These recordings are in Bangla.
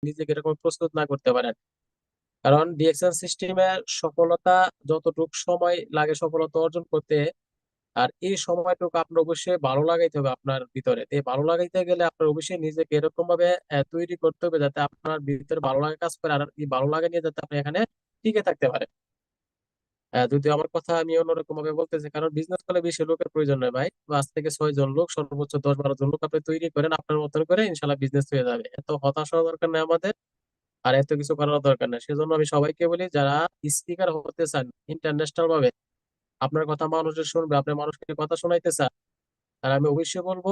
নিজেকে এরকম প্রস্তুত না করতে পারেন। কারণ ডিএকশন সিস্টেমে সফলতা যতটুকু সময় লাগে সফলতা অর্জন করতে, আর এই সময়টুকু আপনার অবশ্যই ভালো লাগাইতে হবে আপনার ভিতরে। এই ভালো লাগাইতে গেলে আপনার অবশ্যই নিজেকে এরকম ভাবে তৈরি করতে হবে যাতে আপনার ভিতরে ভালো লাগা কাজ করে, আর এই ভালো লাগা নিয়ে যাতে আপনি এখানে টিকে থাকতে পারেন। যদিও আমার কথা আমি অন্যরকম ভাবে বলতেছি, কারণ বিজনেস করলে বেশি লোকের প্রয়োজন নয় ভাই। 5 থেকে 6 জন লোক, সর্বোচ্চ 10-12 জন লোক আপনি তৈরি করেন, আপনার মতন করে ইনশাল্লাহ বিজনেস হয়ে যাবে। এত হতাশ হওয়ার দরকার নেই আমাদের, আর এত কিছু করার দরকার নেই। সেজন্য আমি সবাইকে বলি, যারা স্পিকার হতে চান ইন্টারন্যাশনাল ভাবে, আপনার কথা মানুষের শুনবে, আপনি মানুষকে কথা শোনাইতে চান, আর আমি অবশ্যই বলবো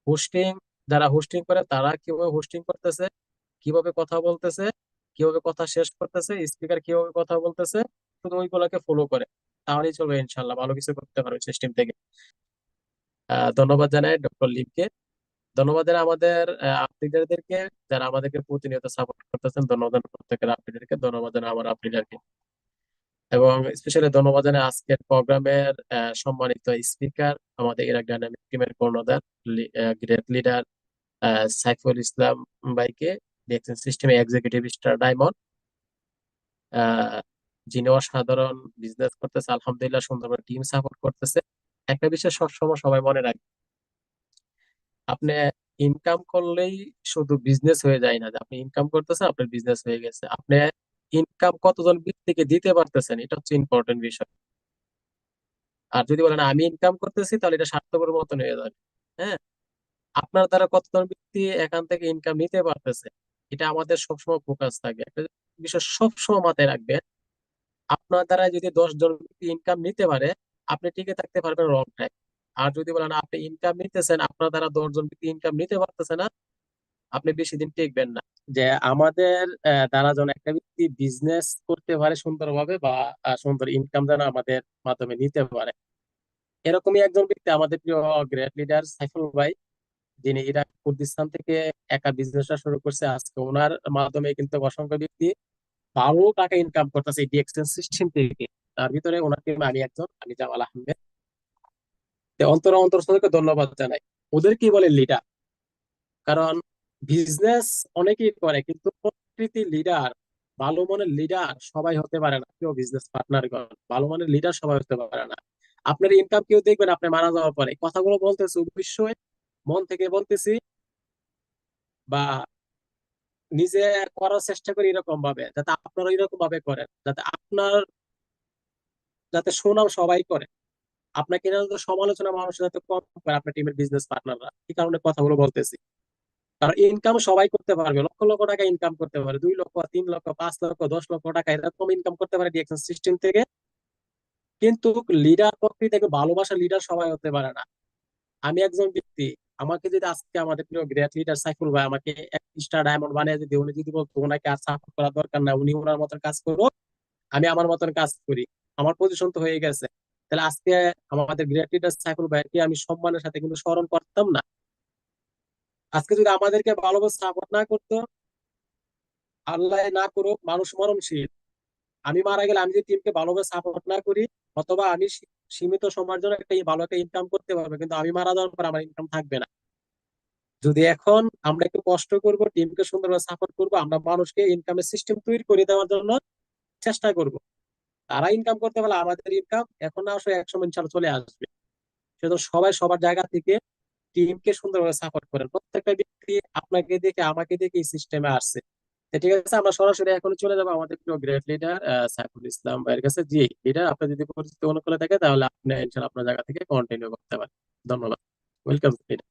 হোস্টিং, যারা হোস্টিং করে তারা কিভাবে হোস্টিং করতেছে, কিভাবে কথা বলতেছে, কিভাবে কথা শেষ করতেছে, স্পিকার কিভাবে কথা বলতেছে, শুধু ওইগুলোকে ফলো করে, তাহলেই চলবে ইনশাল্লাহ, ভালো কিছু করতে পারবে সিস্টেম থেকে। ধন্যবাদ জানাই ডক্টর লিমকে। ধন্যবাদ জানাই আমাদের আপলিডারদেরকে, যারা আমাদেরকে প্রতিনিয়ত সাপোর্ট করতেছেন। ধন্যবাদ জানাই প্রত্যেকের আপলিডারকে, ধন্যবাদ জানাই আমার আপলিডারকে, এবং স্পেশালি ধন্যবাদ জানাই আজকের প্রোগ্রামের সম্মানিত স্পিকার, আমাদের ইরাক ডাইনামিক টিমের কর্ণধার, গ্রেট লিডার সাইফুল ইসলাম ভাইকে, ডিএকশন সিস্টেমে এক্সিকিউটিভ স্টার ডায়মন্ড, আহ, যিনি অসাধারণ বিজনেস করতেছে, আলহামদুলিল্লাহ সুন্দর টিম সাপোর্ট করতেছে। একটা বিষয় সবসময় সবাই মনে রাখবে, আপনি ইনকাম করলেই শুধু বিজনেস হয়ে যায় না, যে আপনি ইনকাম করতেছেন আপনার বিজনেস হয়ে গেছে। আপনি ইনকাম কতজন ব্যক্তিকে দিতে পারতেছেন, এটা হচ্ছে ইম্পর্টেন্ট বিষয়। আর যদি বলেন আমি ইনকাম করতেছি, তাহলে এটা স্বার্থপর মতন হয়ে যাবে। হ্যাঁ, আপনার দ্বারা কতজন ব্যক্তি এখান থেকে ইনকাম নিতে পারতেছে, এটা আমাদের সবসময় ফোকাস থাকবে। একটা বিষয় সবসময় মাথায় রাখবেন, আপনার দ্বারা যদি 10 জন ব্যক্তি ইনকাম নিতে পারে, আপনি টিকে থাকতে পারবেন লং টাইম। আর যদি বলেন আপনি ইনকাম নিতেছেন, আপনার দ্বারা 10 জন ব্যক্তি ইনকাম নিতে পারতেছে না, আপনি বেশি দিন টিকবেন না। যে আমাদের দ্বারা যেন একটা ব্যক্তি বিজনেস করতে পারে সুন্দরভাবে, বা সুন্দর ইনকাম যেন আমাদের মাধ্যমে নিতে পারে, এরকমই একজন ব্যক্তি আমাদের প্রিয় গ্রেট লিডার সাইফুল ভাই, যিনি ইরাক কুর্দিস্তান থেকে একা বিজনেসটা শুরু করছে। আজকে ওনার মাধ্যমে কিন্তু অসংখ্য ব্যক্তি ভালো টাকা ইনকাম করতেছে এই ডিএক্সচেঞ্জ সিস্টেম থেকে। তার ভিতরে ওনার টিমে আমি একজন, আমি জামাল আহমেদ। তো অন্তর অন্তর থেকে ধন্যবাদ জানাই। ওদের কি বলে লিডার, কারণ বিজনেস অনেকেই করে, কিন্তু প্রকৃতি লিডার, ভালো মানের লিডার সবাই হতে পারে না। কেউ বিজনেস পার্টনার ভালো মানের লিডার সবাই হতে পারে না। আপনার ইনকাম কেউ দেখবেন আপনি মারা যাওয়ার পরে, কথাগুলো বলতেছি অবশ্যই মন থেকে বলতেছি, বা নিজে করার চেষ্টা করি এরকম ভাবে, যাতে আপনারা এরকম ভাবে করেন, যাতে আপনার, যাতে সুনাম সবাই করে, আপনাকে নিয়ে যাতে সমালোচনা মানুষ যাতে কম করে, আপনার টিমের বিজনেস পার্টনাররা। এই কারণে কথাগুলো বলতেছি। কারণ ইনকাম সবাই করতে পারবে, লক্ষ লক্ষ টাকা ইনকাম করতে পারে, 2 লক্ষ, 3 লক্ষ, 5 লক্ষ, 10 লক্ষ টাকা এরকম ইনকাম করতে পারে ডিএকশন সিস্টেম থেকে। কিন্তু লিডার প্রকৃতি থেকে ভালোবাসা লিডার সবাই হতে পারে না। আমি একজন ব্যক্তি, আমাকে যদি আজকে আমাদের প্রিয় গ্রেট লিডার সাইফুল ভাই আমাকে এক স্টার ডায়মন্ড বানিয়ে যদি, উনি যদি বলতো ওনাকে আর সাপোর্ট করার দরকার না, উনি ওনার মতন কাজ করবো, আমি আমার মতন কাজ করি, আমার পজিশন তো হয়ে গেছে, তাহলে আজকে আমাদের গ্রেট লিডার সাইফুল ভাইকে আমি সম্মানের সাথে কিন্তু স্মরণ করতাম না। আজকে যদি আমাদেরকে ভালোভাবে সাপোর্ট না করতো, আল্লাহ না করুক, মানুষ মরণশীল, আমি মারা গেলে আমি যদি টিমকে ভালোভাবে সাপোর্ট না করি, অথবা আমি সীমিত সময়ের জন্য একটা ভালো একটা ইনকাম করতে পারবো, কিন্তু আমি মারা যাওয়ার পর আমার ইনকাম থাকবে না। যদি এখন আমরা একটু কষ্ট করব, টিমকে সুন্দরভাবে সাপোর্ট করব, আমরা মানুষকে ইনকামের সিস্টেম তৈরি করে দেওয়ার জন্য চেষ্টা করব, তারা ইনকাম করতে পারলে আমাদের ইনকাম এখন না আসলে একসময় ইনশাল্লাহ চলে আসবে। সেজন্য সবাই সবার জায়গা থেকে টিমকে সুন্দরভাবে সাপোর্ট করেন। প্রত্যেকটা ব্যক্তি আপনাকে দেখে আমাকে দেখে এই সিস্টেমে আসছে। তো ঠিক আছে, আমরা সরাসরি এখন চলে যাবো আমাদের প্রিয় গ্রেট লিডার সাইফুল ইসলাম ভাইয়ের কাছে। জি লিডার, আপনি যদি পরিচিত অনুকূলে থাকে তাহলে আপনি ইনশাল্লাহ আপনার জায়গা থেকে কন্টিনিউ করতে পারেন। ধন্যবাদ। Welcome leader.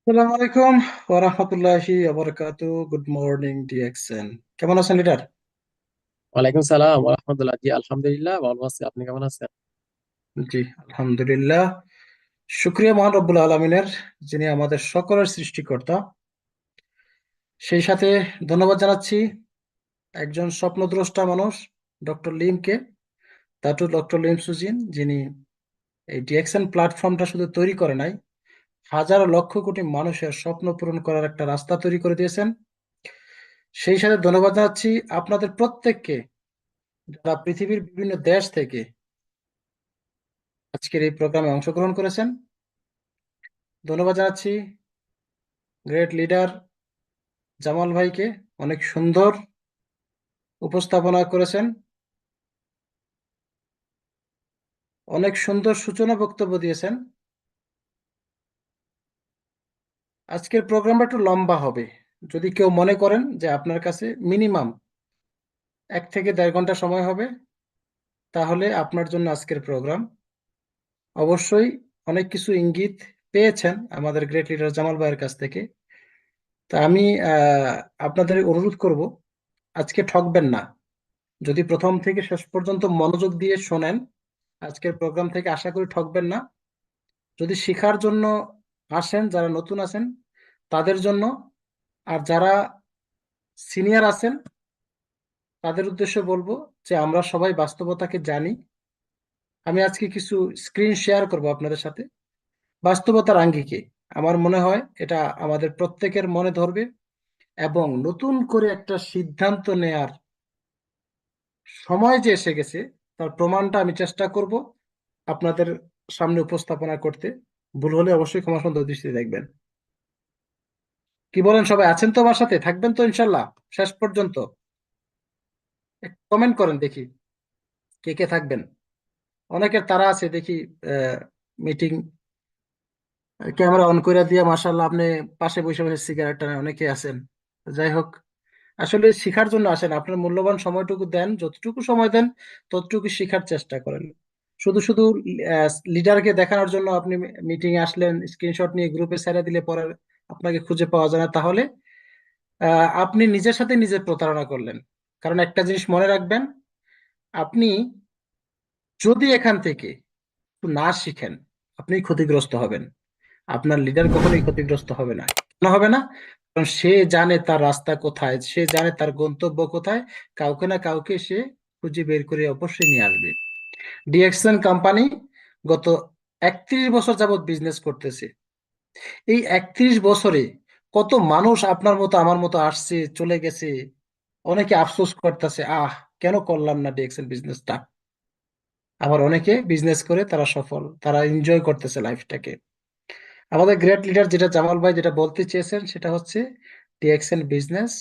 আসসালামু আলাইকুম ওয়া রাহমাতুল্লাহি ওয়া বারাকাতুহু। Good morning DXN. কেমন আছেন লিডার? ওয়ালাইকুম সালাম ওয়া রাহমাতুল্লাহ। জি আলহামদুলিল্লাহ ভালো আছি, আপনি কেমন আছেন? জি, আলহামদুলিল্লাহ। শুকরিয়া মহান রব্বুল আলমিনের, যিনি আমাদের সকলের সৃষ্টিকর্তা। সেই সাথে ধন্যবাদ জানাচ্ছি একজন স্বপ্নদ্রষ্টা মানুষ, doctor লিমকে, Dattu doctor Lim Soo-jin, যিনি এই ডিএক্সএন প্ল্যাটফর্মটা শুধু তৈরি করে নাই, হাজার লক্ষ কোটি মানুষের স্বপ্ন পূরণ করার একটা রাস্তা তৈরি করে দিয়েছেন। সেই সাথে ধন্যবাদ জানাচ্ছি আপনাদের প্রত্যেককে, যারা পৃথিবীর বিভিন্ন দেশ থেকে আজকের এই প্রোগ্রামে অংশগ্রহণ করেছেন। ধন্যবাদ জানাচ্ছি গ্রেট লিডার জামাল ভাইকে, অনেক সুন্দর উপস্থাপনা করেছেন, অনেক সুন্দর সূচনা বক্তব্য দিয়েছেন। আজকের প্রোগ্রামটা একটু লম্বা হবে। যদি কেউ মনে করেন যে আপনার কাছে মিনিমাম 1 থেকে দেড় ঘন্টা সময় হবে, তাহলে আপনার জন্য আজকের প্রোগ্রাম। অবশ্যই অনেক কিছু ইঙ্গিত পেয়েছেন আমাদের গ্রেট লিডার জামাল ভাইয়ের কাছ থেকে। তা আমি আপনাদের অনুরোধ করব, আজকে ঠকবেন না। যদি প্রথম থেকে শেষ পর্যন্ত মনোযোগ দিয়ে শোনেন, আজকের প্রোগ্রাম থেকে আশা করি ঠকবেন না। যদি শেখার জন্য আসেন, যারা নতুন আছেন তাদের জন্য, আর যারা সিনিয়র আছেন তাদের উদ্দেশ্যে বলবো যে আমরা সবাই বাস্তবতাকে জানি। আমি আজকে কিছু স্ক্রিন শেয়ার করব আপনাদের সাথে, বাস্তবতার আঙ্গিকে। আমার মনে হয় এটা আমাদের প্রত্যেকের মনে ধরবে, এবং নতুন করে একটা সিদ্ধান্ত নেয়ার সময় যে এসে গেছে তার প্রমাণটা আমি চেষ্টা করব আপনাদের সামনে উপস্থাপনা করতে। ভুল হলে অবশ্যই ক্ষমা সুন্দর দৃষ্টিতে দেখবেন। কি বলেন, সবাই আছেন তো? আমার সাথে থাকবেন তো ইনশাল্লাহ শেষ পর্যন্ত? কমেন্ট করেন দেখি কে কে থাকবেন। অনেকের তারা আছে দেখি, মিটিং ক্যামেরা অন করে দিয়ে মাশাল্লাহ আপনি পাশে বসে বসে সিগারেট টানেন, অনেকে আছেন। যাই হোক, আসলে শিখার জন্য আসেন, আপনার মূল্যবান সময়টুকু দেন, যতটুকু সময় দেন ততটুকু শিখার চেষ্টা করেন। শুধু শুধু লিডারকে দেখানোর জন্য আপনি মিটিং এ আসলেন, স্ক্রিনশট নিয়ে গ্রুপে ছেড়ে দিলে পরে আপনাকে খুঁজে পাওয়া যায় না, তাহলে আপনি নিজের সাথে নিজে প্রতারণা করলেন। কারণ একটা জিনিস মনে রাখবেন, আপনি যদি এখান থেকে একটু না শিখেন, আপনি ক্ষতিগ্রস্ত হবেন। আপনার লিডার কখনোই ক্ষতিগ্রস্ত হবে না। কেন হবে না? কারণ সে জানে তার রাস্তা কোথায়, সে জানে তার গন্তব্য কোথায়। কাউকে না কাউকে সে খুঁজে বের করে অবশ্যই নিয়ে আসবে। ডিএক্সএন কোম্পানি গত 31 বছর যাবত বিজনেস করতেছে। এই 31 বছরে কত মানুষ আপনার মতো আমার মতো আসছে, চলে গেছে। অনেকে আফসোস করতেছে, কেন করলাম না ডিএক্সএন বিজনেসটা। আবার অনেকে বিজনেস করে তারা সফল, তারা এনজয় করতেছে লাইফটাকে। আমাদের গ্রেট লিডার যেটা জামাল ভাই যেটা বলতে চেয়েছেন সেটা হচ্ছে, ডিএক্সএন বিজনেস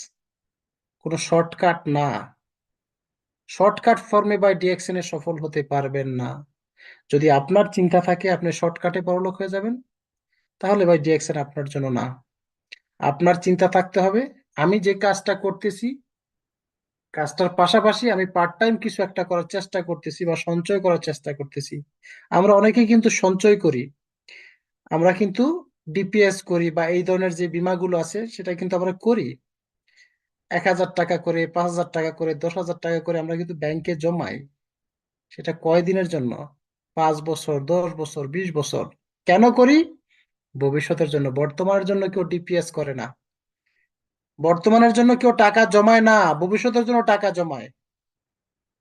কোনো শর্টকাট না। শর্টকাট ফর্মে বাই ডিএক্সএন এ সফল হতে পারবেন না। যদি আপনার চিন্তা থাকে আপনি শর্টকাটে বড়লোক হয়ে যাবেন, তাহলে ভাই ডিএক্সএন আপনার জন্য না। আপনার চিন্তা থাকতে হবে, আমি যে কাজটা করতেছি, কাজটার পাশাপাশি আমি পার্ট টাইম কিছু একটা করার চেষ্টা করতেছি বা সঞ্চয় করার চেষ্টা করতেছি। আমরা অনেকেই কিন্তু সঞ্চয় করি, আমরা কিন্তু ডিপিএস করি, বা এই ধরনের যে বীমাগুলো আছে সেটা কিন্তু আমরা করি। 1,000 টাকা করে, 5,000 টাকা করে, 10,000 টাকা করে আমরা কিন্তু ব্যাংকে জমাই। সেটা কয় দিনের জন্য? 5 বছর, 10 বছর, 20 বছর। কেন করি? ভবিষ্যতের জন্য। বর্তমানের জন্য কেউ ডিপিএস করে না, বর্তমানের জন্য কেউ টাকা জমায় না, ভবিষ্যতের জন্য টাকা জমায়।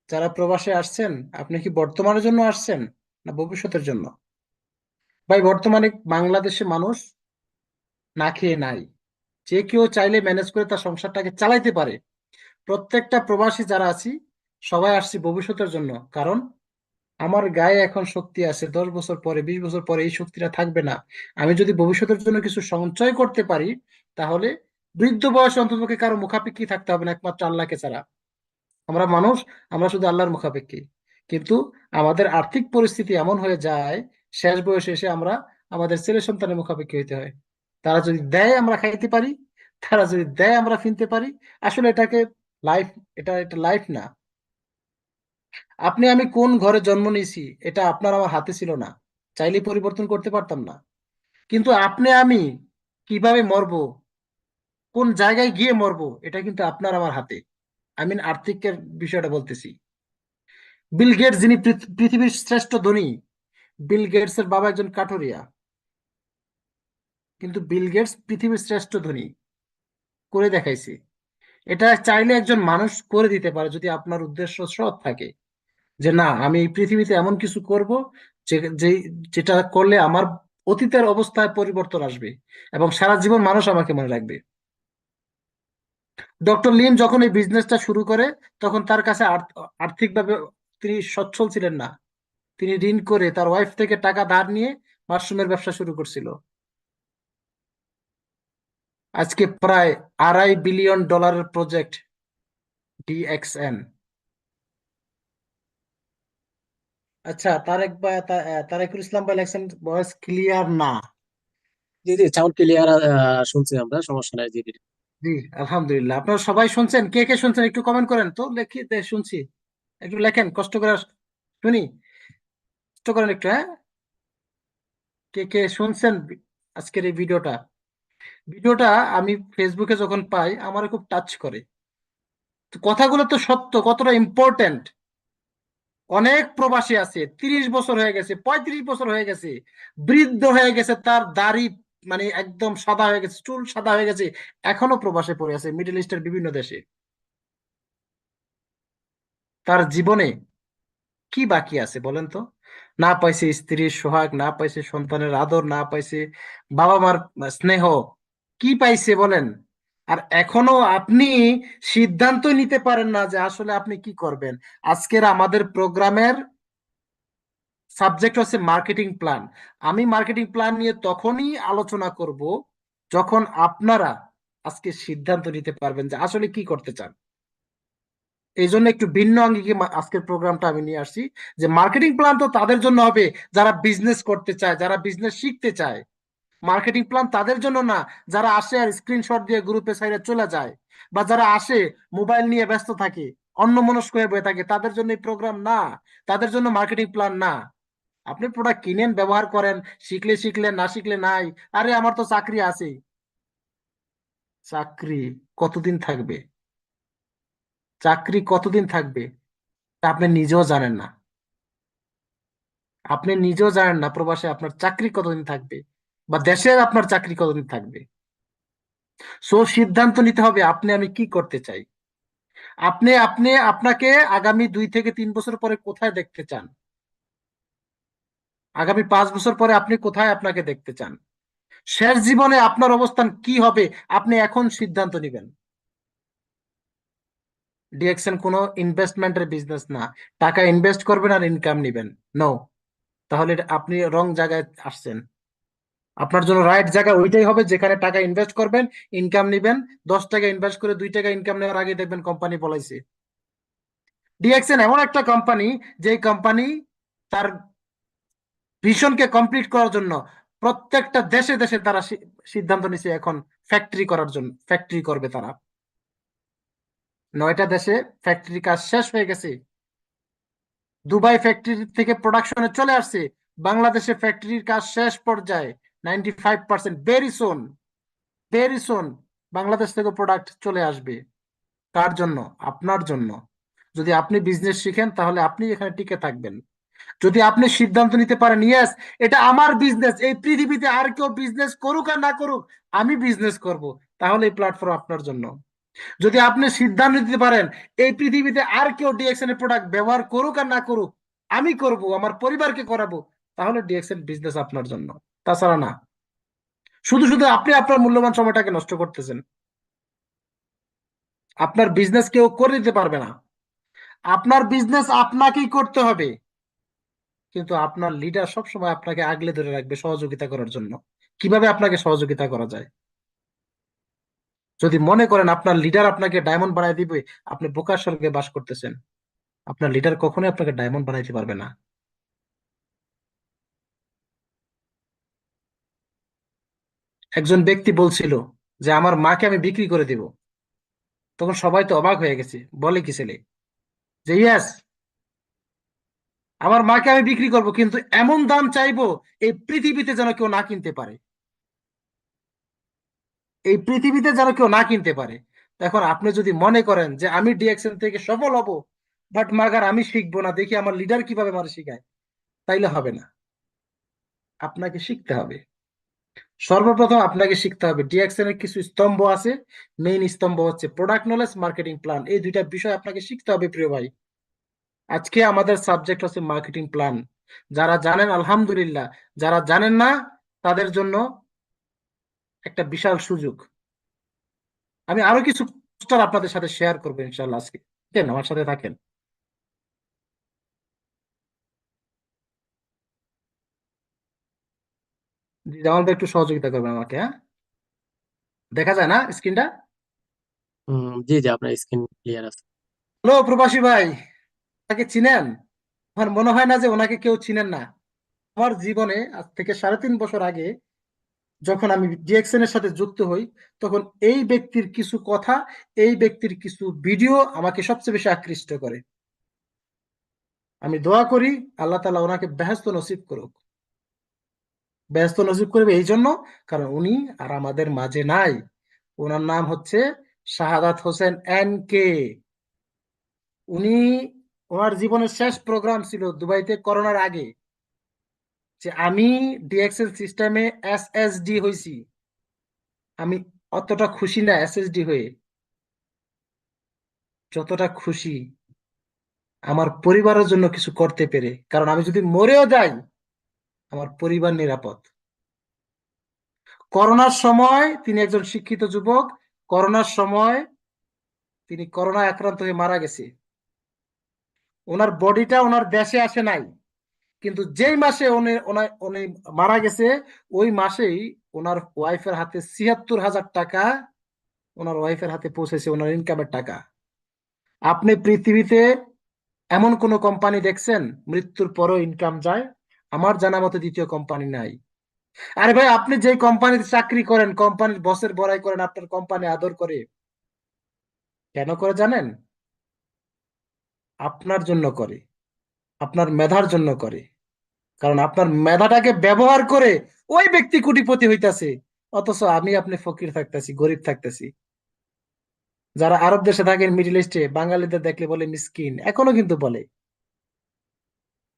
যারা প্রবাসে আসছেন, আপনি কি বর্তমানের জন্য আসছেন না ভবিষ্যতের জন্য? ভাই, বর্তমানে বাংলাদেশে মানুষ না খেয়ে নাই। যে কেউ চাইলে ম্যানেজ করে তার সংসারটাকে চালাইতে পারে। প্রত্যেকটা প্রবাসী যারা আছি, সবাই আসছি ভবিষ্যতের জন্য। কারণ আমার গায়ে এখন শক্তি আছে, 10 বছর পরে, 20 বছর পরে এই শক্তিটা থাকবে না। আমি যদি ভবিষ্যতের জন্য কিছু সঞ্চয় করতে পারি, তাহলে বৃদ্ধ বয়সে অন্ততপক্ষে কারো মুখাপেক্ষি থাকতে হবে না, একমাত্র আল্লাহকে ছাড়া। আমরা মানুষ, আমরা শুধু আল্লাহর মুখাপেক্ষী। কিন্তু আমাদের আর্থিক পরিস্থিতি এমন হয়ে যায়, শেষ বয়সে এসে আমরা আমাদের ছেলে সন্তানের মুখাপেক্ষী হইতে হয়। তারা যদি দেয় আমরা খাইতে পারি, তারা যদি দেয় আমরা কিনতে পারি। আসলে এটাকে লাইফ, এটা এটা লাইফ না। আপনি আমি কোন ঘরে জন্ম নিয়েছি এটা আপনার আমার হাতে ছিল না, চাইলে পরিবর্তন করতে পারতাম না। কিন্তু আপনি আমি কিভাবে মরবো, কোন জায়গায় গিয়ে মরবো, এটা কিন্তু আপনার আমার হাতে। আর্থিকের বিষয়টা বলতেছি। বিল গেটস, যিনি পৃথিবীর শ্রেষ্ঠ ধনী, বিল গেটস এর বাবা একজন কাঠুরিয়া, কিন্তু বিল গেটস পৃথিবীর শ্রেষ্ঠ ধনী করে দেখাইছে। এটা চাইলে একজন মানুষ করে দিতে পারে, যদি আপনার উদ্দেশ্য সৎ থাকে। যে না, আমি এই পৃথিবীতে এমন কিছু করব যে যে- যেটা করলে আমার অতীতের অবস্থায় পরিবর্তন আসবে, এবং সারা জীবন মানুষ আমাকে মনে রাখবে। ডক্টর লিন যখন এই বিজনেসটা শুরু করে, তখন তার কাছে আর্থিকভাবে তিনি সচ্ছল ছিলেন না। তিনি ঋণ করে তার ওয়াইফ থেকে টাকা ধার নিয়ে মাশরুমের ব্যবসা শুরু করছিল। আজকে প্রায় $2.5 বিলিয়ন প্রজেক্ট ডিএক্সএন। আচ্ছা, তারেকুল ইসলাম ভাই লেখছেন ভয়েস ক্লিয়ার না। জি জি, সাউন্ড ক্লিয়ার শুনছি আমরা, সমস্যা নাই। জি জি। জি, আলহামদুলিল্লাহ। আপনারা সবাই শুনছেন? কে কে শুনছেন একটু কমেন্ট করেন তো, শুনছি। একটু লেখেন, কষ্ট করে শুনি। কষ্ট করেন একটু, হ্যাঁ। কে কে শুনছেন আজকের এই ভিডিওটা? ভিডিওটা আমি ফেসবুকে যখন পাই আমার খুব টাচ করে। তো কথাগুলো তো সত্য, কতটা ইম্পর্টেন্ট। অনেক প্রবাসী আছে, 30 বছর হয়ে গেছে, 35 বছর হয়ে গেছে, বৃদ্ধ হয়ে গেছে, তার দাড়ি মানে একদম সাদা হয়ে গেছে, চুল সাদা হয়ে গেছে, এখনো প্রবাসে পড়ে আছে মিডল ইস্টের বিভিন্ন দেশে। তার জীবনে কি বাকি আছে বলেন তো? না পাইছে স্ত্রীর সোহাগ, না পাইছে সন্তানের আদর, না পাইছে বাবা মার স্নেহ, কি পাইছে বলেন? আর এখনো আপনি সিদ্ধান্ত নিতে পারেন না যে আসলে আপনি কি করবেন। আজকের আমাদের প্রোগ্রামের সাবজেক্ট হচ্ছে মার্কেটিং প্ল্যান। আমি মার্কেটিং প্ল্যান নিয়ে তখনই আলোচনা করব যখন আপনারা আজকে সিদ্ধান্ত নিতে পারবেন যে আসলে কি করতে চান। এই জন্য একটু ভিন্ন আঙ্গিকে আজকের প্রোগ্রামটা আমি নিয়ে আসছি, যে মার্কেটিং প্ল্যান তো তাদের জন্য হবে যারা বিজনেস করতে চায়, যারা বিজনেস শিখতে চায়। মার্কেটিং প্ল্যান তাদের জন্য না যারা আসে আর স্ক্রিনশট দিয়ে গ্রুপে সাইডে চলে যায়, বা যারা আসে মোবাইল নিয়ে ব্যস্ত থাকে, অন্যমনস্ক হয়ে বয়ে থাকে, তাদের জন্য এই প্রোগ্রাম না। তাদের জন্য মার্কেটিং প্ল্যান না। আপনি প্রোডাক্ট কিনেন, ব্যবহার করেন, শিখলে শিখলে, না শিখলে নাই। আরে আমার তো চাকরি আছে। চাকরি কতদিন থাকবে? চাকরি কতদিন থাকবে তা আপনি নিজেও জানেন না। আপনি নিজেও জানেন না প্রবাসে আপনার চাকরি কতদিন থাকবে, বা দেশে আপনার চাকরি কতদিন থাকবে। সো সিদ্ধান্ত নিতে হবে আপনি আমি কি করতে চাই। আপনি আপনি আপনাকে আগামী 2 থেকে 3 বছর পরে কোথায় দেখতে চান? আগামী 5 বছর পরে আপনি কোথায় আপনাকে দেখতে চান? শেষ জীবনে আপনার অবস্থান কি হবে? আপনি এখন সিদ্ধান্ত নেবেন। ডিএক্সএন কোনো ইনভেস্টমেন্টের বিজনেস না। টাকা ইনভেস্ট করবেন আর ইনকাম নেবেন, নো। তাহলে আপনি রং জায়গায় আসছেন। আপনার জন্য রাইট জায়গা ওইটাই হবে যেখানে টাকা ইনভেস্ট করবেন, ইনকাম নেবেন। 10 টাকা ইনভেস্ট করে 2 টাকা ইনকাম নেওয়ার আগে দেখবেন কোম্পানি বলাইছে। ডিএক্সএন এমন একটা কোম্পানি, যে কোম্পানি তার ভিশনকে কমপ্লিট করার জন্য প্রত্যেকটা দেশে দেশে তারা সিদ্ধান্ত নিছে এখন ফ্যাক্টরি করার জন্য। ফ্যাক্টরি করবে তারা। 9টা দেশে ফ্যাক্টরি কাজ শেষ হয়ে গেছে। দুবাই ফ্যাক্টরি থেকে প্রোডাকশনে চলে আসছে। বাংলাদেশে ফ্যাক্টরির কাজ শেষ পর্যায়ে, 95%। Very soon, very soon Bangladesh থেকে প্রোডাক্ট চলে আসবে। কার জন্য? আপনার জন্য। যদি আপনি বিজনেস শিখেন তাহলে আপনি এখানে টিকে থাকবেন। যদি আপনি সিদ্ধান্ত নিতে পারেন, ইয়েস, এটা আমার বিজনেস, এই পৃথিবীতে আর কেউ বিজনেস করুক আর না করুক, আমি বিজনেস করব, তাহলে এই প্ল্যাটফর্ম আপনার জন্য। যদি আপনি সিদ্ধান্ত নিতে পারেন এই পৃথিবীতে আর কেউ ডিএক্সএন এর প্রোডাক্ট ব্যবহার করুক আর না করুক, আমি করব, আমার পরিবারকে করাবো, তাহলে ডিএক্সএন বিজনেস আপনার জন্য। তাছাড়া না। শুধু শুধু আপনি আপনার মূল্যবান সময়টাকে নষ্ট করতেছেন। আপনার বিজনেস কেউ করে দিতে পারবে না। আপনার বিজনেস আপনাকেই করতে হবে। কিন্তু আপনার লিডার সবসময় আপনাকে আগলে ধরে রাখবে সহযোগিতা করার জন্য। কিভাবে আপনাকে সহযোগিতা করা যায়? যদি মনে করেন আপনার লিডার আপনাকে ডায়মন্ড বানাই দিবে, আপনি বোকার স্বর্গে বাস করতেছেন। আপনার লিডার কখনোই আপনাকে ডায়মন্ড বানাইতে পারবে না। একজন ব্যক্তি বলছিল যে আমার মাকে আমি বিক্রি করে দিব। তখন সবাই তো অবাক হয়ে গেছে, বলে কি ছেলে, যে ইয়েস, আমার মাকে আমি বিক্রি করব, কিন্তু এমন দাম চাইবো এই পৃথিবীতে যেন কেউ না কিনতে পারে। এই পৃথিবীতে যেন কেউ না কিনতে পারে। এখন আপনি যদি মনে করেন যে আমি ডিএক্সএন থেকে সফল হব, বাট মাগার আমি শিখবো না, দেখি আমার লিডার কিভাবে আমার শিখায়, তাইলে হবে না। আপনাকে শিখতে হবে। সর্বপ্রথম আপনাকে শিখতে হবে ডিএক্সএন এর কিছু স্তম্ভ আছে। মেইন স্তম্ভ হচ্ছে প্রোডাক্ট নলেজ, মার্কেটিং প্ল্যান। এই দুইটা বিষয় আপনাকে শিখতে হবে প্রিয় ভাই। আজকে আমাদের সাবজেক্ট হচ্ছে মার্কেটিং প্ল্যান। যারা জানেন আলহামদুলিল্লাহ, যারা জানেন না তাদের জন্য একটা বিশাল সুযোগ। আমি আরো কিছু পোস্টার আপনাদের সাথে শেয়ার করবো ইনশাল্লাহ আজকে। কেন আমার সাথে থাকেন। জি, জামাল ভাই একটু সহযোগিতা করবেন আমাকে, হ্যাঁ। দেখা যায় না স্ক্রিনটা? জি জি, আপনার স্ক্রিন ক্লিয়ার আছে। হ্যালো প্রবাসী ভাই, তাকে চিনেন? আমার মনে হয় না যে ওনাকে কেউ চিনেন না। আমার জীবনে আজ থেকে 3.5 বছর আগে যখন আমি ডিএক্সএন এর সাথে যুক্ত হই, তখন এই ব্যক্তির কিছু কথা, এই ব্যক্তির কিছু ভিডিও আমাকে সবচেয়ে বেশি আকৃষ্ট করে। আমি দোয়া করি আল্লাহ তাআলা ওনাকে বেহেশত নসিব করুক। বেহেশত নসিব করবে এই জন্য, কারণ উনি আর আমাদের মাঝে নাই। ওনার নাম হচ্ছে শাহাদাত হোসেন NK। উনি, ওনার জীবনের শেষ প্রোগ্রাম ছিল দুবাইতে করোনার আগে, যে আমি ডিএক্সএল সিস্টেমে SSD হয়েছি। আমি অতটা খুশি না SSD হয়ে, যতটা খুশি আমার পরিবারের জন্য কিছু করতে পেরে। কারণ আমি যদি মরেও যাই, আমার পরিবার নিরাপদ। করোনার সময় তিনি একজন শিক্ষিত যুবক। করোনার সময় তিনি করোনায় আক্রান্ত হয়ে মারা গেছে। ওনার বডিটা ওনার দেশে আসে নাই, কিন্তু যেই মাসে উনি উনি উনি মারা গেছে, ওই মাসেই ওনার ওয়াইফের হাতে 76,000 টাকা ওনার ওয়াইফের হাতে পৌঁছেছে, ওনার ইনকামের টাকা। আপনি পৃথিবীতে এমন কোন কোম্পানি দেখছেন মৃত্যুর পরও ইনকাম যায়? আমার জানা মতে দ্বিতীয় কোম্পানি নাই। আরে ভাই, আপনি যে কোম্পানিতে চাকরি করেন, কোম্পানির বসের বড়াই করেন, আপনার কোম্পানি আদর করে, কেন করে জানেন? আপনার জন্য করে, আপনার মেধার জন্য করে। কারণ আপনার মেধাটাকে ব্যবহার করে ওই ব্যক্তি কোটিপতি হইতাছে, অথচ আমি আপনি ফকির থাকতেছি, গরিব থাকতেছি। যারা আরব দেশে থাকেন, মিডিল ইস্টে, বাঙালিদের দেখলে বলে মিসকিন, এখনো কিন্তু বলে।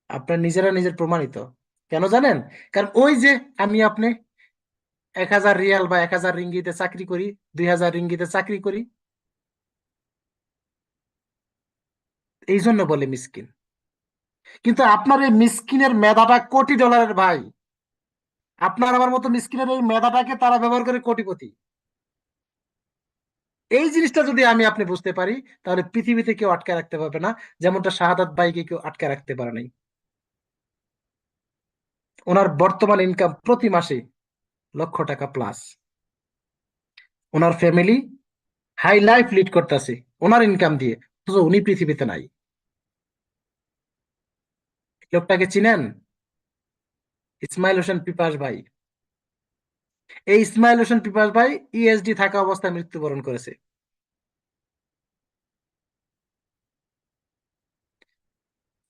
আপনার নিজেরা নিজের প্রমাণিত। কেন জানেন? কারণ ওই যে আমি আপনি 1,000 রিয়াল বা 1,000 রিঙ্গিতে চাকরি করি, 2,000 রিঙ্গিতে চাকরি করি, এই জন্য বলে মিসকিন। কিন্তু আপনার এই মিসকিনের মেধাটা কোটি ডলারের ভাই। আপনার আমার মতো মিসকিনের এই মেধাটাকে তারা ব্যবহার করে কোটিপতি। এই জিনিসটা যদি আমি আপনি বুঝতে পারি, তাহলে পৃথিবীতে কেউ আটকে রাখতে পারবে না, যেমনটা শাহাদাত ভাইকে কেউ আটকে রাখতে পারে নাই। ওনার বর্তমান ইনকাম প্রতি মাসে লক্ষ টাকা প্লাস। ওনার ফ্যামিলি হাই লাইফ লিড করতেছে ওনার ইনকাম দিয়ে, অথচ উনি পৃথিবীতে নাই। লোকটাকে চিনেন? ইসমাইল হোসেন পিপাস ভাই। এই ইসমাইল হোসেন পিপাস ভাই ESD থাকা অবস্থায় মৃত্যুবরণ করেছে।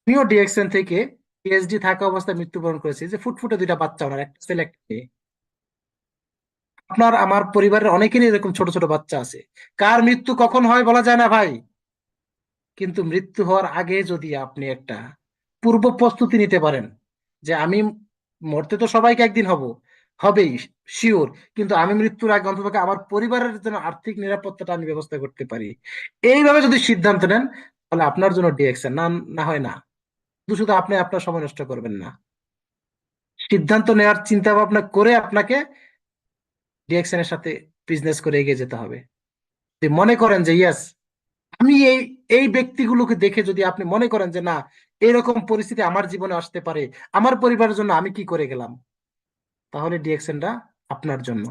উনিও ডিএক্সএন থেকে ESD থাকা অবস্থায় মৃত্যুবরণ করেছে। যে ফুটফুটে দুইটা বাচ্চা, ওনার একটা ছেলে একটা মেয়ে। আপনার আমার পরিবারের অনেকেরই এরকম ছোট ছোট বাচ্চা আছে। কার মৃত্যু কখন হয় বলা যায় না ভাই, কিন্তু মৃত্যু হওয়ার আগে যদি আপনি একটা পূর্ব প্রস্তুতি নিতে পারেন, যে আমি মরতে তো সবাইকে একদিন হবেই, শিওর, কিন্তু আমি মৃত্যুর আগে অন্তত আমার পরিবারের জন্য আর্থিক নিরাপত্তাটা আমি ব্যবস্থা করতে পারি, এইভাবে যদি সিদ্ধান্ত নেন, তাহলে আপনার জন্য ডিএক্সএন না, না হয় না। শুধু শুধু আপনি আপনার সময় নষ্ট করবেন না। সিদ্ধান্ত নেওয়ার চিন্তা ভাবনা করে আপনাকে ডিএক্সএন এর সাথে বিজনেস করে এগিয়ে যেতে হবে। যদি মনে করেন যে ইয়েস, আমি এই এই ব্যক্তিগুলোকে দেখে যদি আপনি মনে করেন যে না, এরকম পরিস্থিতি আমার জীবনে আসতে পারে, আমার পরিবারের জন্য আমি কি করে গেলাম, তাহলে ডিএক্সএনটা আপনার জন্য।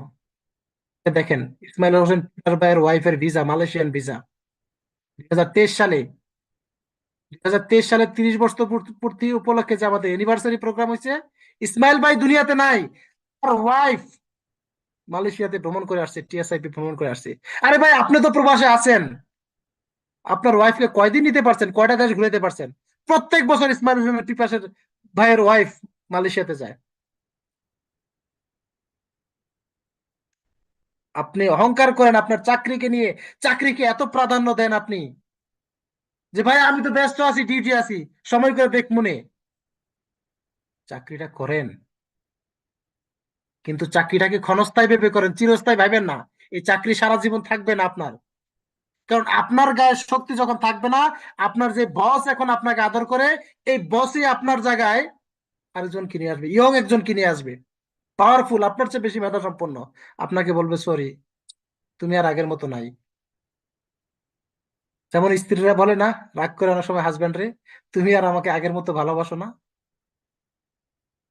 দেখেন, ইসমাইল হোসেন পিটার ভাইয়ের ওয়াইফের ভিসা মালয়েশিয়ান ভিসা 2023 সালে, 30 বছর পূর্তি উপলক্ষে যে আমাদের ইউনিভার্সারি প্রোগ্রাম হয়েছে, ইসমাইল ভাই দুনিয়াতে নাই, আর ওয়াইফ মালয়েশিয়াতে ভ্রমণ করে আসছে, TSIP ভ্রমণ করে আসছে। আরে ভাই, আপনি তো প্রবাসে আছেন, আপনার ওয়াইফকে কয়দিন নিতে পারছেন, কয়টা দেশ ঘুরাতে পারছেন? প্রত্যেক বছর ইসমাইল হোসেন পিপাসের ভাইয়ের ওয়াইফ মালয়েশিয়াতে যায়। আপনি অহংকার করেন আপনার চাকরিকে নিয়ে, চাকরিকে এত প্রাধান্য দেন আপনি, যে ভাই আমি তো ব্যস্ত আছি, ডিউটি আছি, সময় করে দেখ মনে। চাকরিটা করেন, কিন্তু চাকরিটাকে ক্ষণস্থায়ী ভেবে করেন, চিরস্থায়ী ভাবেন না। এই চাকরি সারা জীবন থাকবে না আপনার। কারণ আপনার গায়ে শক্তি যখন থাকবে না, আপনার যে বস এখন আপনাকে আদর করে, এই বসই আপনার জায়গায় আরেকজন কিনে আসবে, ইয়ং একজন কিনে আসবে, পাওয়ারফুল, আপনার চেয়ে বেশি মেধা সম্পন্ন। আপনাকে বলবে সরি, তুমি আর আগের মতো নাই। যেমন স্ত্রীরা বলে না, রাগ করে অনেক সময় হাজবেন্ড রে, তুমি আর আমাকে আগের মতো ভালোবাসো না।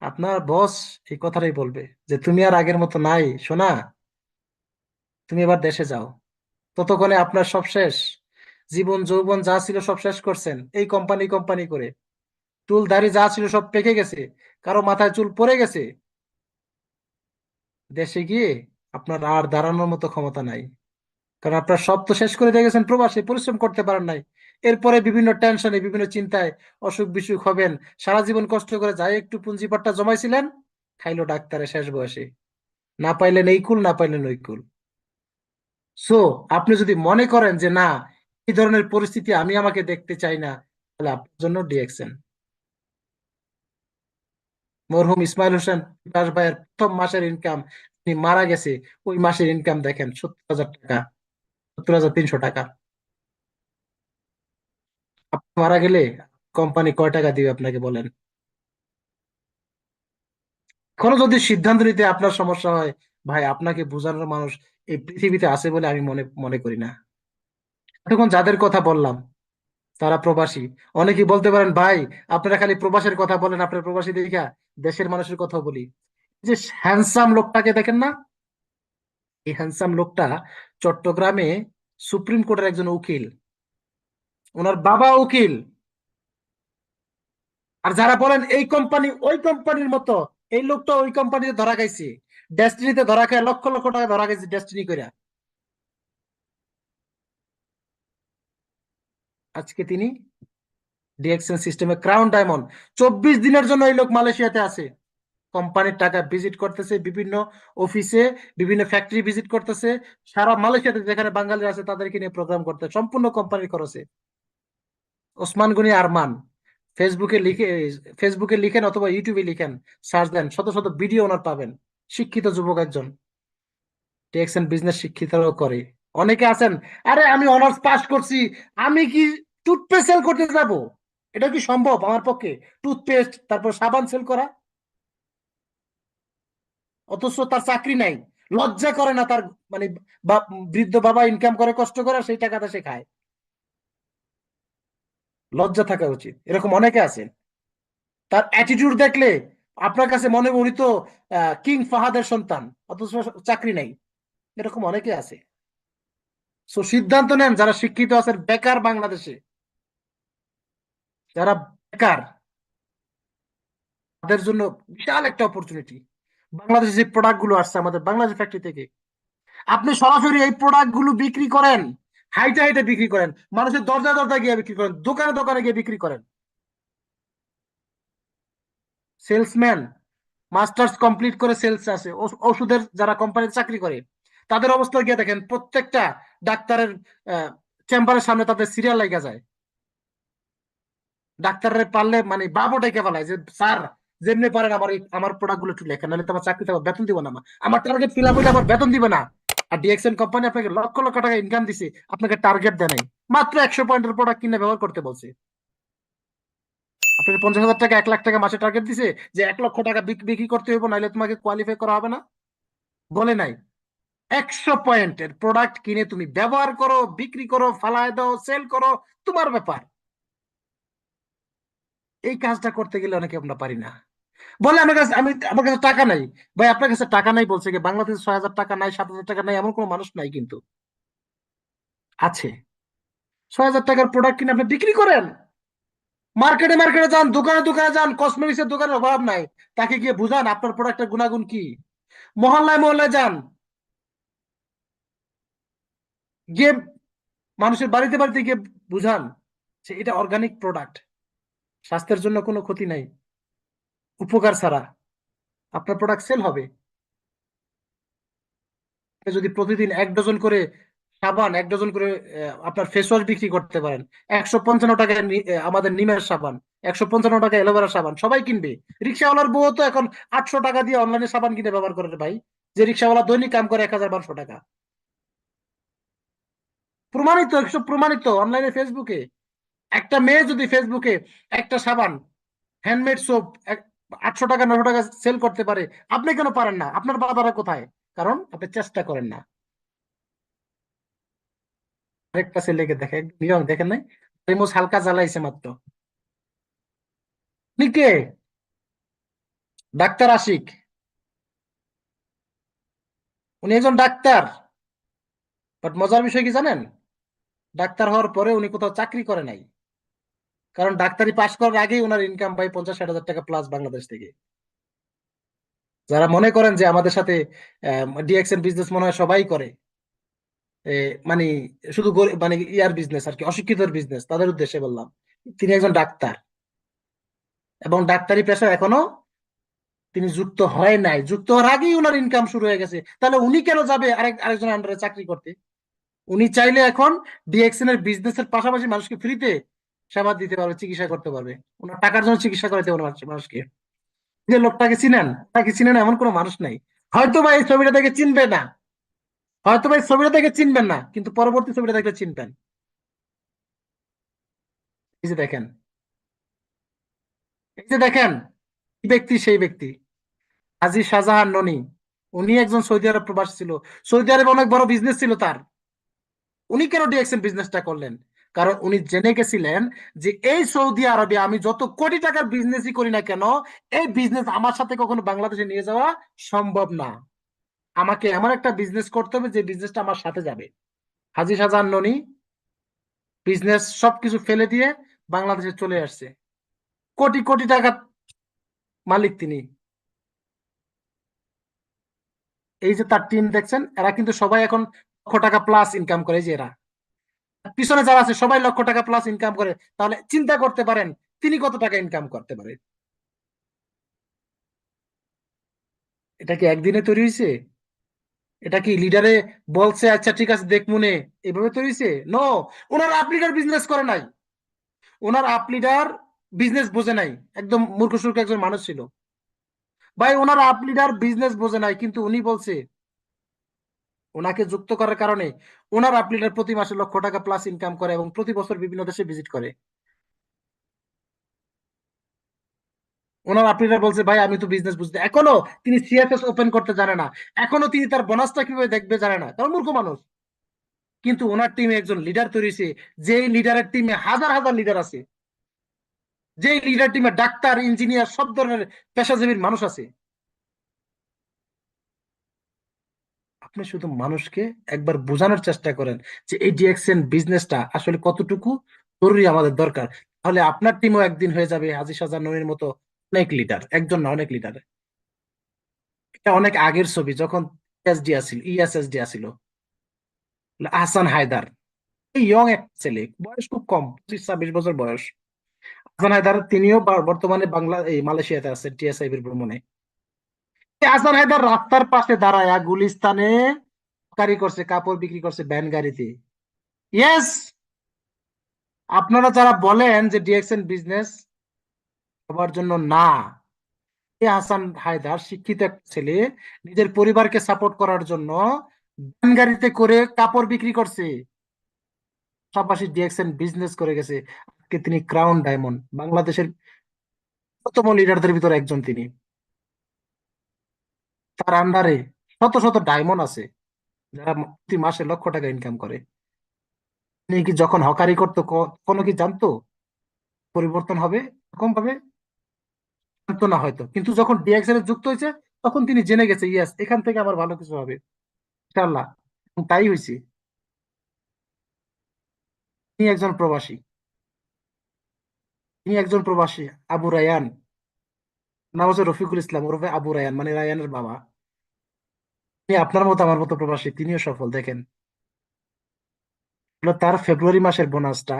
আপনার বস এই কথাটাই বলবে, যে তুমি আর আগের মতো নাই সোনা। তুমি এবার দেশে যাও, ততক্ষণে আপনার সব শেষ। জীবন যৌবন যা ছিল সব শেষ করছেন এই কোম্পানি কোম্পানি করে। চুল দাড়ি যা ছিল সব পেকে গেছে, কারো মাথায় চুল পড়ে গেছে। দেশে গিয়ে আপনার আর দাঁড়ানোর মতো ক্ষমতা নাই, কারণ আপনার সব তো শেষ করে দিয়ে গেছেন প্রবাসে, পরিশ্রম করতে পারেন নাই। এরপরে বিভিন্ন টেনশনে বিভিন্ন চিন্তায় অসুখ বিসুখ হবেন। সারা জীবন কষ্ট করে যাই একটু পুঁজিপাট্টা জমাইছিলেন, খাইলো ডাক্তারে শেষ বয়সে। না পাইলেন এই কুল, না পাইলেন ওই কুল। সো আপনি যদি মনে করেন যে না, এই ধরনের পরিস্থিতি আমি আমাকে দেখতে চাই না, তাহলে আপনার জন্য ডিএক্সএন। মরহুম ইসমাইল হোসেন বিকাশ ভাইয়ের প্রথম মাসের ইনকাম, তিনি মারা গেছে, ওই মাসের ইনকাম দেখেন 70,000 টাকা, 70,300 টাকা। আপনি মারা গেলে কোম্পানি কয় টাকা দিবে আপনাকে বলেন? এখনো যদি সিদ্ধান্ত নিতে আপনার সমস্যা হয়, ভাই আপনাকে বোঝানোর মানুষ এই পৃথিবীতে আছে বলে আমি মনে মনে করি না। এখন যাদের কথা বললাম তারা প্রবাসী। অনেকেই বলতে পারেন ভাই আপনারা খালি প্রবাসের কথা বলেন, আপনার প্রবাসী দেখা দেশের মানুষের কথা বলি। যে হ্যান্ডসাম লোকটাকে দেখেন না, এই হ্যান্ডসাম লোকটা চট্টগ্রামে সুপ্রিম কোর্টের একজন উকিল, ওনার বাবা উকিল। আর যারা বলেন এই কোম্পানি ওই কোম্পানির মতো, এই লোকটা ওই কোম্পানিতে ধরা খাইছে, ডেস্টিনিতে ধরা খায়, লক্ষ লক্ষ টাকা ধরা খাইছে ডেস্টিনি করে। আজকে তিনি ডিএক্সএন সিস্টেমে ক্রাউন ডায়মন্ড, 24 দিনের জন্য এই লোক মালয়েশিয়াতে আছে। কোম্পানির টাকা ভিজিট করতেছে বিভিন্ন অফিসে, বিভিন্ন ফ্যাক্টরি ভিজিট করতেছে, সারা মালয়েশিয়াতে যেখানে বাঙালি আছে তাদেরকে নিয়ে প্রোগ্রাম করতে, সম্পূর্ণ কোম্পানির খরচে। ওসমান গনি আরমান। ফেসবুকে লিখে, ফেসবুকে লিখেন অথবা ইউটিউবে লিখেন, সার্চ দেন, শত শত ভিডিও ওনার পাবেন। শিক্ষিত যুবক একজন, টেক্স এন্ড বিজনেস শিক্ষিতরাও করে। অনেকে আছেন, আরে আমি অনার্স পাস করছি, আমি কি টুথপেস্ট সেল করতে যাব? এটা কি সম্ভব আমার পক্ষে? টুথপেস্ট তারপর সাবান সেল করা, অথচ তার চাকরি নাই। লজ্জা করে না তার, মানে বৃদ্ধ বাবা ইনকাম করে কষ্ট করে সেই টাকাটা সে খায়। লজ্জা থাকা উচিত। এরকম অনেকে আছেন, তার অ্যাটিটিউড দেখলে আপনার কাছে মনে হয় উনি তো কিং ফাহাদের সন্তান, অথচ চাকরি নাই। এরকম অনেকে আছে। সো সিদ্ধান্ত নেন, যারা শিক্ষিত আছেন বেকার বাংলাদেশে, যারা বেকার, তাদের জন্য বিশাল একটা অপরচুনিটি। বাংলাদেশে যে প্রোডাক্ট গুলো আসছে আমাদের বাংলাদেশ ফ্যাক্টরি থেকে, আপনি সরাসরি এই প্রোডাক্ট গুলো বিক্রি করেন, হাইটে হাইটে বিক্রি করেন, মানুষের দরজা দরজা গিয়ে বিক্রি করেন, দোকানে দোকানে গিয়ে বিক্রি করেন। সেলসম্যান, মাস্টার্স কমপ্লিট করে সেলস আছে, ওষুধের যারা কোম্পানিতে চাকরি করে, তাদের অবস্থা গিয়ে দেখেন, প্রত্যেকটা ডাক্তারের চেম্বারের সামনে তাদের সিরিয়াল লাগা যায়। ডাক্তারের পারলে মানে বাবু ডেকে ফেলায় যে স্যার, যেমনি পারেন আমার আমার প্রোডাক্ট গুলো একটু লেখেন, নাহলে তোমার চাকরিতে আমার বেতন দিব না, আমার টার্গেট ফিল আপ হইলে আমার বেতন দিবে না। আর ডিএক্সএন কোম্পানি আপনাকে লক্ষ লক্ষ টাকা ইনকাম দিছে, আপনাকে টার্গেট দেয় নাই, মাত্র 100 পয়েন্টের প্রোডাক্ট কিনে ব্যবহার করতে বলছে। আপনাকে 50,000 টাকা 1 লাখ টাকা মাসে টার্গেট দিছে, যে 1 লক্ষ টাকা বিক্রি করতে হইব, নাহলে তোমাকে কোয়ালিফাই করা হবে না, বলে নাই। 100 পয়েন্টের প্রোডাক্ট কিনে তুমি ব্যবহার করো, বিক্রি করো, ফালায় দাও, সেল করো, তোমার ব্যাপার। এই কাজটা করতে গেলে অনেকে আমরা পারি না। বলে আমার কাছে টাকা নাই। ভাই আপনার কাছে টাকা নাই বলছে কি? বাংলাদেশে 6,000 টাকা নাই, 7,000 টাকা নাই এমন কোনো মানুষ নাই কিন্তু, আছে। 6,000 টাকার প্রোডাক্ট কিনে আপনি বিক্রি করেন, মার্কেটে মার্কেটে যান, দোকানে দোকানে যান, কসমেটিক্স এর দোকানের অভাব নাই, তাকে গিয়ে বুঝান আপনার প্রোডাক্টের গুণাগুণ কি। মহল্লায় মহল্লায় যান, গিয়ে মানুষের বাড়িতে বাড়িতে গিয়ে বুঝান যে এটা অর্গানিক প্রোডাক্ট, স্বাস্থ্যের জন্য কোনো ক্ষতি নাই, উপকার ছাড়া। আপনার প্রোডাক্ট সেল হবে। আপনি যদি প্রতিদিন 1 ডজন করে সাবান, 1 ডজন করে আপনার ফেস ওয়াশ বিক্রি করতে পারেন, 155 টাকায় আমাদের নিমের সাবান, 155 টাকা অ্যালোভেরা সাবান, সবাই কিনবে। রিক্সাওয়ালার বউ তো এখন 800 টাকা দিয়ে অনলাইনে সাবান কিনে ব্যবহার করে রে ভাই, যে রিক্সাওয়ালা দৈনিক কাম করে 1,000-1,200 টাকা। প্রমাণিত, একশো প্রমাণিত অনলাইনে ফেসবুকে। একটা মেয়ে যদি ফেসবুকে একটা সাবান, হ্যান্ডমেড সোপ 800 টাকা 900 টাকা সেল করতে পারে, আপনি কেন পারেন না? আপনার বাধাটা কোথায়? কারণ আপনি চেষ্টা করেন না। আরেকটা ছেলেকে দেখে, নিয়ম দেখেন নাই, তরমুজ হালকা জ্বালাইছে মাত্র। নিকে, ডাক্তার আশিক, উনি একজন ডাক্তার। বাট মজার বিষয় কি জানেন, ডাক্তার হওয়ার পরে উনি কোথাও চাকরি করে নাই। কারণ ডাক্তারি পাশ করার আগেই ওনার ইনকাম ভাই 50-60 হাজার টাকা প্লাস বাংলাদেশ থেকে। যারা মনে করেন যে আমাদের সাথে ডিএক্সএন বিজনেস মনে হয় সবাই করে, এ, মানে শুধু মানে ইয়ার বিজনেস আর কি, অশিক্ষিতর বিজনেস, তাদের উদ্দেশ্যে বললাম। তিনি একজন ডাক্তার, এবং ডাক্তারি পেশা এখনো তিনি যুক্ত হয় নাই, যুক্ত হওয়ার আগেই ওনার ইনকাম শুরু হয়ে গেছে। তাহলে উনি কেন যাবে আরেকজন আন্ডারে চাকরি করতে? উনি চাইলে এখন ডিএক্সএন এর বিজনেসের পাশাপাশি মানুষকে ফ্রিতে সেবা দিতে পারবে, চিকিৎসা করতে পারবে। ওনার টাকার জন্য চিকিৎসা করাতে পারবে মানুষকে। যে লোকটাকে চিনেন, তাকে চিনেন এমন কোনো মানুষ নাই। হয়তো বা এই ছবিটা দেখে চিনবে না, হয়তো বা এই ছবিটা দেখে চিনবেন না, কিন্তু পরবর্তী ছবিটা দেখলে চিনবেন। এই যে দেখেন, এই যে দেখেন, এই ব্যক্তি সেই ব্যক্তি, হাজী শাহজাহান ননি। উনি একজন সৌদি আরব প্রবাসী ছিল। সৌদি আরবে অনেক বড় বিজনেস ছিল তার। উনি কেন ডিএক্সএন বিজনেসটা করলেন? কারণ উনি জেনে গেছিলেন যে এই সৌদি আরবে আমি যত কোটি টাকার বিজনেসই করি না কেন, এই বিজনেস আমার সাথে কখনো বাংলাদেশে নিয়ে যাওয়া সম্ভব না। আমাকে এমন একটা বিজনেস করতে হবে যে বিজনেসটা আমার সাথে যাবে। হাজী শাহজাহান ননি বিজনেস সবকিছু ফেলে দিয়ে বাংলাদেশে চলে আসছে। কোটি কোটি টাকার মালিক তিনি। এই যে তার টিম দেখছেন, এরা কিন্তু সবাই এখন লক্ষ টাকা প্লাস ইনকাম করে। এই যে এরা পিছনে যারা আছে সবাই লক্ষ টাকা প্লাস ইনকাম করে। তাহলে চিন্তা করতে পারেন তিনি কত টাকা ইনকাম করতে পারে। এটা কি একদিনে তৈরি হয়েছে? এটা কি লিডারে বলছে আচ্ছা ঠিক আছে দেখমুনে এভাবে তৈরি হয়েছে? নো। ওনার আপ লিডার বিজনেস করে নাই, ওনার আপ লিডার বিজনেস বোঝে নাই, একদম মূর্খ সূর্খ একজন মানুষ ছিল। ভাই ওনার আপ লিডার বিজনেস বোঝে নাই, কিন্তু উনি বলছে ওনাকে যুক্ত করার কারণে ওনার আপ লিডার প্রতি মাসে লক্ষ টাকা প্লাস ইনকাম করে এবং প্রতি বছর বিভিন্ন দেশে ভিজিট করে। ওনার আপ লিডার বলছে ভাই আমি তো বিজনেস বুঝতে, এখনো তিনি সিএফএস ওপেন করতে জানে না, এখনো তিনি তার বোনাসটা কিভাবে দেখবে জানে না, কারণ মূর্খ মানুষ। কিন্তু ওনার টিমে একজন লিডার তৈরি হয়েছে, যে লিডারের টিমে হাজার হাজার লিডার আছে, যে লিডার টিমে ডাক্তার, ইঞ্জিনিয়ার, সব ধরনের পেশাজীবীর মানুষ আছে। আপনি শুধু মানুষকে একবার বোঝানোর চেষ্টা করেন যে এই ডিএক্সএন বিজনেসটা আসলে কতটুকু জরুরি, আমাদের দরকার। তাহলে আপনার টিমও একদিন হয়ে যাবে হাজী শাহজাহান নূরের মতো অনেক লিডার, একজন না অনেক লিডার। এটা অনেক আগের ছবি, যখন ইএসএসডি আসিল, আহসান হায়দার, এই ইয়ং একটা ছেলে, বয়স খুব কম, 25-26 বছর বয়স। আহসান হায়দার তিনিও বর্তমানে এই মালয়েশিয়াতে আছেন টিএসআইবির ভ্রমণে। এই আহসান হায়দার রাস্তার পাশে দাঁড়ায় গুলিস্তানে কারি করছে, কাপড় বিক্রি করছে ভ্যান গাড়িতে। ইয়েস, আপনারা যারা বলেন যে ডিএক্সএন বিজনেস সবার জন্য না, এই হাসান হায়দার শিক্ষিত এক ছেলে, নিজের পরিবারকে সাপোর্ট করার জন্য ভ্যান গাড়িতে করে কাপড় বিক্রি করছে, পাশাপাশি ডিএক্সএন বিজনেস করে গেছে। আজকে তিনি ক্রাউন ডায়মন্ড, বাংলাদেশের প্রথম লিডারদের ভিতরে একজন তিনি। তার আন্ডারে শত শত ডায়মন্ড আছে, যারা প্রতি মাসে লক্ষ টাকা ইনকাম করে। তিনি কি যখন হকারি করতো কোনো কি জানতো পরিবর্তন হবে এরকম ভাবে? জানতো না হয়তো, কিন্তু যখন ডিএক্সএল এ যুক্ত হয়েছে তখন তিনি জেনে গেছে ইয়েস এখান থেকে আমার ভালো কিছু হবে ইনশাআল্লাহ। এবং তাই হয়েছে। তিনি একজন প্রবাসী, তিনি একজন প্রবাসী, আবু রায়ান, নাম হচ্ছে রফিকুল ইসলাম ওরফে আবু রায়ান, মানে রায়ানের বাবা। তিনি আপনার মতো আমার মতো প্রবাসী, তিনিও সফল। দেখেন, হলো তার ফেব্রুয়ারি মাসের বোনাসটা,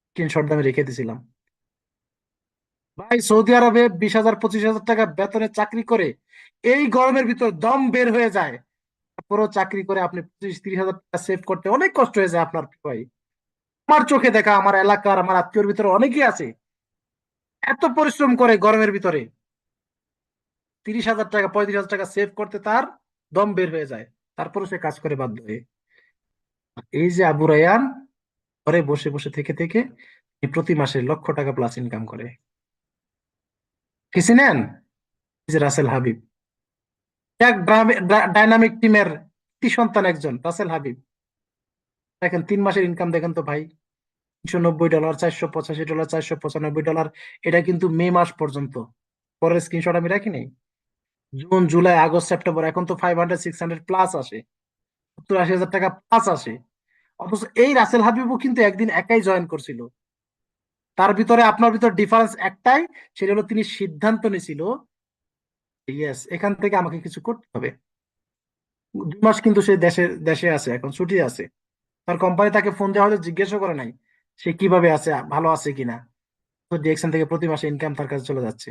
স্ক্রিনশট আমি রেখে দিয়েছিলাম। ভাই সৌদি আরবে 20,000 25,000 টাকা বেতনে চাকরি করে এই গরমের ভিতর দম বের হয়ে যায়। তারপরেও চাকরি করে আপনি 25-30 হাজার টাকা সেভ করতে অনেক কষ্ট হয়ে যায় আপনার ভাই। আমার চোখে দেখা, আমার এলাকার, আমার আত্মীয়র ভিতরে অনেকেই আছে এত পরিশ্রম করে গরমের ভিতরে 30,000 টাকা 35,000 টাকা সেভ করতে তার দম বের হয়ে যায়, তারপরে সে কাজ করে বাধ্য হয়ে। এই যে আবু রায়ান ঘরে বসে বসে থেকে থেকে এই প্রতি মাসে লক্ষ টাকা প্লাস ইনকাম করে। কি চিনেন? এই যে রাসেল হাবিব, এক ডাইনামিক টিমের কি সন্তান একজন রাসেল হাবিব। দেখেন 3 মাসের ইনকাম দেখেন তো ভাই, $390, $485, $495। এটা কিন্তু মে মাস পর্যন্ত। পরের স্ক্রিনশট আমি রাখিনি। জুন জুলাই আগস্ট সেপ্টেম্বর, এখন তো 500-600 প্লাস আসে। 70-80 হাজার টাকা প্লাস আসে। অথচ এই রাসেল হাবিবও কিন্তু একদিন একাই জয়েন করছিল। তার ভিতরে আপনার ভিতর ডিফারেন্স একটাই, সেটা হলো তিনি সিদ্ধান্ত নিয়েছিল, ইয়েস, এখান থেকে আমাকে কিছু করতে হবে। 2 মাস কিন্তু সে দেশে দেশে আছে, এখন ছুটি আছে। তার কোম্পানি তাকে ফোন দেওয়া হয়তো জিজ্ঞেসও করে নাই সে কিভাবে আছে, ভালো আছে কিনা। তো ডিএক্সএন থেকে প্রতি মাসে ইনকাম তার কাছে চলে যাচ্ছে।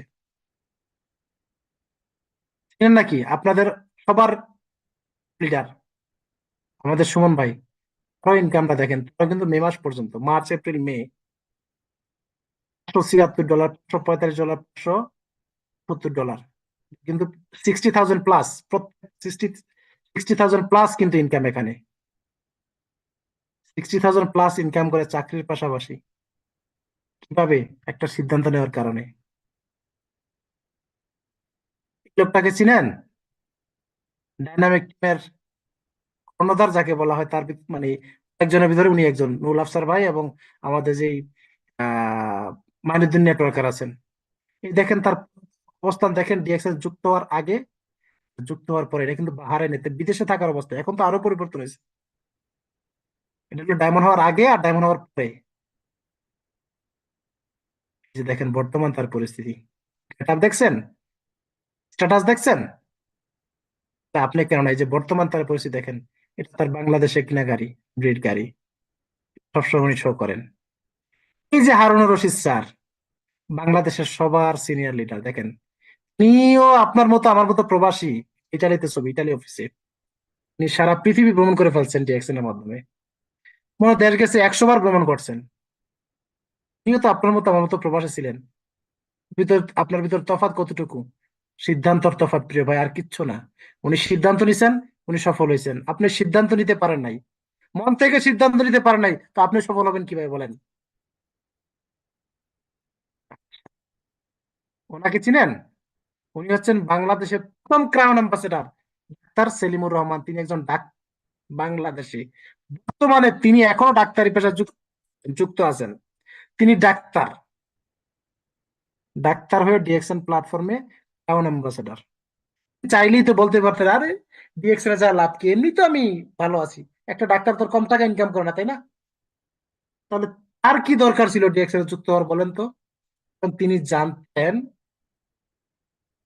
চেনেন নাকি আপনাদের সবার লিডার আমাদের সুমন ভাই? তারও ইনকামটা দেখেন, তারা কিন্তু মে মাস পর্যন্ত, মার্চ এপ্রিল মে, $176, $145, $170, কিন্তু 60,000 প্লাস, 60,000 প্লাস কিন্তু ইনকাম এখানে। 60,000 প্লাস ইনকাম করে চাকরির পাশাপাশি, কিভাবে? একটা সিদ্ধান্ত নেওয়ার কারণে। এই লোকটাকে চিনেন? ডাইনামিক টিমের কর্ণধার যাকে বলা হয়, তার মানে একজনের ভিতরে উনি একজন, নুরুল আফসার ভাই এবং আমাদের যে মাইনুদ্দিন নেটওয়ার্কার আছেন। এই দেখেন তার অবস্থান, দেখেন ডিএক্সএল যুক্ত হওয়ার আগে, যুক্ত হওয়ার পরে। এটা কিন্তু বাহারাইনেতে বিদেশে থাকার অবস্থা, এখন তো আরো পরিবর্তন হয়েছে। এটা হলো ডায়মন্ড হওয়ার আগে আর ডায়মন্ড হওয়ার পরে। এই যে দেখেন বর্তমান তার পরিস্থিতি, এটা দেখছেন, স্ট্যাটাস দেখছেন? তা আপনি কেন না, এই যে বর্তমান তার পরিস্থিতি দেখেন, এটা তার বাংলাদেশে কিনা গাড়ি, ব্রিড গাড়ি, সবসময় উনি শো করেন। এই যে হারুনুর রশিদ স্যার, বাংলাদেশের সবার সিনিয়র লিডার, দেখেন তিনিও আপনার মতো আমার মতো প্রবাসী, ইটালিতে ছবি, ইটালি অফিসে। উনি সারা পৃথিবী ভ্রমণ করে ফেলছেন ডিএক্সএন এর মাধ্যমে, মনে হয় দেশ গেছে 100 বার ভ্রমণ করছেন। উনিও তো আপনার মতো আমার মতো প্রবাসী ছিলেন। আপনার ভিতর তফাৎ কতটুকু? সিদ্ধান্তর তফাৎ, প্রিয় ভাই, আর কিচ্ছু না। উনি সিদ্ধান্ত নিছেন, উনি সফল হয়েছেন। আপনি সিদ্ধান্ত নিতে পারেন নাই, মন থেকে সিদ্ধান্ত নিতে পারেন নাই, তো আপনি সফল হবেন কিভাবে বলেন? ওনাকে চিনেন? উনি হচ্ছেন বাংলাদেশের প্রথম crown ambassador, doctor Selimur Rahman. তিনি একজন বাংলাদেশি, বর্তমানে তিনি এখনো ডাক্তারি পেশায় যুক্ত আছেন। তিনি ডাক্তার, ডাক্তার হয়ে ডিএক্সএন প্ল্যাটফর্মে ক্রাউন অ্যাম্বাসেডর। চাইলেই তো বলতে পারতেন, আরে ডিএক্সএন যা লাভ কি, এমনি তো আমি ভালো আছি। একটা ডাক্তার তোর কম টাকা ইনকাম করে না, তাই না? তাহলে তার কি দরকার ছিল ডিএক্সএন যুক্ত হওয়ার, বলেন তো? কারণ তিনি জানতেন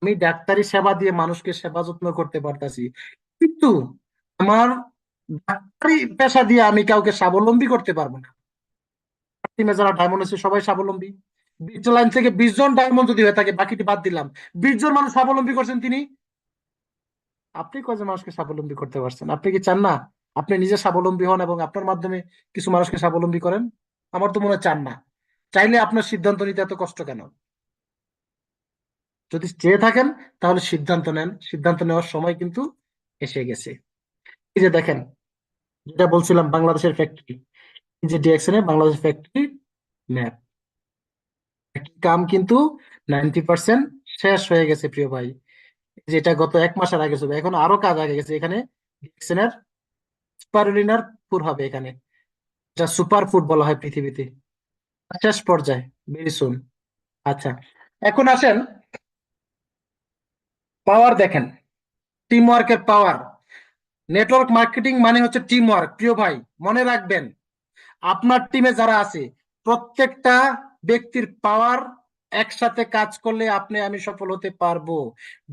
আমি ডাক্তারি সেবা দিয়ে মানুষকে সেবা যত্ন করতে পারতাছি, কিন্তু আমার ডাক্তারি পেশা দিয়ে আমি কাউকে স্বাবলম্বী করতে পারবো না। টিমে যারা ডায়মন্ড আছে সবাই স্বাবলম্বী। 20 লাইন থেকে 20 জন ডায়মন্ড যদি হয়ে থাকে, বাকিটি বাদ দিলাম, 20 জন মানুষ স্বাবলম্বী করছেন তিনি। আপনি কয়জন মানুষকে স্বাবলম্বী করতে পারছেন? আপনি কি চান না আপনি নিজে স্বাবলম্বী হন এবং আপনার মাধ্যমে কিছু মানুষকে স্বাবলম্বী করেন? আমার তো মনে হয় চান না। চাইলে আপনার সিদ্ধান্ত নিতে এত কষ্ট কেন? যদি চেয়ে থাকেন তাহলে সিদ্ধান্ত নেন, সিদ্ধান্ত নেওয়ার সময় কিন্তু এসে গেছে। এই যে দেখেন, যেটা বলছিলাম বাংলাদেশের ফ্যাক্টরি, এই যে ডিএক্সএন এ বাংলাদেশ ফ্যাক্টরি ম্যাপ, কাম কিন্তু 90% শেষ হয়ে গেছে, প্রিয় ভাই। যেটা গত 1 মাসের আগে ছিল, এখন আরো কাজ আগে গেছে। এখানে ডিএক্সএন এর স্পারুলিনার পুর হবে এখানে, যা সুপার ফুড বলা হয় পৃথিবীতে, শেষ পর্যায়ে, ভেরি সুন। আচ্ছা, এখন আসেন, পাওয়ার দেখেন, টিম ওয়ার্কের পাওয়ার। নেটওয়ার্ক মার্কেটিং মানে হচ্ছে টিম ওয়ার্ক, প্রিয় ভাই। মনে রাখবেন, আপনার টিমে যারা আছে প্রত্যেকটা ব্যক্তির পাওয়ার একসাথে কাজ করলে আপনি আমি সফল হতে পারবো।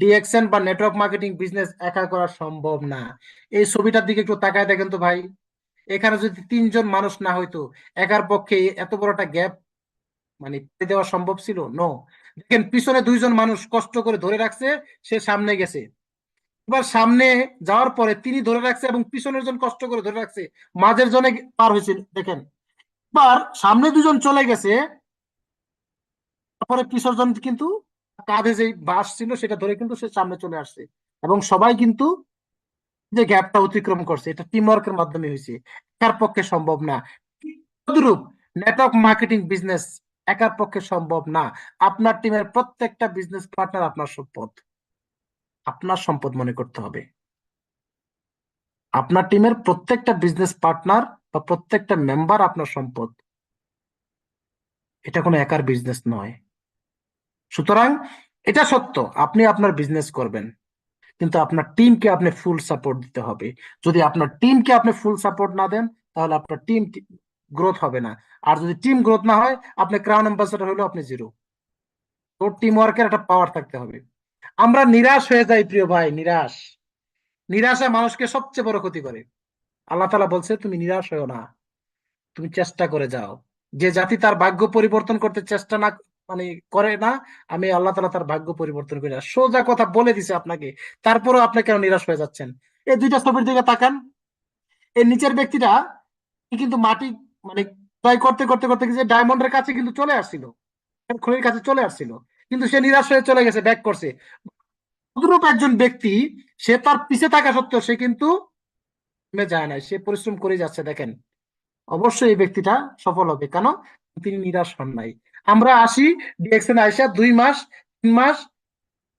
ডিএক্সএন বা নেটওয়ার্ক মার্কেটিং বিজনেস একা করা সম্ভব না। এই ছবিটার দিকে একটু তাকায় দেখেন তো ভাই, এখানে যদি 3 জন মানুষ না হইতো, একার পক্ষে এত বড় একটা গ্যাপ মানে পেয়ে দেওয়া সম্ভব ছিল? নো। দেখেন পিছনে 2 জন মানুষ কষ্ট করে ধরে রাখছে, সে সামনে গেছে। এবার সামনে যাওয়ার পরে তিনি ধরে রাখছে এবং পিছনের জন কষ্ট করে ধরে রাখছে, মাঝের জনে পার হয়েছে। দেখেন, এবার সামনে 2 জন চলে গেছে, তারপরে পিছর জন কিন্তু কাঁধে যে বাঁশ ছিল সেটা ধরে কিন্তু সে সামনে চলে আসছে, এবং সবাই কিন্তু যে গ্যাপটা অতিক্রম করছে, এটা টিম ওয়ার্কের মাধ্যমে হয়েছে, একার পক্ষে সম্ভব না। তদ্রূপ নেটওয়ার্ক মার্কেটিং বিজনেস একার পক্ষে সম্ভব না। আপনার টিমের প্রত্যেকটা বিজনেস পার্টনার আপনার সম্পদ, আপনার সম্পদ মনে করতে হবে। আপনার টিমের প্রত্যেকটা বিজনেস পার্টনার বা প্রত্যেকটা মেম্বার আপনার সম্পদ, এটা কোনো একার বিজনেস নয়। সুতরাং এটা সত্য, আপনি আপনার বিজনেস করবেন, কিন্তু আপনার টিমকে আপনি ফুল সাপোর্ট দিতে হবে। যদি আপনার টিমকে আপনি ফুল সাপোর্ট না দেন, তাহলে আপনার টিম গ্রোথ হবে না। আর যদি টিম গ্রোথ না হয়, আপনি ক্রাউন অ্যাম্বাসেডর হলেও আপনি জিরো। তো টিম ওয়ার্কের একটা পাওয়ার থাকতে হবে। আমরা নিরাশ হয়ে যাই প্রিয় ভাই, নিরাশ। নিরাশা মানুষকে সবচেয়ে বড় ক্ষতি করে। আল্লাহ তাআলা বলছে তুমি নিরাশ হও না, তুমি চেষ্টা করে যাও। যে জাতি তার ভাগ্য পরিবর্তন করতে চেষ্টা না মানে করে না, আমি আল্লাহ তাআলা তার ভাগ্য পরিবর্তন করে না। সোজা কথা বলে দিছে আপনাকে, তারপরেও আপনি কেন নিরাশ হয়ে যাচ্ছেন? এই দুইটা ছবির দিকে তাকান। এই নিচের ব্যক্তিটা কিন্তু মাটি মানে ট্রাই করতে করতে করতে যে ডায়মন্ডের কাছে কিন্তু চলে আসছিল, খনির কাছে চলে আসছিল, কিন্তু সে নিরাশ হয়ে চলে গেছে, ব্যাক করছে। অনুরূপ একজন ব্যক্তি, সে তার পিছে থাকা সত্ত্বেও সে কিন্তু থেমে যায় না, সে পরিশ্রম করে যাচ্ছে। দেখেন, অবশ্যই এই ব্যক্তিটা সফল হবে, কেন? তিনি নিরাশ হন নাই। আমরা আসি ডিএক্সএন আইসা 2 মাস 3 মাস,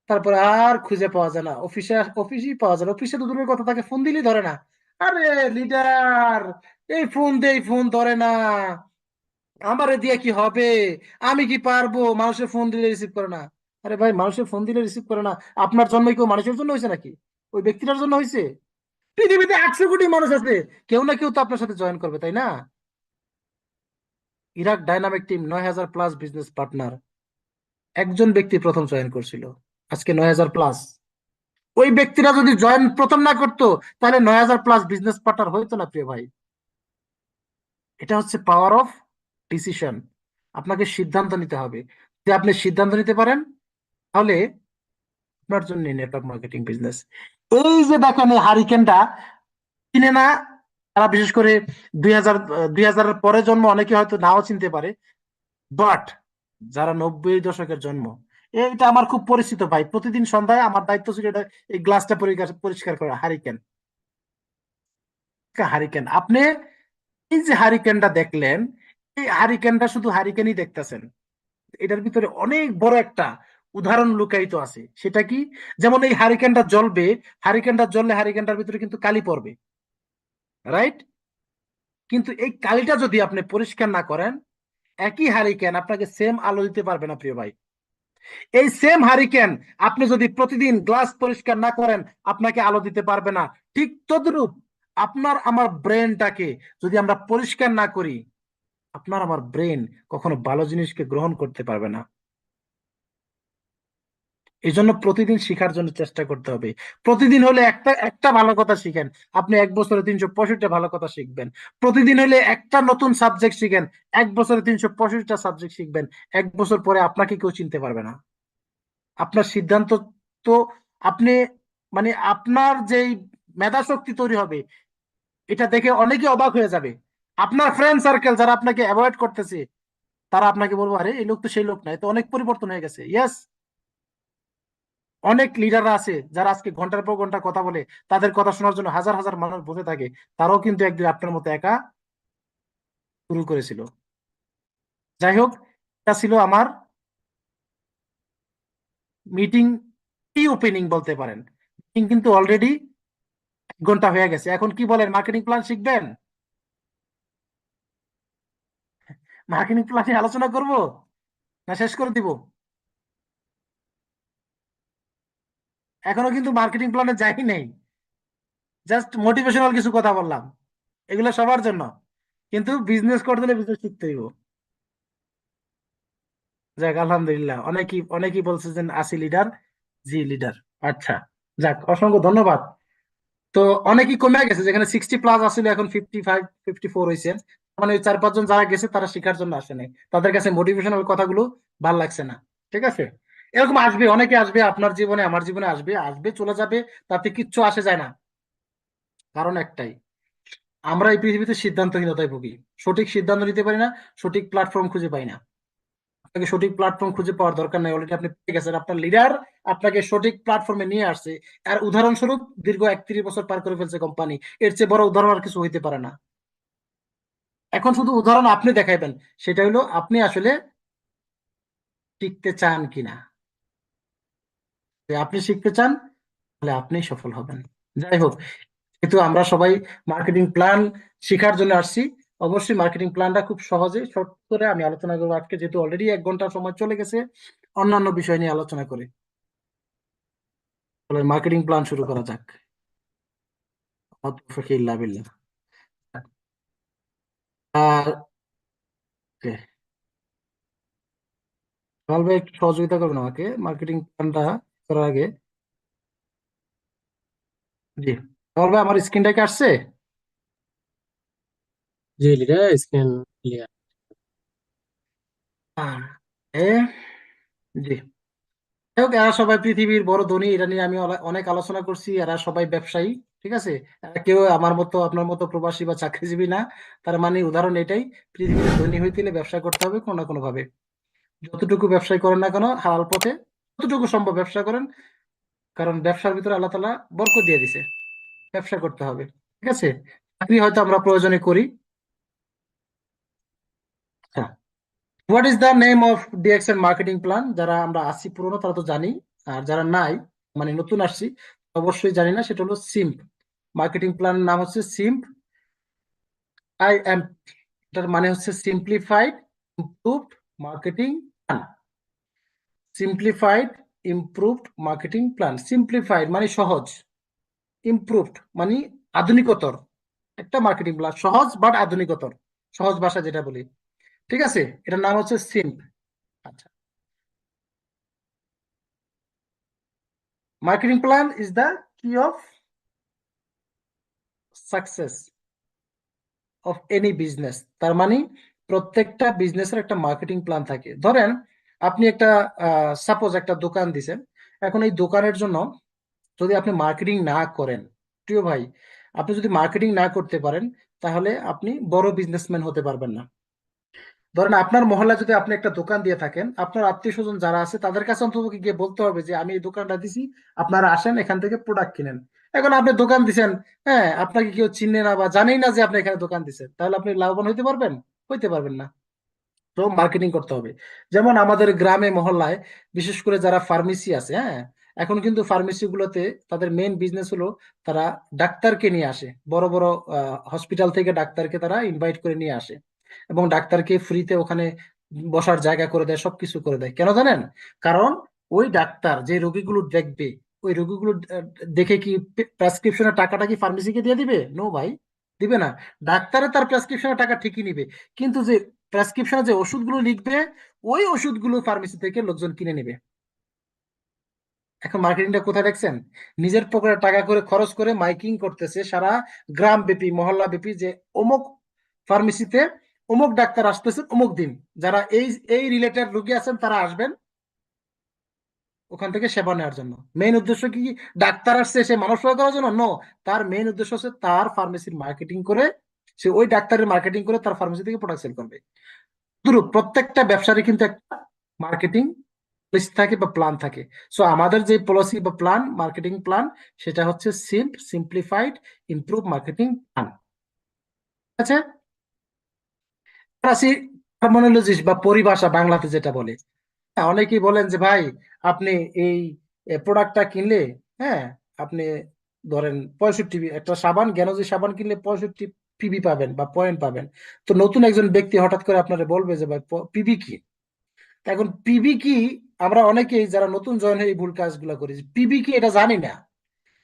তারপরে আর খুঁজে পাওয়া যায় না, অফিসই পাওয়া যায় না। অফিসে তো দূরের কথা, তাকে ফোন দিলেই ধরে না। আরে লিডার, এই ফোন দে, এই ফোন ধরে না, আমারে দিয়ে কি হবে? আমি কি পারবো? মানুষের ফোন দিলে রিসিভ করে না। আরে ভাই, মানুষের ফোন দিলে রিসিভ করে না, আপনার জন্ম কেউ মানুষের জন্য হয়েছে নাকি? ওই ব্যক্তিটার জন্য হয়েছে? পৃথিবীতে 100 কোটি মানুষ আছে, কেউ না কেউ তো আপনার সাথে জয়েন করবে, তাই না? Iraq dynamic team 9,000+ business partner, একজন ব্যক্তি প্রথম জয়েন করছিল, আজকে 9,000+। ওই ব্যক্তিরা যদি জয়েন প্রথম না করতো, তাহলে 9,000+ বিজনেস পার্টনার হইতো না প্রিয় ভাই। এটা হচ্ছে পাওয়ার অফ ডিসিশন। আপনাকে সিদ্ধান্ত নিতে হবে। যদি আপনি সিদ্ধান্ত নিতে পারেন, তাহলে আপনার জন্য নেটওয়ার্ক মার্কেটিং বিজনেস। এই যে দেখেন, এই হারিকেনটা চিনে না তারা, বিশেষ করে 2000 পরে জন্ম, অনেকে হয়তো নাও চিনতে পারে। বাট যারা 90 দশকের জন্ম, এটা আমার খুব পরিচিত ভাই। প্রতিদিন সন্ধ্যায় আমার দায়িত্ব ছিল এটা, এই গ্লাসটা পরিষ্কার পরিষ্কার করা। হারিকেন, হারিকেন আপনি এই যে হারিকেনটা দেখলেন, এই হারিকেনটা শুধু হারিকেনই দেখতেছেন, এটার ভিতরে অনেক বড় একটা উদাহরণ লুকায়িত আছে। সেটা কি? যেমন এই হারিকেনটা জ্বলবে, হারিকেনটা জ্বললে হারিকেনটার ভিতরে কিন্তু কালি পড়বে, রাইট? কিন্তু এই কালিটা যদি আপনি পরিষ্কার না করেন, একই হারিকেন আপনাকে সেম আলো দিতে পারবে না প্রিয় ভাই। এই সেম হারিকেন আপনি যদি প্রতিদিন গ্লাস পরিষ্কার না করেন, আপনাকে আলো দিতে পারবে না। ঠিক তদ্রূপ আপনার আমার ব্রেনটাকে যদি আমরা পরিষ্কার না করি, আপনার আমার ব্রেন কখনো ভালো জিনিসকে গ্রহণ করতে পারবে না। এই জন্য প্রতিদিন শিখার জন্য চেষ্টা করতে হবে। প্রতিদিন হলে একটা একটা ভালো কথা শিখেন, আপনি 1 বছরে 365 ভালো কথা শিখবেন। প্রতিদিন হলে একটা নতুন সাবজেক্ট শিখেন, 1 বছরে 365 সাবজেক্ট শিখবেন। 1 বছর পরে আপনাকে কেউ চিনতে পারবে না। আপনার সিদ্ধান্ত তো আপনি মানে আপনার যেই মেধা শক্তি তৈরি হবে, এটা দেখে অনেকে অবাক হয়ে যাবে। আপনার ফ্রেন্ড সার্কেল যারা আপনাকে অ্যাভয়েড করতেছে, তারা আপনাকে বলবো আরে এই লোক তো সেই লোক নাই, তো অনেক পরিবর্তন হয়ে গেছে। ইয়েস, অনেক লিডাররা আছে যারা আজকে ঘন্টার পর ঘন্টা কথা বলে, তাদের কথা শোনার জন্য হাজার হাজার মানুষ বসে থাকে। তারাও কিন্তু একদিন আপনার মতো একা শুরু করেছিল। যাই হোক, এটা ছিল আমার মিটিং, কি ওপেনিং বলতে পারেন। মিটিং কিন্তু অলরেডি 1 ঘন্টা হয়ে গেছে। এখন কি বলেন, মার্কেটিং প্ল্যান শিখবেন? মার্কেটিং প্ল্যান নিয়ে আলোচনা করব না শেষ করে দিব? এখনো কিন্তু মার্কেটিং প্ল্যানে যাই নাই, জাস্ট মোটিভেশনাল কিছু কথা বললাম। এগুলো সবার জন্য, কিন্তু বিজনেস করতে হলে বিজনেস শিখতে হইব। যাক, আলহামদুলিল্লাহ, অনেকেই অনেকেই বলছে যে আসি লিডার। জি লিডার। আচ্ছা, যাক, অসংখ্য ধন্যবাদ। তো অনেকেই কমে গেছে, যেখানে 60+ আসলে এখন 55 54 হয়েছে। মানে ওই 4 5 জন যারা গেছে, তারা শেখার জন্য আসে নাই, তাদের কাছে মোটিভেশনাল কথাগুলো ভাল লাগছে না। ঠিক আছে, এরকম আসবে, অনেকে আসবে, আপনার জীবনে আমার জীবনে আসবে, আসবে চলে যাবে, তাতে কিচ্ছু আসে যায় না। কারণ একটাই, আমরা এই পৃথিবীতে সিদ্ধান্তহীনতায় ভুগি, সঠিক সিদ্ধান্ত নিতে পারি না, সঠিক প্ল্যাটফর্ম খুঁজে পাই না। আপনাকে সঠিক প্ল্যাটফর্ম খুঁজে পাওয়ার দরকার নাই, অলরেডি আপনি পেয়ে গেছেন। আপনার লিডার আপনাকে সঠিক প্ল্যাটফর্মে নিয়ে আসছে। আর উদাহরণস্বরূপ দীর্ঘ 31 বছর পার করে ফেলছে কোম্পানি, এর চেয়ে বড় উদাহরণ আর কিছু হইতে পারে না। এখন শুধু উদাহরণ আপনি দেখাইবেন, সেটা হলো আপনি আসলে শিখতে চান কিনা। যদি আপনি শিখতে চান, তাহলে আপনি সফল হবেন। যাই হোক, কিন্তু আমরা সবাই মার্কেটিং প্ল্যান শেখার জন্য আসছি। অবশ্যই মার্কেটিং প্ল্যানটা খুব সহজে শর্ট করে আমি আলোচনা করবো আজকে, যেহেতু অলরেডি 1 ঘন্টা সময় চলে গেছে অন্যান্য বিষয় নিয়ে আলোচনা করে। তাহলে মার্কেটিং প্ল্যান শুরু করা যাক। ইল্লা বিল্লাহ। আর ওকে, কামাল ভাই একটু সহযোগিতা করবেন আমাকে মার্কেটিং প্ল্যানটা করার আগে। জি, কামাল ভাই আমার স্ক্রিনটা কি আসছে? জি লিডার, স্ক্রিন ক্লিয়ার। আহ, এ জি, যাই হোক, এরা সবাই পৃথিবীর বড় ধনী, এটা নিয়ে আমি অনেক আলোচনা করছি। এরা সবাই ব্যবসায়ী, ঠিক আছে। এরা কেউ আমার মতো আপনার মতো প্রবাসী বা চাকরিজীবী না। তার মানে উদাহরণ এটাই, পৃথিবীতে ধনী হইতে হলে ব্যবসা করতে হবে কোনো না কোনো ভাবে। যতটুকু ব্যবসায় করেন না কেন, হালাল পথে যতটুকু সম্ভব ব্যবসা করেন, কারণ ব্যবসার ভিতরে আল্লাহ তাআলা বরকত দিয়ে দিছে। ব্যবসা করতে হবে, ঠিক আছে। চাকরি হয়তো আমরা প্রয়োজনে করি। আচ্ছা, what is the name of DXN marketing plan? যারা আমরা আছি পুরনো তারা তো জানি, আর যারা নাই, মানে নতুন আসছি, অবশ্যই জানি না। সেটা হলো সিম্প। মার্কেটিং প্ল্যান নাম হচ্ছে সিম্প। আই এম, এটার মানে হচ্ছে simplified improved marketing plan. Simplified improved marketing plan. Simplified মানে সহজ, ইমপ্রুভড মানে আধুনিকতর একটা মার্কেটিং প্ল্যান। সহজ বাট আধুনিকতর, সহজ ভাষা যেটা বলি, ঠিক আছে। এটার নাম হচ্ছে সিম্প। আচ্ছা, মার্কেটিং প্ল্যান ইজ দ্য কি of success of any business. তার মানে প্রত্যেকটা বিজনেসের একটা মার্কেটিং প্ল্যান থাকে। ধরেন আপনি একটা, সাপোজ একটা দোকান দিছেন। এখন এই দোকানের জন্য যদি আপনি মার্কেটিং না করেন, প্রিয় ভাই, আপনি যদি মার্কেটিং না করতে পারেন, তাহলে আপনি বড় বিজনেসম্যান হতে পারবেন না। ধরেন আপনার মহল্লা যদি আপনি একটা দোকান দিয়ে থাকেন, আপনার আত্মীয় স্বজন যারা আছে তাদের কাছে অন্তত গিয়ে বলতে হবে যে আমি এই দোকানটা দিছি, আপনারা আসেন এখান থেকে প্রোডাক্ট কিনেন। এখন আপনি দোকান দিছেন, হ্যাঁ, আপনাকে কেউ চিনে না বা জানেই না যে আপনি এখানে দোকান দিচ্ছেন, তাহলে আপনি লাভবান হইতে পারবেন? হইতে পারবেন না। তো মার্কেটিং করতে হবে। যেমন আমাদের গ্রামে মহল্লায় বিশেষ করে যারা ফার্মেসি আছে, হ্যাঁ, এখন কিন্তু ফার্মেসি গুলোতে তাদের মেইন বিজনেস হলো তারা ডাক্তারকে নিয়ে আসে, বড় বড় হসপিটাল থেকে ডাক্তারকে তারা ইনভাইট করে নিয়ে আসে, এবং ডাক্তারকে ফ্রিতে ওখানে বসার জায়গা করে দেয়, সবকিছু করে দেয়। কেন জানেন? কারণ ওই ডাক্তার যে রোগীগুলো দেখবে, ওই রোগীগুলো দেখে কি প্রেসক্রিপশনের টাকাটা কি ফার্মেসিকে দিয়ে দিবে? নো ভাই, দিবে না। ডাক্তারে তার প্রেসক্রিপশনের টাকা ঠিকই নিবে, কিন্তু যে প্রেসক্রিপশনে যে ওষুধগুলো লিখবে, ওই ওষুধগুলো ফার্মেসি থেকে লোকজন কিনে নেবে। এখন মার্কেটিংটা কোথায় দেখছেন? নিজের পকেটে টাকা করে খরচ করে মাইকিং করতেছে সারা গ্রাম ব্যাপী, মহল্লা ব্যাপী, যে অমুক ফার্মেসিতে অমুক ডাক্তার আসতেছে অমুক দিন, যারা এই এই রিলেটেড রোগী আছেন তারা আসবেন ওখান থেকে সেবা নেওয়ার জন্য। মেইন উদ্দেশ্য কি? ডাক্তার আসছে সে মানুষ সেবা করার জন্য? নো, তার মেইন উদ্দেশ্য হচ্ছে তার ফার্মেসির মার্কেটিং করে, সে ওই ডাক্তারের মার্কেটিং করে তার ফার্মেসি থেকে প্রোডাক্ট সেল করবে। ধরো প্রত্যেকটা ব্যবসারই কিন্তু একটা মার্কেটিং পলিসি থাকে বা প্ল্যান থাকে। সো আমাদের যে পলিসি বা প্ল্যান, মার্কেটিং প্ল্যান, সেটা হচ্ছে সিম্পলিফাইড ইমপ্রুভ মার্কেটিং প্ল্যান। ঠিক আছে, আসি টার্মিনোলজি বা পরিভাষা বাংলাতে যেটা বলে। হ্যাঁ, অনেকেই বলেন যে ভাই আপনি এই প্রোডাক্টটা কিনলে, হ্যাঁ, আপনি ধরেন 65 একটা সাবান, জ্ঞানজি সাবান কিনলে 65 পিবি পাবেন বা পয়েন্ট পাবেন। তো নতুন একজন ব্যক্তি হঠাৎ করে আপনারা বলবে যে ভাই পিবি কি? তা এখন পিবি কি, আমরা অনেকেই যারা নতুন জয়েন হয়ে এই ভুল কাজগুলো করি, পিবি কি এটা জানি না,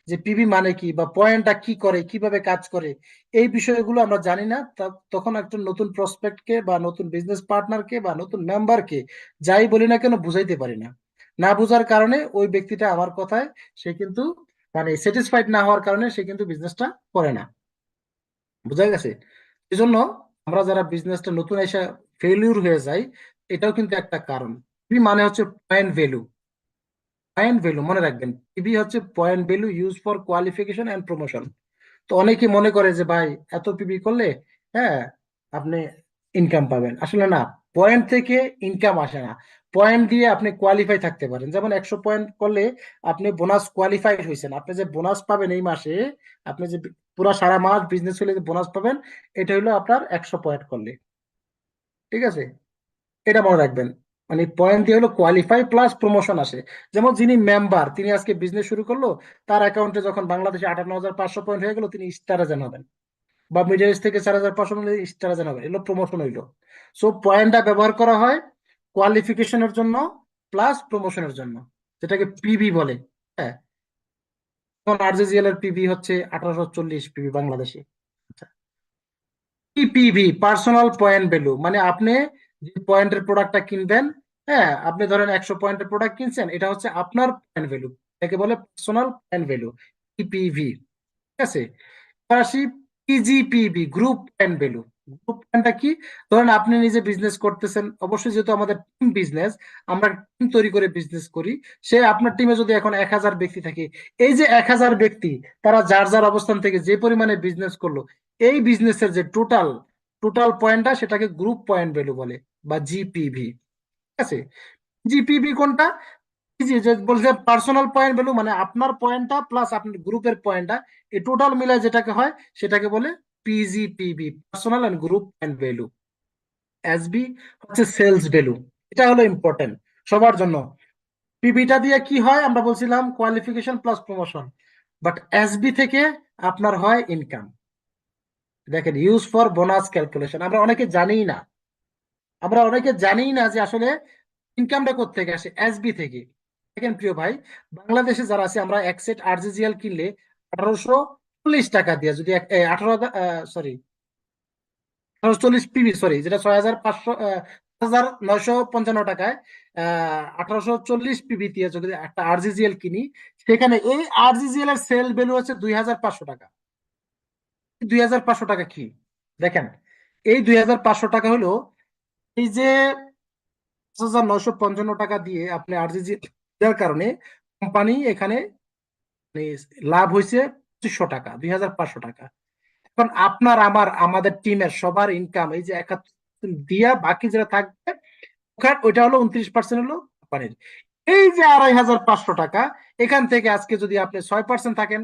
যে পিবি মানে কি বা পয়েন্টটা কি করে, কিভাবে কাজ করে, এই বিষয়গুলো আমরা জানি না। তখন একটা নতুন প্রসপেক্টকে বা নতুন বিজনেস পার্টনারকে বা নতুন মেম্বারকে যাই বলি না কেন বুঝাইতে পারি না। না বুঝার কারণে ওই ব্যক্তিটা আমার কথায় সে কিন্তু, মানে স্যাটিসফাইড না হওয়ার কারণে সে কিন্তু বিজনেসটা করে না। বুঝা গেছে? এই জন্য আমরা যারা বিজনেসটা নতুন এসে ফেলিউর হয়ে যায়, এটাও কিন্তু একটা কারণ। পি মানে হচ্ছে পয়েন্ট ভ্যালু। পয়েন্ট ভ্যালু মনে রাখবেন, পিবি হচ্ছে point value use for qualification and promotion. তো অনেকে মনে করে যে ভাই এত পিবি করলে, হ্যাঁ, আপনি ইনকাম পাবেন। আসলে না, পয়েন্ট থেকে ইনকাম আসে না। পয়েন্ট দিয়ে আপনি কোয়ালিফাই থাকতে পারেন। যেমন 100 পয়েন্ট করলে আপনি বোনাস কোয়ালিফাই হয়েছেন, আপনি যে বোনাস পাবেন এই মাসে, আপনি যে পুরো সারা মাস বিজনেস হলে যে বোনাস পাবেন, এটা হলো আপনার 100 পয়েন্ট করলে। ঠিক আছে, এটা মনে রাখবেন। মানে পয়েন্ট দিয়ে হলো কোয়ালিফাই প্লাস প্রমোশন আসে। যেমন যিনি মেম্বার, তিনি আজকে বিজনেস শুরু করলো, তার অ্যাকাউন্টে যখন বাংলাদেশে 58,500 পয়েন্ট হয়ে গেল, তিনি স্টার এজেন্ট হবেন। বা মিডল ইস্ট থেকে 4,500 হলে স্টার এজেন্ট হবেন, এগুলো প্রমোশন হইলো। সো পয়েন্টটা ব্যবহার করা হয় কোয়ালিফিকেশনের জন্য প্লাস প্রমোশনের জন্য, যেটাকে পিবি বলে। হ্যাঁ, এখন আরজেজিএল এর পিভি হচ্ছে 1840 পিভি বাংলাদেশে। পিপিভি পার্সোনাল পয়েন্ট ভ্যালু, মানে আপনি যে পয়েন্টের প্রোডাক্টটা কিনবেন, হ্যাঁ আপনি ধরেন 100 পয়েন্টের প্রোডাক্ট কিনছেন, এটা হচ্ছে আপনার পয়েন্ট ভ্যালু, এটাকে বলে পার্সোনাল পয়েন্ট ভ্যালু, পিপিভি। ঠিক আছে, এবার আসি পিজিপিবি, গ্রুপ পয়েন্ট ভ্যালু। গ্রুপ পয়েন্টটা কি? ধরেন আপনি নিজে বিজনেস করতেছেন, অবশ্যই যেহেতু আমাদের টিম বিজনেস, আমরা টিম তৈরি করে বিজনেস করি। সে আপনার টিমে যদি এখন 1000 ব্যক্তি থাকে, এই যে 1000 ব্যক্তি, তারা যার যার অবস্থান থেকে যে পরিমাণে বিজনেস করলো, এই বিজনেসের যে টোটাল টোটাল পয়েন্টটা, সেটাকে গ্রুপ পয়েন্ট ভ্যালু বলে, বা জিপিভি। ঠিক আছে, জিপিভি কোনটা? জি, যে বলছে পার্সোনাল পয়েন্ট ভ্যালু, মানে আপনার পয়েন্টটা প্লাস আপনার গ্রুপের পয়েন্টটা, এই টোটাল মিলে যেটাকে হয় সেটাকে বলে PGPB, personal and group point value. SB হচ্ছে সেলস ভ্যালু। এটা হলো ইম্পর্টেন্ট সবার জন্য। পিবিটা দিয়ে কি হয় আমরা বলছিলাম, qualification plus promotion, but SB থেকে আপনার হয় ইনকাম। দেখেন, ইউজ ফর বোনাস ক্যালকুলেশন, আমরা অনেকে জানিই না যে আসলে ইনকামটা কোত্থেকে আসে, এসবি থেকে। দেখেন প্রিয় ভাই, বাংলাদেশে যারা আছে, আমরা এক সেট আরজিজিএল কিনলে 1840 টাকা দিয়ে, যদি 1840 পিবি, সরি, যেটা 6555 টাকায়, 1840 পিবি দিয়ে যদি একটা আরজিজিএল কিনি, সেখানে এই আরজিজিএল এর সেল ভ্যালু হচ্ছে 2500 টাকা। 2500 টাকা কি? দেখেন, এই 2500 টাকা হলো, এই যে 5955 টাকা দিয়ে আপনি আরজিজি দেওয়ার কারণে কোম্পানি এখানে মানে লাভ হয়েছে 2500 টাকা, 2500 টাকা। এখন আপনার আমার আমাদের টিমের সবার ইনকাম, এই যে 71 দিয়া বাকি যেটা থাকবে, ওইটা হলো 29% হলো কোম্পানির। এই যে 2500 টাকা, এখান থেকে আজকে যদি আপনি 6% থাকেন,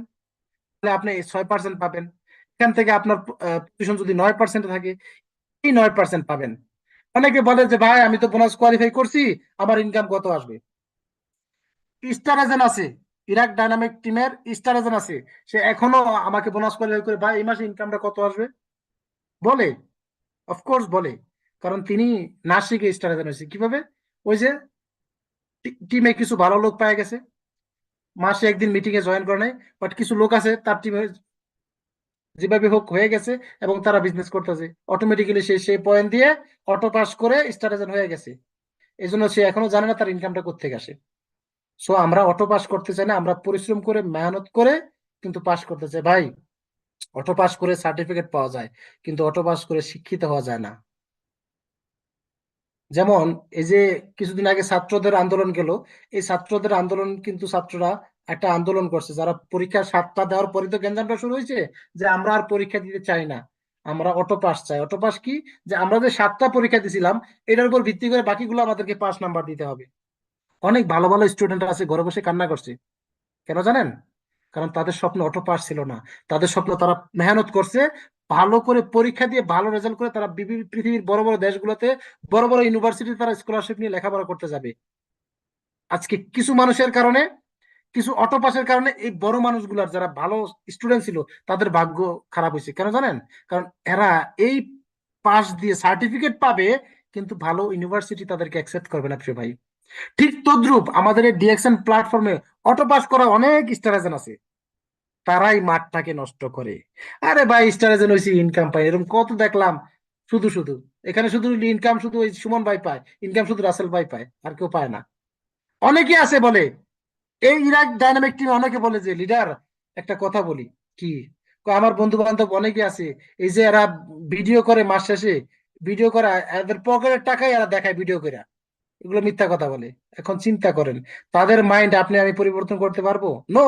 তাহলে আপনি 6% পাবেন। এখান থেকে আপনার পজিশন যদি 9% থাকে, এই 9% পাবেন। অনেকে বলে যে ভাই আমি তো বোনাস কোয়ালিফাই করছি, আমার ইনকাম কত আসবে? স্টার এজেন্ট আছে, ইরাক ডাইনামিক টিমের স্টার এজেন্ট আছে, সে এখনো আমাকে বোনাস কোয়ালিফাই করে, ভাই এই মাসে ইনকামটা কত আসবে বলে। অফকোর্স বলে, কারণ তিনি না শিখে স্টার এজেন্ট হয়েছে কিভাবে? ওই যে টিমে কিছু ভালো লোক পাওয়া গেছে, মাসে একদিন মিটিং এ জয়েন করে নাই, বাট কিছু লোক আছে তার টিমে যেভাবে হোক হয়ে গেছে, এবং তারা বিজনেস করতেছে, অটোমেটিক্যালি সে সেই পয়েন্ট দিয়ে অটো পাস করে স্টার এজেন্ট হয়ে গেছে। এই জন্য সে এখনো জানে না তার ইনকামটা কোথেকে আসে। সো আমরা অটো পাস করতে চাই না, আমরা পরিশ্রম করে মেহনত করে কিন্তু পাস করতে চাই ভাই। অটো পাস করে সার্টিফিকেট পাওয়া যায়, কিন্তু অটো পাস করে শিক্ষিত হওয়া যায় না। যেমন এই যে কিছুদিন আগে ছাত্রদের আন্দোলন গেল, এই ছাত্রদের আন্দোলন কিন্তু ছাত্ররা একটা আন্দোলন করছে, যারা পরীক্ষা 7টা দেওয়ার পরে তো গ্যাঞ্জামটা শুরু হয়েছে, যে আমরা আর পরীক্ষা দিতে চাই না, আমরা অটো পাস চাই। অটো পাস কি? যে আমরা যে 7টা পরীক্ষা দিছিলাম, এটার উপর ভিত্তি করে বাকিগুলো আমাদেরকে পাস নাম্বার দিতে হবে। অনেক ভালো ভালো স্টুডেন্ট আছে ঘরে বসে কান্না করছে, কেন জানেন? কারণ তাদের স্বপ্ন অটো পাস ছিল না, তাদের স্বপ্ন তারা মেহনত করছে, ভালো করে পরীক্ষা দিয়ে ভালো রেজাল্ট করে তারা পৃথিবীর বড় বড় দেশগুলোতে, বড় বড় ইউনিভার্সিটি তারা স্কলারশিপ নিয়ে লেখাপড়া করতে যাবে। আজকে কিছু মানুষের কারণে, কিছু অটো পাসের কারণে এই বড় মানুষগুলার যারা ভালো স্টুডেন্ট ছিল, তাদের ভাগ্য খারাপ হয়েছে। কেন জানেন? কারণ এরা এই পাস দিয়ে সার্টিফিকেট পাবে, কিন্তু ভালো ইউনিভার্সিটি তাদেরকে অ্যাকসেপ্ট করবে না প্রিয় ভাই। ঠিক তদ্রুপ আমাদের এই ডিএক্সএন প্ল্যাটফর্মে অটো পাস করা অনেক স্টার আছে, তারাই মাঠটাকে নষ্ট করে। আরে ভাই, স্টার এজেন্ট হয়েছে ইনকাম পাই, এরকম কত দেখলাম। শুধু শুধু এখানে শুধু ইনকাম শুধু ওই সুমন ভাই পায়, ইনকাম শুধু রাসেল ভাই পায়, আর কেউ পায় না। অনেকে আছে বলে, এই ইরাক ডাইনামিক টিমে অনেকে বলে যে লিডার, একটা কথা বলি কি, কয় আমার বন্ধু বান্ধব অনেকে আছে, এই যে এরা ভিডিও করে মাস শেষে, ভিডিও করা এদের পকেটের টাকাই এরা দেখায় ভিডিও করে, এগুলো মিথ্যা কথা বলে। এখন চিন্তা করেন, তাদের মাইন্ড আপনি আমি পরিবর্তন করতে পারবো? নো,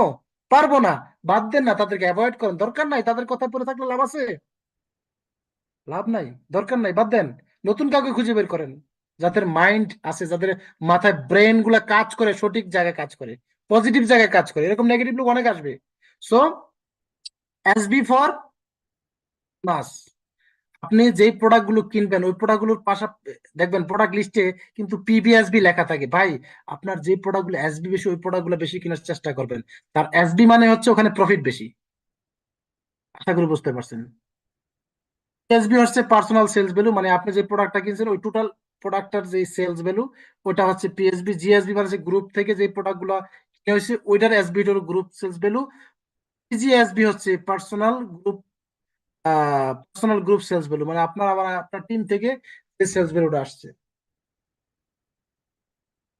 পারবো না। বাদ দেন না, তাদেরকে অ্যাভয়েড করেন, দরকার নাই, তাদের কথা পরে থাকলে লাভ আছে? লাভ নাই, দরকার নাই, বাদ দেন। নতুন কাউকে খুঁজে বের করেন, যাদের মাইন্ড আছে, যাদের মাথায় ব্রেন গুলা কাজ করে, সঠিক জায়গায় কাজ করে, পজিটিভ জায়গায় কাজ করে, এরকম নেগেটিভ লোক অনেক আসবে। সো এস বি ফর মাস, আপনি যেই প্রোডাক্ট গুলো কিনবেন, ওই প্রোডাক্ট গুলোর পাশা দেখবেন প্রোডাক্ট লিস্টে কিন্তু পিবিএসবি লেখা থাকে। ভাই, আপনার যে প্রোডাক্ট গুলো এসবি বেশি, ওই প্রোডাক্ট গুলো বেশি কেনার চেষ্টা করবেন। তার এসবি মানে হচ্ছে ওখানে প্রফিট বেশি। আশা করি বুঝতে পারছেন। এসবি হচ্ছে পার্সোনাল সেলস ভ্যালু, মানে আপনি যে প্রোডাক্টটা কিনছেন ওই টোটাল প্রোডাক্টটার যে সেলস ভ্যালু, ওটা হচ্ছে পিএসবি। জিএসবি মানে গ্রুপ থেকে যে প্রোডাক্ট গুলো কিনে হয়েছে, ওইটার এসবি হলো গ্রুপ সেলস ভ্যালু। পিজিএসবি হচ্ছে পার্সোনাল গ্রুপ সেলস ভ্যালু, মানে আপনার টিম থেকে যে সেলস ভ্যালুটা আসছে।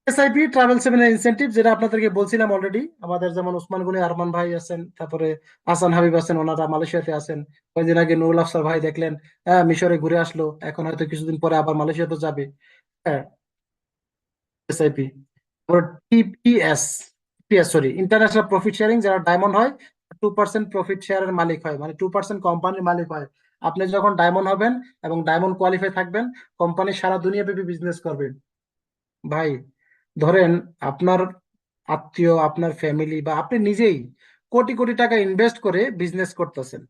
এসআইপি ট্রাভেল সেমিনার ইনসেনটিভ, যেটা আপনাদেরকে বলছিলাম অলরেডি, আমাদের যেমন ওসমান গনি আরমান ভাই আছেন, তারপরে হাসান হাবিব আছেন, ওনারা মালয়েশিয়াতে আছেন। কয়েকদিন আগে নুরুল আফসার ভাই দেখলেন, হ্যাঁ, মিশরে ঘুরে আসলো, এখন হয়তো কিছুদিন পরে আবার মালয়েশিয়াতে যাবে। হ্যাঁ, এসআইপি। তারপর TPS, sorry, international profit sharing, যারা ডায়মন্ড হয় 2% প্রফিট শেয়ারের মালিক হয়, মানে 2% কোম্পানির মালিক হয়। আপনি যখন ডায়মন্ড হবেন এবং ডায়মন্ড কোয়ালিফাই থাকবেন, কোম্পানি সারা দুনিয়াব্যাপী বিজনেস করবেন ভাই। ধরেন আপনার আত্মীয়, আপনার ফ্যামিলি বা আপনি নিজেই কোটি কোটি টাকা ইনভেস্ট করে বিজনেস করতেছেন,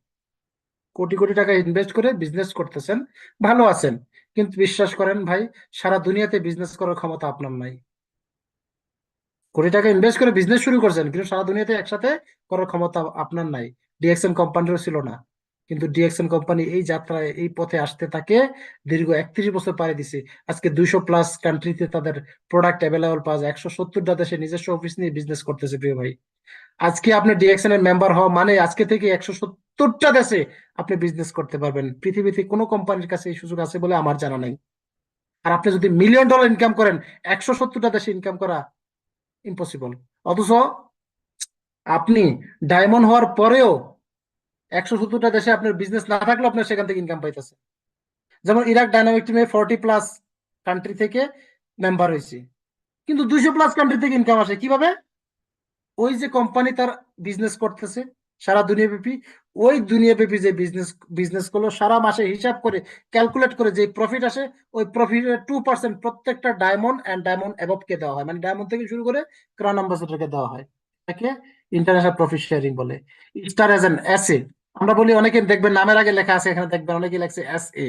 কোটি কোটি টাকা ইনভেস্ট করে বিজনেস করতেছেন, ভালো আছেন, কিন্তু বিশ্বাস করেন ভাই, সারা দুনিয়াতে বিজনেস করার ক্ষমতা আপনার নাই। কোটি টাকা ইনভেস্ট করে বিজনেস শুরু করছেন, কিন্তু সারা দুনিয়াতে একসাথে করার ক্ষমতা আপনার নাই। ডিএক্সএন কোম্পানিরও ছিল না, কিন্তু ডিএক্সএন কোম্পানি এই যাত্রায়, এই পথে আসতে তাকে দীর্ঘ 31 বছর পাড়ি দিছে। আজকে 200+ কান্ট্রিতে তাদের প্রোডাক্ট অ্যাভেলেবল পাওয়া যায়, 170টা দেশে নিজস্ব অফিস নিয়ে বিজনেস করতেছে প্রিয় ভাই। আজকে আপনি ডিএক্সএন এর মেম্বার হওয়া মানে আজকে থেকে 170টা দেশে আপনি বিজনেস করতে পারবেন। পৃথিবীতে কোনো কোম্পানির কাছে এই সুযোগ আছে বলে আমার জানা নাই। আর আপনি যদি মিলিয়ন ডলার ইনকাম করেন, 170টা দেশে ইনকাম করা ইম্পসিবল। অথচ আপনি ডায়মন্ড হওয়ার পরেও 170টা দেশে আপনার বিজনেস না থাকলেও আপনার সেখান থেকে ইনকাম পাইতেছে। যেমন ইরাক ডায়নামিক টিমে 40+ কান্ট্রি থেকে মেম্বার হয়েছে, কিন্তু 200+ কান্ট্রি থেকে ইনকাম আসে কিভাবে? ওই যে কোম্পানি তার বিজনেস করতেছে সারা দুনিয়াব্যাপী, ওই দুনিয়াব্যাপী যে বিজনেস করলো, সারা মাসে হিসাব করে ক্যালকুলেট করে যে প্রফিট আসে, ওই প্রফিটের 2% প্রত্যেকটা ডায়মন্ড এন্ড ডায়মন্ড অ্যাবভ কে দেওয়া হয়, মানে ডায়মন্ড থেকে শুরু করে ক্রাউন অ্যাম্বাসেডরকে দেওয়া হয়। তাকে ইন্টারন্যাশনাল প্রফিট শেয়ারিং বলে। স্টার এজেন্ট, এস এ, আমরা বলি, অনেকে দেখবেন নামের আগে লেখা আছে, এখানে দেখবেন অনেকে লেখছে এস এ,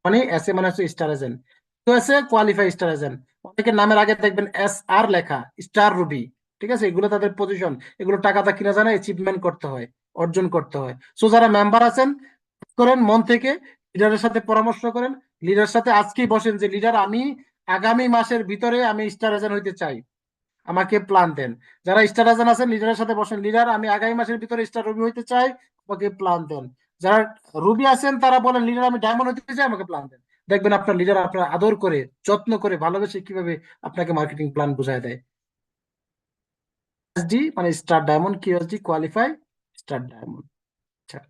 মানে এস এ মানে হচ্ছে স্টার এজেন্ট। তো S A qualify star agent. অনেকের নামের আগে দেখবেন এস আর লেখা, স্টার রুবি। ঠিক আছে, এগুলো তাদের পজিশন, এগুলো টাকাটা কিনা জানা, অ্যাচিভমেন্ট করতে হয়, অর্জন করতে হয়। সো যারা মেম্বার আছেন, করেন মন থেকে, লিডারের সাথে পরামর্শ করেন, লিডারের সাথে আজকেই বসেন যে লিডার, আমি আগামী মাসের ভিতরে আমি স্টার এজেন্ট হইতে চাই, আমাকে প্ল্যান দেন। যারা স্টার এজেন্ট আছেন, লিডারের সাথে বসেন, লিডার আমি আগামী মাসের ভিতরে স্টার রুবি হইতে চাই, আমাকে প্ল্যান দেন। যারা রুবি আছেন তারা বলেন, লিডার আমি ডায়মন্ড হইতে চাই, আমাকে প্ল্যান দেন। দেখবেন আপনার লিডার আপনার আদর করে, যত্ন করে, ভালোবেসে কিভাবে আপনাকে মার্কেটিং প্ল্যান বুঝায় দেয়। এসডি মানে star diamond, QSD qualify star diamond. আচ্ছা,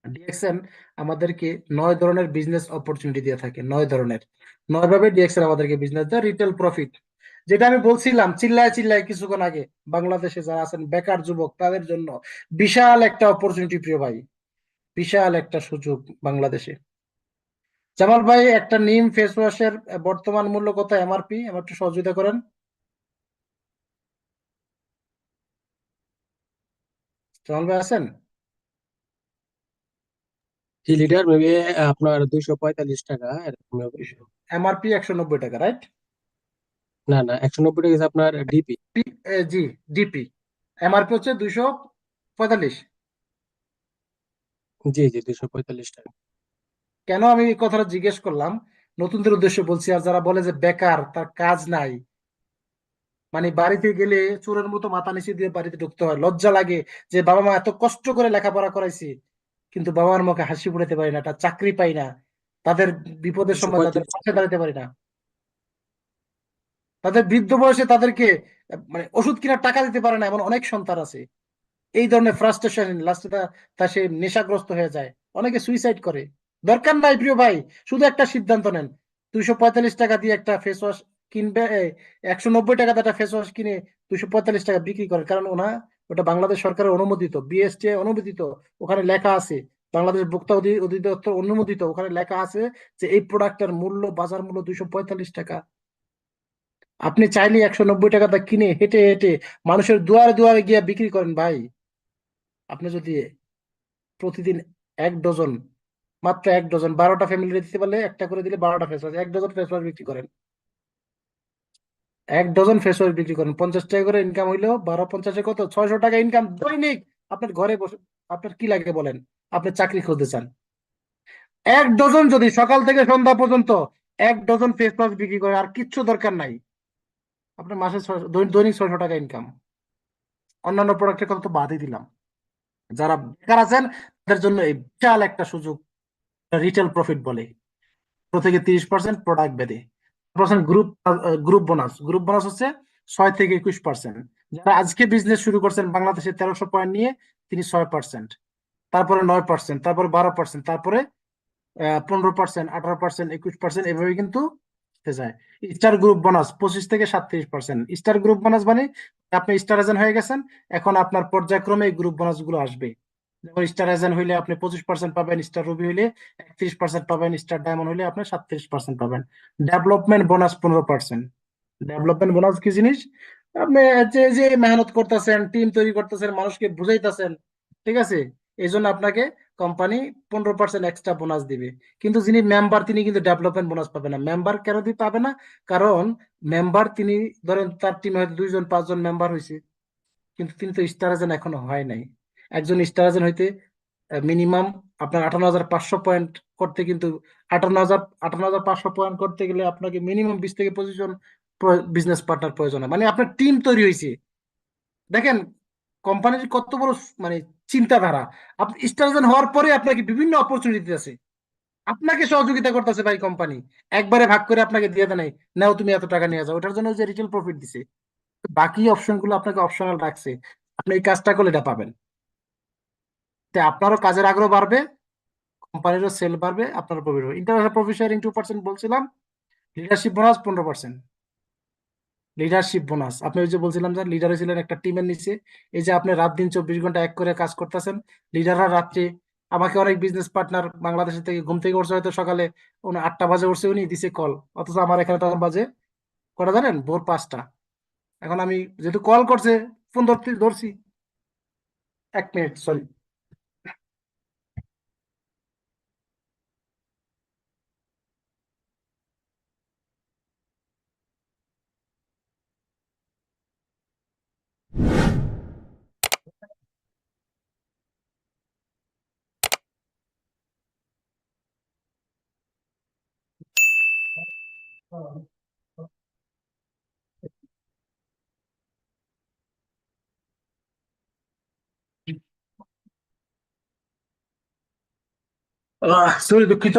ডিএক্সএন আমাদেরকে 9 ধরনের বিজনেস অপরচুনিটি দিয়ে থাকে, 9 ধরনের, 9 ভাবে ডিএক্সএন আমাদেরকে বিজনেস দেয়। রিটেল প্রফিট, যেটা আমি বলছিলাম চিল্লায় চিল্লায় কিছুক্ষণ আগে, বাংলাদেশে যারা আছেন বেকার যুবক, তাদের জন্য বিশাল একটা অপরচুনিটি প্রিয় ভাই, বিশাল একটা সুযোগ বাংলাদেশে। জামাল ভাই, একটা নিম ফেস ওয়াশের বর্তমান মূল্য কত, এমআরপি, আমার একটু সহযোগিতা করেন। জামাল ভাই আছেন? জি লিডার, মেবি আপনার 245 টাকা এরকম হবে। এমআরপি 190 টাকা, রাইট? না না, 190 টাকা is আপনার ডিপি। জি, ডিপি। এমআরপি হচ্ছে 245। জি জি, 245 টাকা। কেন আমি এই কথাটা জিজ্ঞেস করলাম, নতুনদের উদ্দেশ্যে বলছি, আর যারা বলে যে বেকার, তার কাজ নাই, মানে বাড়িতে গেলে চোরের মতো মাথা নিচে দিয়ে বাড়িতে ঢুকতে হয়, লজ্জা লাগে যে বাবা মা এত কষ্ট করে লেখাপড়া করাইছি, কিন্তু বাবার মুখে হাসি ফুটাতে পারি না, একটা চাকরি পাই না, তাদের বিপদের দুশো সময় তাদের পঁয়ত্রিশ পাশে দাঁড়াতে পারি না, তাদের বৃদ্ধ বয়সে তাদেরকে মানে ওষুধ কেনার টাকা দিতে পারে না, এমন অনেক সন্তান আছে। এই ধরনের ফ্রাস্ট্রেশন লাস্টে তা সে নেশাগ্রস্ত হয়ে যায়, অনেকে সুইসাইড করে। দরকার নাই প্রিয় ভাই, শুধু একটা সিদ্ধান্ত নেন, 245 টাকা দিয়ে একটা ফেস ওয়াশ কিনবে, 190 টাকা দিয়ে একটা ফেস ওয়াশ কিনে 245 টাকা বিক্রি করে, কারণ ওটা বাংলাদেশ সরকারের অনুমোদিত, বিএসটি অনুমোদিত, ওখানে লেখা আছে, বাংলাদেশ ভোক্তা অধিদপ্তর অনুমোদিত, ওখানে লেখা আছে যে এই প্রোডাক্টের মূল্য, বাজার মূল্য 245 টাকা। আপনি চাইলে 190 টাকাটা কিনে হেঁটে হেঁটে মানুষের দুয়ারে দুয়ারে গিয়ে বিক্রি করেন ভাই। আপনি যদি প্রতিদিন 1 ডজন, মাত্র 1 ডজন, 12টা ফ্যামিলি দিতে পারলে, একটা করে দিলে 12টা face wash, 1 dozen face wash বিক্রি করেন, 1 ডজন ফেস ওয়াশ বিক্রি করেন, 50 টাকা করে ইনকাম হইলো, 12×50 কত, 600 টাকা ইনকাম দৈনিক। আপনার ঘরে বসে, আপনার কি লাগে বলেন? আপনি চাকরি খুঁজতে চান, 1 ডজন যদি সকাল থেকে সন্ধ্যা পর্যন্ত 1 ডজন ফেস ওয়াশ বিক্রি করে, আর কিচ্ছু দরকার নাই, আপনার মাসে দৈনিক 600 টাকা ইনকাম। অন্যান্য প্রোডাক্টের কথা তো বাদই দিলাম। যারা বেকার আছেন তাদের জন্য এই বিশাল একটা সুযোগ, রিটেল প্রফিট বলে, 15 থেকে 30% প্রোডাক্ট বেদে পার্সেন্ট গ্রুপ, গ্রুপ বোনাস হচ্ছে 6 থেকে 21%। যারা আজকে বিজনেস শুরু করছেন বাংলাদেশে 1300 পয়েন্ট নিয়ে, তিনি 6%, তারপরে 9%, তারপরে 12%, তারপরে 15%, 18%, 21%, এভাবে কিন্তু যায়। স্টার গ্রুপ বোনাস 25 থেকে 37%। স্টার গ্রুপ বোনাস মানে আপনি স্টার এজেন্ট হয়ে গেছেন, এখন আপনার পর্যায়ক্রমে এই গ্রুপ বোনাস গুলো আসবে। যেমন স্টার এজেন্ট হইলে আপনি 25% পাবেন, স্টার রুবি হইলে 31% পাবেন, স্টার ডায়মন্ড হইলে আপনি 37% পাবেন। Development bonus 15%। ডেভেলপমেন্ট বোনাস কি জিনিস? আপনি যে যে মেহনত করতেছেন, টিম তৈরি করতেছেন, মানুষকে বুঝাইতেছেন, ঠিক আছে, এই জন্য আপনাকে কোম্পানি 15% এক্সট্রা বোনাস দিবে। কিন্তু যিনি মেম্বার তিনি কিন্তু ডেভেলপমেন্ট বোনাস পাবে না। মেম্বার কেন দিতে পাবে না? কারণ মেম্বার তিনি, ধরেন তার টিমে হয়তো 2 জন 5 জন মেম্বার হয়েছে, কিন্তু তিনি তো স্টার এজেন্ট এখনো হয় নাই। একজন স্টার এজেন্ট হইতে মিনিমাম আপনার 58,500 পয়েন্ট করতে, কিন্তু 58,500 পয়েন্ট করতে গেলে আপনাকে মিনিমাম 20 থেকে 25 জন বিজনেস পার্টনার প্রয়োজন হয়, মানে আপনার টিম তৈরি হয়েছে। দেখেন কোম্পানির কত বড় মানে চিন্তাধারা। আপনি স্টার এজেন্ট হওয়ার পরে আপনাকে বিভিন্ন অপরচুনিটি আছে, আপনাকে সহযোগিতা করতেছে ভাই কোম্পানি, একবারে ভাগ করে আপনাকে দিয়ে দেয় নাই, নাও তুমি এত টাকা নিয়ে যাও, ওটার জন্য যে রিটেল প্রফিট দিছে। বাকি অপশন গুলো আপনাকে অপশনাল রাখছে, আপনি এই কাজটা করলে এটা পাবেন। তো আপনারও কাজের আগ্রহ বাড়বে, কোম্পানিরও সেল বাড়বে, আপনারও প্রফিট হবে। ইন্টারন্যাশনাল প্রফিট শেয়ারিং 2% বলছিলাম। Leadership bonus 15%। লিডারশিপ বোনাস, আপনি ওই যে বলছিলাম যে লিডার হয়েছিলেন একটা টিমের নিচে, এই যে আপনি রাত দিন 24 ঘন্টা এক করে কাজ করতেছেন, লিডাররা রাত্রে, আমাকে অনেক বিজনেস পার্টনার বাংলাদেশ থেকে ঘুম থেকে উঠছে হয়তো সকালে 8টা বাজে উঠছে, উনি দিছে কল, অথচ আমার এখানে তখন বাজে কটা জানেন? ভোর 5টা। এখন আমি যেহেতু কল করছে, ফোন ধরতে ধরছি। 1 মিনিট, সরি। সরি, দুঃখিত।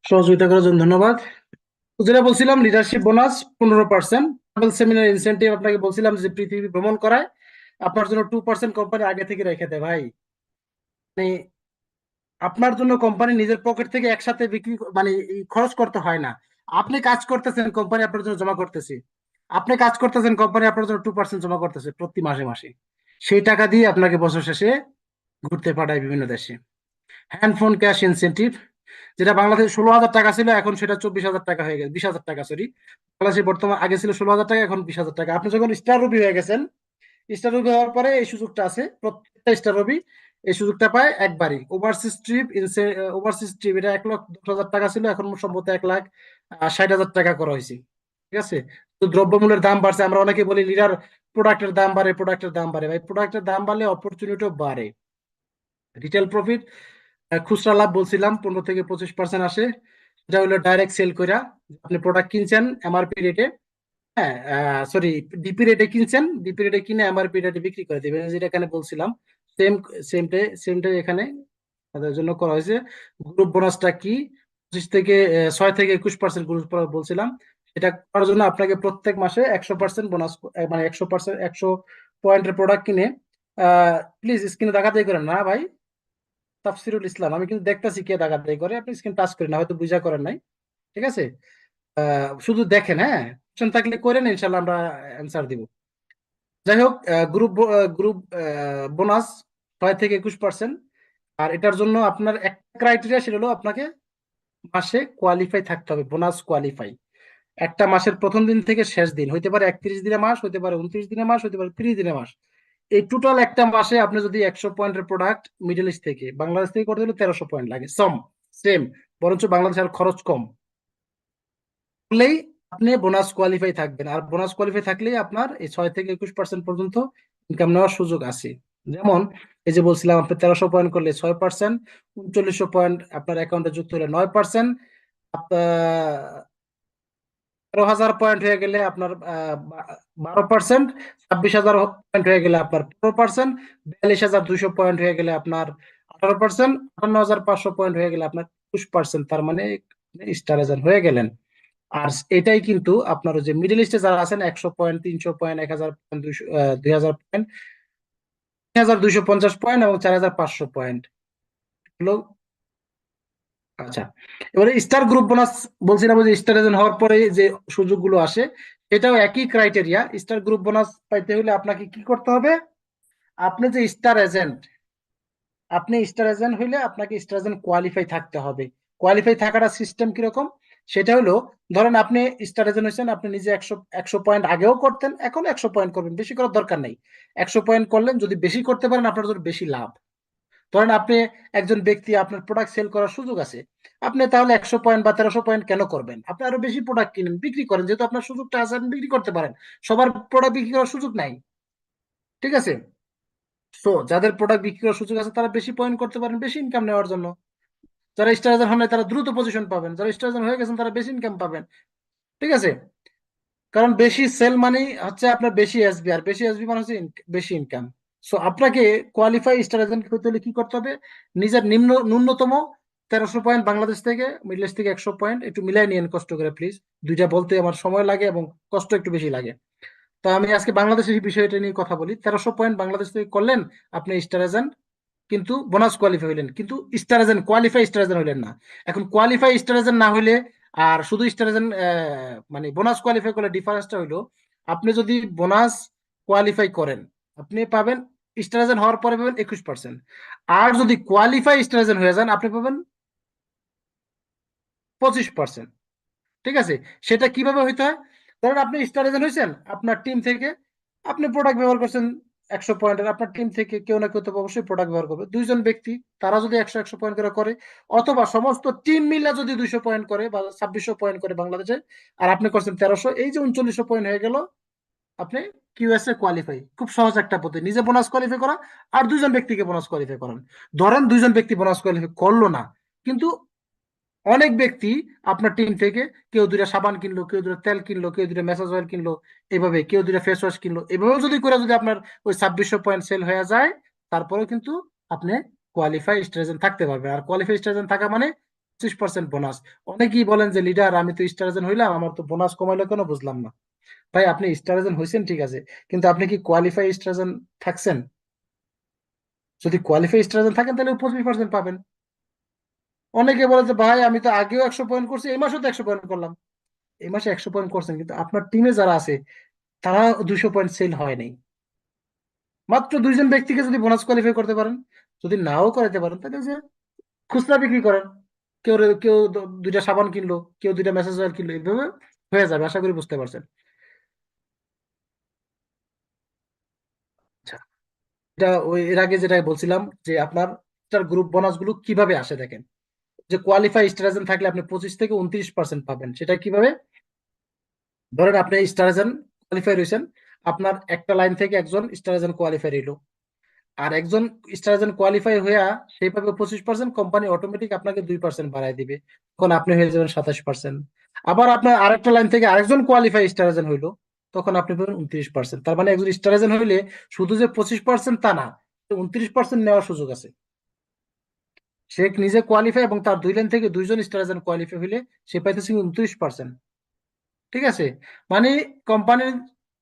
সহযোগিতা করার জন্য ধন্যবাদ। তো যেটা বলছিলাম, leadership bonus 15%। Travel seminar incentive আপনাকে বলছিলাম যে পৃথিবী ভ্রমণ করায়, আপনার জন্য 2% কোম্পানি আগে থেকে রেখে দেয় ভাই। মানে আপনার জন্য কোম্পানি নিজের পকেট থেকে একসাথে বিক্রি মানে এই খরচ করতে হয় না। আপনি কাজ করতেছেন, কোম্পানি আপনার জন্য জমা করতেছে। আপনি কাজ করতেছেন, কোম্পানি আপনার জন্য 2% জমা করতেছে প্রতি মাসে মাসে। সেই টাকা দিয়ে আপনাকে বছর শেষে ঘুরতে পাঠায় বিভিন্ন দেশে। হ্যান্ড ফোন ক্যাশ ইনসেন্টিভ, যেটা বাংলাদেশে 16,000 টাকা ছিল, এখন সেটা 24,000 টাকা হয়ে গেছে, 20,000 টাকা, সরি। বাংলাদেশে বর্তমান, আগে ছিল 16,000 টাকা, এখন 20,000 টাকা। আপনি যখন স্টার রবি হয়ে গেছেন, স্টার রবি হওয়ার পরে এই সুযোগটা আছে, প্রত্যেকটা স্টার রবি এই সুযোগটা পায় একবারই। ওভারসিজ ট্রিপ এটা 1,10,000 টাকা ছিল, এখন সম্ভবত 1,60,000 টাকা করা হয়েছে, ঠিক আছে। তো দ্রব্যমূল্যের দাম বাড়ছে, আমরা অনেকে বলি লিডার প্রোডাক্টের দাম বাড়ে, প্রোডাক্টের দাম বাড়ে, ভাই প্রোডাক্টের দাম বাড়লে অপরচুনিটিও বাড়ে। রিটেল প্রফিট, খুচরা লাভ বলছিলাম 15 থেকে 25% আসে। এটা হলো ডাইরেক্ট সেল কইরা, আপনি প্রোডাক্ট কিনছেন এমআরপি রেটে, হ্যাঁ, সরি, ডিপি রেটে কিনছেন, ডিপি রেটে কিনে এমআরপি রেটে বিক্রি করে দিবেন, যেটা এখানে বলছিলাম। সেম সেমটাই এখানে তাদের জন্য করা হয়েছে। গ্রুপ বোনাসটা কি? 6 থেকে 21% গ্রুপ বোনাস বলছিলাম। এটা করার জন্য আপনাকে প্রত্যেক মাসে 100% বোনাস, মানে 100%, 100 পয়েন্টের প্রোডাক্ট কিনে, প্লিজ স্ক্রিনে দেখাতেই করেন না ভাই। তাফসিরুল ইসলাম, আমি কিন্তু দেখতেছি কে দাগাদাই করে, আপনি স্ক্রিন টাচ করেন না, হয়তো বুঝা করেন নাই, ঠিক আছে। শুধু দেখেন, হ্যাঁ, কোশ্চেন থাকলে করেন, ইনশাল্লাহ আমরা অ্যান্সার দিব। যাই হোক, গ্রুপ বোনাস 6 থেকে 21%। আর এটার জন্য আপনার একটা ক্রাইটেরিয়া, সেটা হলো আপনাকে মাসে কোয়ালিফাই থাকতে হবে, বোনাস কোয়ালিফাই। একটা মাসের প্রথম দিন থেকে শেষ দিন, হইতে পারে 31 দিনে মাস, হইতে পারে 29 দিনে মাস, হইতে পারে 30 দিনে মাস। এই টোটাল একটা মাসে আপনি যদি 100 পয়েন্টের প্রোডাক্ট মিডল ইস্ট থেকে, বাংলাদেশ থেকে করতে হলে 1300 পয়েন্ট লাগে, সেম, বরঞ্চ বাংলাদেশ আর খরচ কম, করলেই আপনি বোনাস কোয়ালিফাই থাকবেন। আর বোনাস কোয়ালিফাই থাকলেই আপনার এই 6 থেকে 21% পর্যন্ত ইনকাম নেওয়ার সুযোগ আছে। যেমন এই যে বলছিলাম, আপনি 1300 পয়েন্ট করলে 6%, 3900 পয়েন্ট আপনার অ্যাকাউন্টে যুক্ত হলে 9%, আপনার 13,000 পয়েন্ট হয়ে গেলে আপনার 12%, 26,000 পয়েন্ট হয়ে গেলে আপনার 15%, 42,200 পয়েন্ট হয়ে গেলে আপনার 18%, 58,500 পয়েন্ট হয়ে গেলে আপনার 20%। তার মানে স্টার এজেন্ট হয়ে গেলেন। আর এটাই কিন্তু আপনার যে মিডল ইস্টে যারা আছেন 100 point, 300 point, 1,000 point, 2,000 point, 3,250 point এবং 4,500 পয়েন্ট হলো। আচ্ছা, এবারে স্টার গ্রুপ বোনাস বলছিলাম যে স্টার এজেন্ট হওয়ার পরে যে সুযোগগুলো আসে, এটাও একই ক্রাইটেরিয়া। স্টার গ্রুপ বোনাস পাইতে হলে আপনাকে কি করতে হবে? আপনি যে স্টার এজেন্ট, আপনি স্টার এজেন্ট হইলে আপনাকে স্টার এজেন্ট কোয়ালিফাই থাকতে হবে। কোয়ালিফাই থাকাটা সিস্টেম কিরকম? সেটা হলো, ধরেন আপনি স্টার এজেন্ট হয়েছেন, আপনি নিজে 100 পয়েন্ট আগেও করতেন, এখন 100 পয়েন্ট করবেন, বেশি করার দরকার নেই। 100 পয়েন্ট করলেন, যদি বেশি করতে পারেন আপনার জন্য বেশি লাভ। ধরেন আপনি একজন ব্যক্তি, আপনার প্রোডাক্ট সেল করার সুযোগ আছে, আপনি তাহলে 100 পয়েন্ট বা 1300 পয়েন্ট কেন করবেন? আপনি আরো বেশি প্রোডাক্ট কিনেন, বিক্রি করেন, যেহেতু আপনার সুযোগটা আছে, আপনি বিক্রি করতে পারেন। সবার প্রোডাক্ট বিক্রি করার সুযোগ নাই, ঠিক আছে? সো যাদের প্রোডাক্ট বিক্রি করার সুযোগ আছে তারা বেশি পয়েন্ট করতে পারেন বেশি ইনকাম নেওয়ার জন্য। যারা স্টার এজেন্ট হন নাই তারা দ্রুত পজিশন পাবেন, যারা স্টার এজেন্ট হয়ে গেছেন তারা বেশি ইনকাম পাবেন, ঠিক আছে? কারণ বেশি সেল মানে হচ্ছে আপনার বেশি এসবি, আর বেশি এসবি মানে হচ্ছে বেশি ইনকাম। সো আপনাকে কোয়ালিফাই স্টার এজেন্ট হতে হলে কি করতে হবে? নিজের ন্যূনতম 1300 পয়েন্ট বাংলাদেশ থেকে, মিডল ইস্ট থেকে 100 পয়েন্ট, একটু মিলাই নিয়েন কষ্ট করে প্লিজ। দুইটা বলতে আমার সময় লাগে এবং কষ্ট একটু বেশি লাগে। তো আমি আজকে বাংলাদেশের বিষয়টা নিয়ে কথা বলি। 1300 পয়েন্ট বাংলাদেশ থেকে করলেন, আপনি স্টার এজেন্ট, কিন্তু বোনাস কোয়ালিফাই হইলেন, কিন্তু star agent qualify star agent হইলেন না। এখন কোয়ালিফাই স্টার এজেন্ট না হইলে আর শুধু স্টার এজেন্ট মানে বোনাস কোয়ালিফাই করলে ডিফারেন্সটা হইলো, আপনি যদি বোনাস কোয়ালিফাই করেন আপনি পাবেন, স্টার এজেন্ট হওয়ার পরে পাবেন 21%। আর যদি কোয়ালিফাই স্টার এজেন্ট হয়ে যান আপনি পাবেন 25%, ঠিক আছে? সেটা কিভাবে হইতে হয়? ধরেন আপনি স্টার এজেন্ট হয়েছেন, আপনার টিম থেকে আপনি প্রোডাক্ট ব্যবহার করছেন 100 পয়েন্টের, আপনার টিম থেকে কেউ না কেউ তো অবশ্যই প্রোডাক্ট ব্যবহার করবে। দুইজন ব্যক্তি তারা যদি 100 পয়েন্ট করে করে, অথবা সমস্ত টিম মিলে যদি 200 পয়েন্ট করে বা 2600 পয়েন্ট করে বাংলাদেশে, আর আপনি করছেন 1300, এই যে 3900 পয়েন্ট হয়ে গেল, আপনি কিউএসএ কোয়ালিফাই। খুব সহজ একটা পদ্ধতি, নিজে বোনাস কোয়ালিফাই করা আর দুইজন ব্যক্তিকে বোনাস কোয়ালিফাই করান। ধরেন দুইজন ব্যক্তি বোনাস কোয়ালিফাই করলো না, কিন্তু অনেক ব্যক্তি আপনার টিম থেকে কেউ দুইটা সাবান কিনলো, কেউ দুইটা তেল কিনলো, কেউ দুইটা মেসাজ অয়েল কিনলো, এভাবে কেউ দুইটা ফেস ওয়াশ কিনলো, এভাবে যদি করে যদি আপনার ওই 2600 পয়েন্ট সেল হয়ে যায়, তারপরেও কিন্তু আপনি কোয়ালিফাই স্টার থাকতে পারবেন। আর কোয়ালিফাই স্টার থাকা মানে 25% বোনাস। অনেকেই বলেন যে লিডার আমি তো স্টার হইলাম, আমার তো বোনাস কমাইলো কেন, বুঝলাম না। ভাই, আপনি স্টার হয়েছেন ঠিক আছে, কিন্তু আপনি কি কোয়ালিফাই স্টার থাকছেন? যদি কোয়ালিফাই স্টার থাকেন তাহলে 25% পাবেন। অনেকে বলে যে ভাই আমি তো আগেও 100 পয়েন্ট করছি, এই মাসেও তো 100 পয়েন্ট করলাম। এই মাসে 100 পয়েন্ট করছেন, কিন্তু আপনার টিমে যারা আছে তারা 200 পয়েন্ট সেল হয় নাই। মাত্র দুইজন ব্যক্তিকে যদি বোনাস কোয়ালিফাই করতে পারেন, যদি নাও করতে পারেন, তাহলে যে খুচরা বিক্রি করেন, কেউ কেউ দুইটা সাবান কিনলো, কেউ দুইটা মেসেজ অয়েল কিনলো, এইভাবে হয়ে যাবে। আশা করি বুঝতে পারছেন। আচ্ছা, এটা ওই এর আগে যেটা বলছিলাম যে আপনার স্টার গ্রুপ বোনাস গুলো কিভাবে আসে দেখেন। যে কোয়ালিফাই স্টার থাকলে আপনি 25 থেকে 29% পাবেন। সেটা কিভাবে? ধরেন আপনি স্টার কোয়ালিফাই রয়েছেন, আপনার একটা লাইন থেকে একজন স্টার কোয়ালিফাই রইলো, আর একজন স্টার কোয়ালিফাই হইয়া সেই পাবে 25%, কোম্পানি অটোমেটিক আপনাকে 2% বাড়ায় দিবে, তখন আপনি হয়ে যাবেন 27%। আবার আপনার আরেকটা লাইন থেকে আরেকজন কোয়ালিফাই স্টার হইলো, তখন আপনি পাবেন 29%। তার মানে একজন স্টার হইলে শুধু যে 25% তা না, 29% নেওয়ার সুযোগ আছে। সে নিজে কোয়ালিফাই এবং তার দুই লাইন থেকে দুইজন স্টার কোয়ালিফাই হইলে সে পাইতেছে 29%, ঠিক আছে? মানে কোম্পানির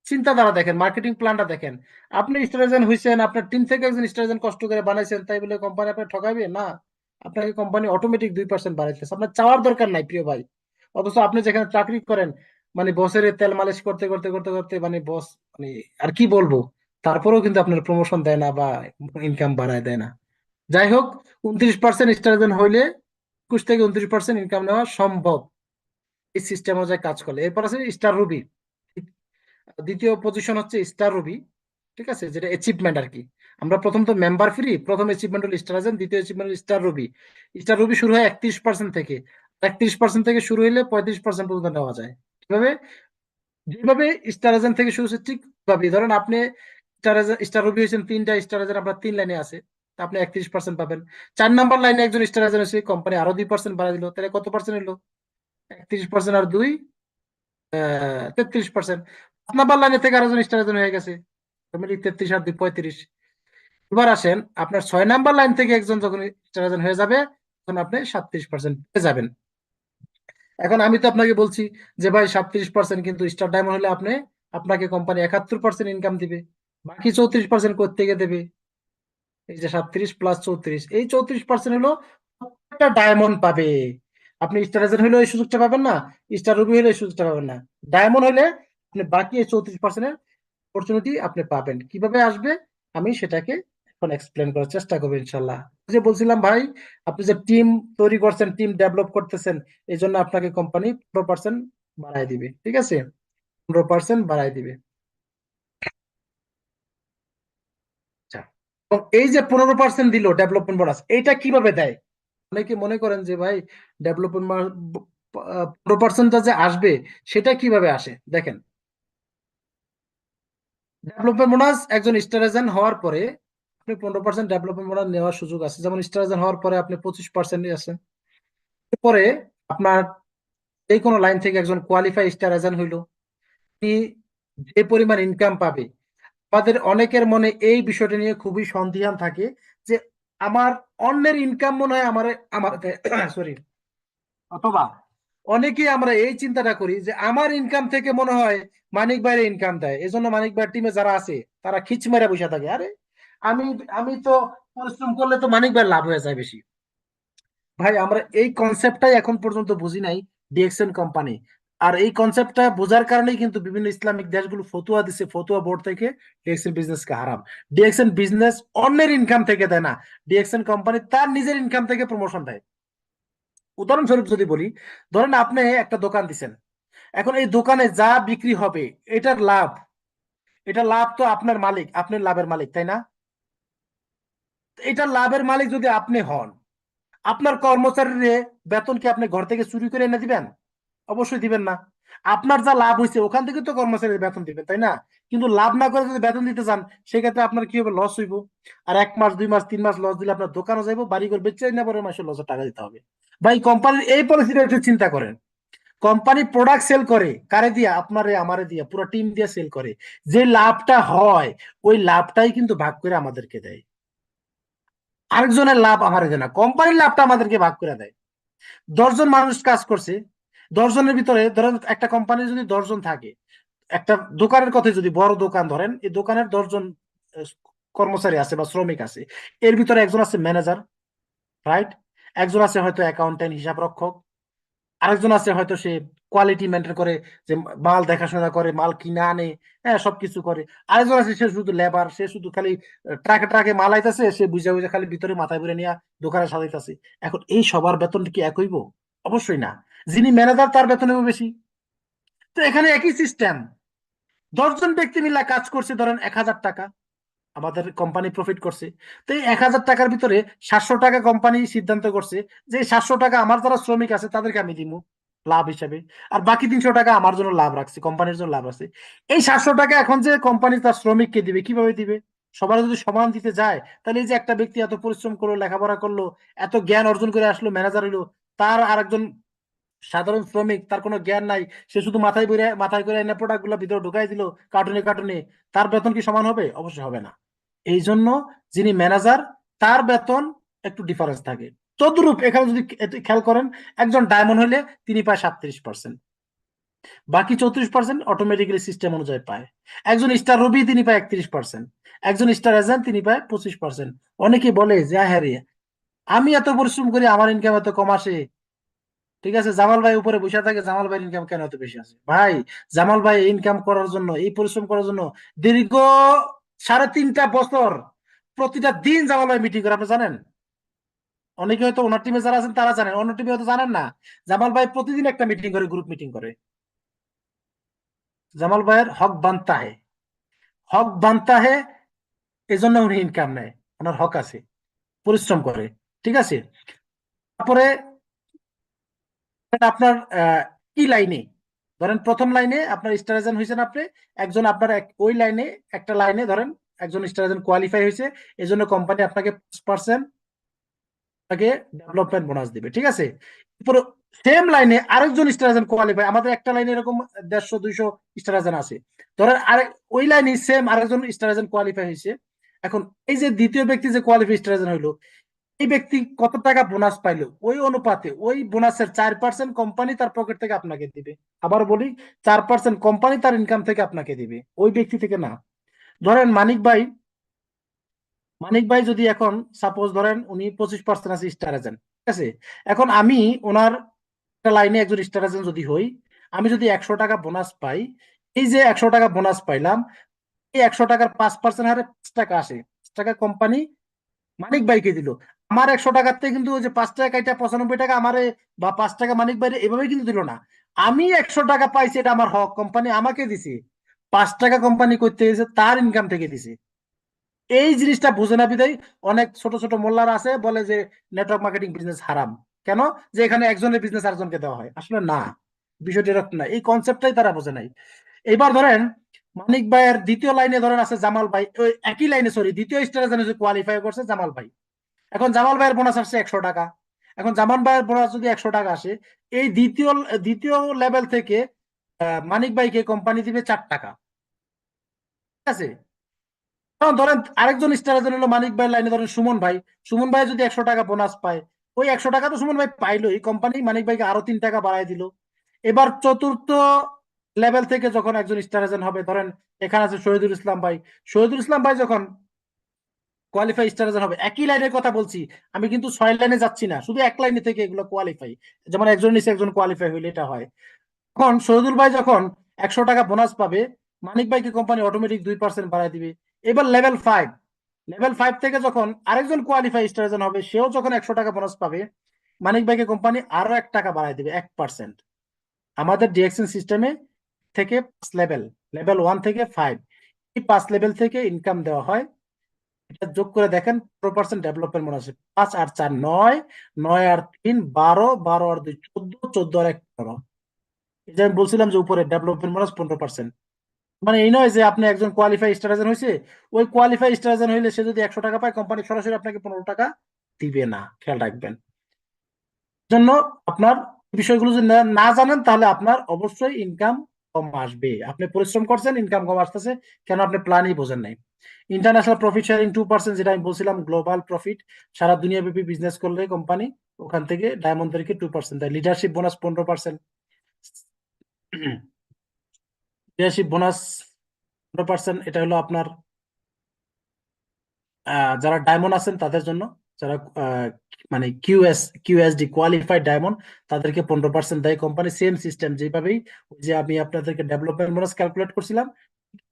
চিন্তাধারা দেখেন, মার্কেটিং প্ল্যানটা দেখেন। আপনি স্ট্রাটেজন হয়েছেন, আপনার টিম থেকে একজন স্ট্রাটেজন কষ্ট করে বানাইছেন, তাই বলে কোম্পানি আপনার ঠকাবে না। আপনাকে কোম্পানি অটোমেটিক 2% বাড়াইতেছে, আপনার চাওয়ার দরকার নাই প্রিয় ভাই। অথচ আপনি যেখানে চাকরি করেন, মানে বসের তেল মালিশ করতে করতে করতে করতে মানে বস, মানে আর কি বলবো, তারপরেও কিন্তু আপনার প্রমোশন দেয় না বা ইনকাম বাড়ায় দেয় না। যাই হোক, 29% স্ট্রাটেজন হইলে 21 থেকে 29% ইনকাম নেওয়া সম্ভব। এই সিস্টেম অনুযায়ী কাজ করলে। এরপর আছে স্টার রুবি। দ্বিতীয় পজিশন হচ্ছে স্টার রুবি, ঠিক আছে, যেটা অ্যাচিভমেন্ট আর কি। আমরা প্রথম তো মেম্বার ফ্রি, প্রথম অ্যাচিভমেন্ট হলো স্টার দ্বিতীয় অ্যাচিভমেন্ট হলো স্টার রুবি। স্টার রুবি শুরু হয় 31% থেকে, 31% থেকে শুরু হইলে 35% পর্যন্ত নেওয়া যায়। কিভাবে? যেভাবে স্টার থেকে শুরু হচ্ছে ঠিক ভাবে, ধরেন আপনি স্টার রুবি হয়েছেন, তিনটা স্টার আপনার তিন লাইনে আছে, তা আপনি 31% পাবেন। 4 নাম্বার লাইনে একজন স্টার আছে, কোম্পানি আরো 2% বাড়া দিল, তাহলে কত পার্সেন্ট হলো? 31% আর 2 33%। 5 নাম্বার লাইনে থেকে আরেকজন স্টার এজেন্ট হয়ে গেছে, অটোমেটিক 33 আর 2 35। এবার আসেন আপনার 6 নাম্বার লাইন থেকে একজন যখন স্টার এজেন্ট হয়ে যাবে, তখন আপনি 37% পেয়ে যাবেন। এখন আমি তো আপনাকে বলছি যে ভাই 37%, কিন্তু স্টার ডায়মন্ড হলে আপনাকে কোম্পানি 71% ইনকাম দিবে, বাকি 34% কোত্থেকে দেবে? এই যে 37 + 34, এই 34% হলো একটা ডায়মন্ড পাবে। আপনি স্টার এজেন্ট হলে এই সুযোগটা পাবেন না, স্টার রুবি হলে এই সুযোগটা পাবেন না, ডায়মন্ড হলে আপনি বাকি এই 34%-এর অপরচুনিটি আপনি পাবেন। কিভাবে আসবে আমি সেটাকে এখন এক্সপ্লেন করার চেষ্টা করবো ইনশাল্লাহ। যে বলছিলাম ভাই, আপনি যে টিম তৈরি করছেন, টিম ডেভেলপ করতেছেন, এই জন্য আপনাকে কোম্পানি 15% বাড়ায় দিবে, ঠিক আছে? 15% বাড়ায় দিবে। আচ্ছা, এবং এই যে 15% দিল ডেভেলপমেন্ট বোনাস, এইটা কিভাবে দেয়? অনেকে মনে করেন যে ভাই ডেভেলপমেন্ট 15%টা যে আসবে সেটা কিভাবে আসে, দেখেন। ডেভেলপমেন্ট বোনাস একজন স্টার এজেন্ট হওয়ার পরে আপনি 15% ডেভেলপমেন্ট বোনাস নেওয়ার সুযোগ আছে। যেমন স্টার এজেন্ট হওয়ার পরে আপনি 25% আছে। এরপরে আপনার যে কোনো লাইন থেকে একজন কোয়ালিফাই স্টার এজেন্ট হইলো, তিনি যে পরিমাণ ইনকাম পাবে, আমাদের অনেকের মনে এই বিষয়টা নিয়ে খুবই সন্দিহান থাকে যে আমার অন্যের ইনকাম মনে হয় আমার আমার সরি, অথবা অনেকেই আমরা এই চিন্তাটা করি যে আমার ইনকাম থেকে মনে হয় মানিক ভাইয়ের ইনকাম দেয়, এজন্য মানিক ভাইয়ের টিমে যারা আছে তারা খিচ মেরে বসে থাকে। আরে আমি আমি তো পরিশ্রম করলে তো মানিক ভাইয়ের লাভ হয়ে যায় বেশি। ভাই আমরা এই কনসেপ্টটাই এখন পর্যন্ত বুঝি নাই ডিএক্সএন কোম্পানি। আর এই কনসেপ্টটা বোঝার কারণেই কিন্তু বিভিন্ন ইসলামিক দেশগুলো ফতুয়া দিছে, ফতুয়া বোর্ড থেকে ডিএক্সএন বিজনেসকে হারাম। ডিএক্সএন বিজনেস অন্যের ইনকাম থেকে দেয় না, ডিএক্সএন কোম্পানি তার নিজের ইনকাম থেকে প্রমোশন দেয়। উদাহরণস্বরূপ যদি বলি, ধরেন আপনি একটা দোকান দিছেন, এখন এই দোকানে যা বিক্রি হবে এটার লাভ, এটা লাভ তো আপনার মালিক, আপনার লাভের মালিক, তাই না? এটা লাভের মালিক যদি আপনি হন, আপনার কর্মচারীর বেতন কি আপনি ঘর থেকে চুরি করে এনে দিবেন? অবশ্যই দিবেন না। আপনার যা লাভ হয়েছে ওখান থেকে তো কর্মচারীর বেতন দিবেন, তাই না? কিন্তু লাভ না করে যদি বেতন দিতে চান, সেক্ষেত্রে আপনার কি হবে? লস হইব। আর 1 মাস 2 মাস 3 মাস লস দিলে আপনার দোকানও যাইবো, বাড়ি ঘর বেচে না, পরে মাসে লসের টাকা দিতে হবে। ভাই কোম্পানির এই পলিসিটা একটু চিন্তা করেন। কোম্পানি প্রোডাক্ট সেল করে কারে দিয়া? আপনারে আমারে দিয়া, পুরো টিম দিয়া সেল করে। যে লাভটা হয় ওই লাভটাই কিন্তু ভাগ করে আমাদেরকে দেয়। আরেকজনের লাভ আমাদের দেয় না, কোম্পানির লাভটা আমাদেরকে ভাগ করে দেয়। 10 জন মানুষ কাজ করছে, 10 জনের ভিতরে ধরেন একটা কোম্পানির যদি 10 জন থাকে, একটা দোকানের কথা যদি বড় দোকান ধরেন, এই দোকানের 10 জন আহ, কর্মচারী আছে বা শ্রমিক আছে। এর ভিতরে একজন আছে ম্যানেজার, রাইট? একজন আছে হয়তো অ্যাকাউন্টেন্ট, হিসাব রক্ষক। আরেকজন আছে হয়তো সে কোয়ালিটি মেনটেন করে, যে মাল দেখাশোনা করে, মাল কিনে আনে, হ্যাঁ সবকিছু করে। আরেকজন আছে সে শুধু লেবার, সে শুধু খালি ট্রাকে ট্রাকে মাল আইতাছে, সে বুঝে বুঝে খালি ভিতরে মাথায় ভরে নিয়ে দোকানে সাজাইতেছে। এখন এই সবার বেতন কি এক হইব? অবশ্যই না। যিনি ম্যানেজার তার বেতন হবে বেশি। তো এখানে একই সিস্টেম, 10 জন ব্যক্তি মিলে কাজ করছে, ধরেন 1,000 টাকা আমাদের কোম্পানি প্রফিট করছে। তো এই 1,000 টাকার ভিতরে 700 টাকা কোম্পানি সিদ্ধান্ত করছে যে 700 টাকা আমার যারা শ্রমিক আছে তাদেরকে আমি দিব লাভ হিসাবে, আর বাকি 300 টাকা আমার জন্য লাভ রাখছি, কোম্পানির জন্য লাভ আছে। এই 700 টাকা এখন যে কোম্পানি তার শ্রমিককে দিবে, কিভাবে দিবে? সবার যদি সমান দিতে যায়, তাহলে এই যে একটা ব্যক্তি এত পরিশ্রম করলো, লেখাপড়া করলো, এত জ্ঞান অর্জন করে আসলো, ম্যানেজার হইলো, তার আরেকজন সাধারণ শ্রমিক, তার কোনো জ্ঞান নাই, সে শুধু মাথায় করে এনে প্রোডাক্ট গুলো ভিতরে ঢুকাই দিল কার্টুনে কার্টুনে, তার বেতন কি সমান হবে? অবশ্যই হবে না। এই জন্য যিনি ম্যানেজার তার বেতন একটু ডিফারেন্স থাকে। তদ্রূপ এখানে যদি খেয়াল করেন, একজন ডায়মন্ড হলে তিনি পায় 37%, বাকি 34% অটোমেটিক্যালি সিস্টেম অনুযায়ী পায়। একজন স্টার রবি তিনি পায় 31%, একজন স্টার এজেন্ট তিনি পায় 25%। অনেকে বলে যে হ্যাঁ রে, আমি এত পরিশ্রম করি আমার ইনকাম এত কম আসে, ঠিক আছে জামাল ভাই উপরে বসে থাকে, জামাল ভাইয়ের ইনকাম কেন এত বেশি আছে? ভাই জামাল ভাই ইনকাম করার জন্য, এই পরিশ্রম করার জন্য দীর্ঘ 3.5 বছর প্রতিটা দিন জামাল ভাই মিটিং করে, আপনি জানেন? অনেকে হয়তো ওনার টিমে যারা আছেন তারা জানেন, অন্য টিমে হয়তো জানেন না। জামাল ভাই প্রতিদিন একটা মিটিং করে, গ্রুপ মিটিং করে। জামাল ভাইয়ের হক বানতা হে, হক বানতা হে, এজন্য উনি ইনকাম নেয়, ওনার হক আছে, পরিশ্রম করে, ঠিক আছে? তারপরে আপনার কি লাইনে, ধরেন প্রথম লাইনে আপনার স্টার এজেন্ট হয়েছেন আপনি, একজন আপনার ওই লাইনে একটা লাইনে ধরেন একজন স্টার এজেন্ট কোয়ালিফাই হয়েছে, এই জন্য কোম্পানি আপনাকে 5% আপনাকে ডেভেলপমেন্ট বোনাস দিবে, ঠিক আছে? এরপর সেম লাইনে আরেকজন স্টার এজেন্ট কোয়ালিফাই, আমাদের একটা লাইনে এরকম 150-200 স্টার এজেন্ট আছে, ধরেন আরেক ওই লাইনে সেম আরেকজন স্টার এজেন্ট কোয়ালিফাই হয়েছে। এখন এই যে দ্বিতীয় ব্যক্তি যে কোয়ালিফাই স্টার এজেন্ট হইলো, এই ব্যক্তি কত টাকা বোনাস পাইলো, ওই অনুপাতে ওই বোনাসের 4% কোম্পানি তার পকেট থেকে আপনাকে দিবে। আবার বলি, 4% কোম্পানি তার ইনকাম থেকে আপনাকে দিবে, ওই ব্যক্তি থেকে না। ধরেন মানিক ভাই যদি এখন সাপোজ ধরেন উনি 25% আছে স্টার এজেন্ট, ঠিক আছে। এখন আমি ওনার একটা লাইনে একজন স্টার এজেন্ট যদি হই, আমি যদি 100 টাকা বোনাস পাই, এই যে 100 টাকা বোনাস পাইলাম, এই 100 টাকার 5% হারে 5 টাকা আসে, 5 টাকা কোম্পানি মানিক ভাইকে দিল। আমার 100 টাকার থেকে কিন্তু ওই যে 5 টাকা কাইটা 95 টাকা আমারে, বা 5 টাকা মানিক ভাইরে এভাবে কিন্তু দিল না। আমি 100 টাকা পাইছি, এটা আমার হক, কোম্পানি আমাকে দিছে। 5 টাকা কোম্পানি করতে গেছে তার ইনকাম থেকে দিছে। এই জিনিসটা বুঝে না বিদায় অনেক ছোট ছোট মোল্লার আছে বলে যে নেটওয়ার্ক মার্কেটিং বিজনেস হারাম। কেন? যে এখানে একজনের বিজনেস আরেকজনকে দেওয়া হয়, আসলে না, বিষয়টা এরকম না, এই কনসেপ্টটাই তারা বোঝে নাই। এবার ধরেন মানিক ভাইয়ের দ্বিতীয় লাইনে ধরেন আছে জামাল ভাই, ওই একই লাইনে, সরি, দ্বিতীয় স্টারে যেন কোয়ালিফাই করছে জামাল ভাই। এখন জামাল ভাইয়ের বোনাস আসছে 100 টাকা। এখন জামান ভাইয়ের বোনাস যদি 100 টাকা আসে, এই দ্বিতীয় দ্বিতীয় লেভেল থেকে মানিক ভাইকে কোম্পানি দিবে 4 টাকা, ঠিক আছে। এখন ধরেন আরেকজন স্টার এজেন্ট হলো মানিক ভাই লাইনে ধরেন সুমন ভাই। সুমন ভাই যদি 100 টাকা বোনাস পায়, ওই 100 টাকা তো সুমন ভাই পাইলোই, কোম্পানি মানিক ভাইকে আরো 3 টাকা বাড়াই দিল। এবার চতুর্থ লেভেল থেকে যখন একজন স্টার এজেন্ট হবে, ধরেন এখানে আছে শহীদুল ইসলাম ভাই। শহীদুল ইসলাম ভাই যখন কোয়ালিফাই স্টার এজেন্ট হবে, একই লাইনের কথা বলছি, আমি কিন্তু 6 লাইনে যাচ্ছি না, শুধু এক লাইনে থেকে এগুলো কোয়ালিফাই, যেমন একজন নিচে একজন কোয়ালিফাই হইলে এটা হয়। এখন শহীদুল ভাই যখন 100 টাকা বোনাস পাবে, মানিক ভাইকে কোম্পানি অটোমেটিক 2% বাড়ায় দিবে। এবার লেভেল ফাইভ থেকে যখন আরেকজন কোয়ালিফাই স্টার হবে, সেও যখন 100 টাকা বোনাস পাবে, মানিক ভাইকে কোম্পানি আরো 1 টাকা বাড়ায় দিবে, 1%। আমাদের ডিএক্সএন সিস্টেমে থেকে 5 লেভেল, লেভেল 1 থেকে 5, এই 5 লেভেল থেকে ইনকাম দেওয়া হয়। এটা যোগ করে দেখেন 4% ডেভেলপমেন্ট বোনাস, 5 আর 4 9, 9 আর 3 12, 12 আর 2 14, 14 আর 1 15। এই যে আমি বলছিলাম যে উপরে ডেভেলপমেন্ট বোনাস 15%। মানে এই নয় যে আপনি একজন কোয়ালিফাই স্টার এজেন্ট হয়েছে, ওই কোয়ালিফাই স্টার এজেন্ট হইলে সে যদি 100 টাকা পায়, কোম্পানি সরাসরি আপনাকে 15 টাকা দিবে না, খেয়াল রাখবেন। জন্য আপনার বিষয়গুলো যদি না না জানেন, তাহলে আপনার অবশ্যই ইনকাম কম আসবে। আপনি পরিশ্রম করছেন, ইনকাম কম আসতেছে, কেন? আপনি প্ল্যানই বোঝেন নাই। ইন্টারন্যাশনাল প্রফিট শেয়ারিং 2%, যেটা আমি বলছিলাম, গ্লোবাল প্রফিট, সারা দুনিয়া ব্যাপী বিজনেস করলে কোম্পানি ওখান থেকে ডায়মন্ডদেরকে 2% দেয়। লিডারশিপ বোনাস 15%, লিডারশিপ বোনাস 15%, এটা হলো আপনার যারা ডায়মন্ড আছেন তাদের জন্য, যারা মানে কিউএসডি কোয়ালিফাইড ডায়মন্ড, তাদেরকে 15% দেয় কোম্পানি। সেম সিস্টেম যেভাবেই ওই যে আমি আপনাদেরকে ডেভেলপমেন্ট বোনাস ক্যালকুলেট করছিলাম,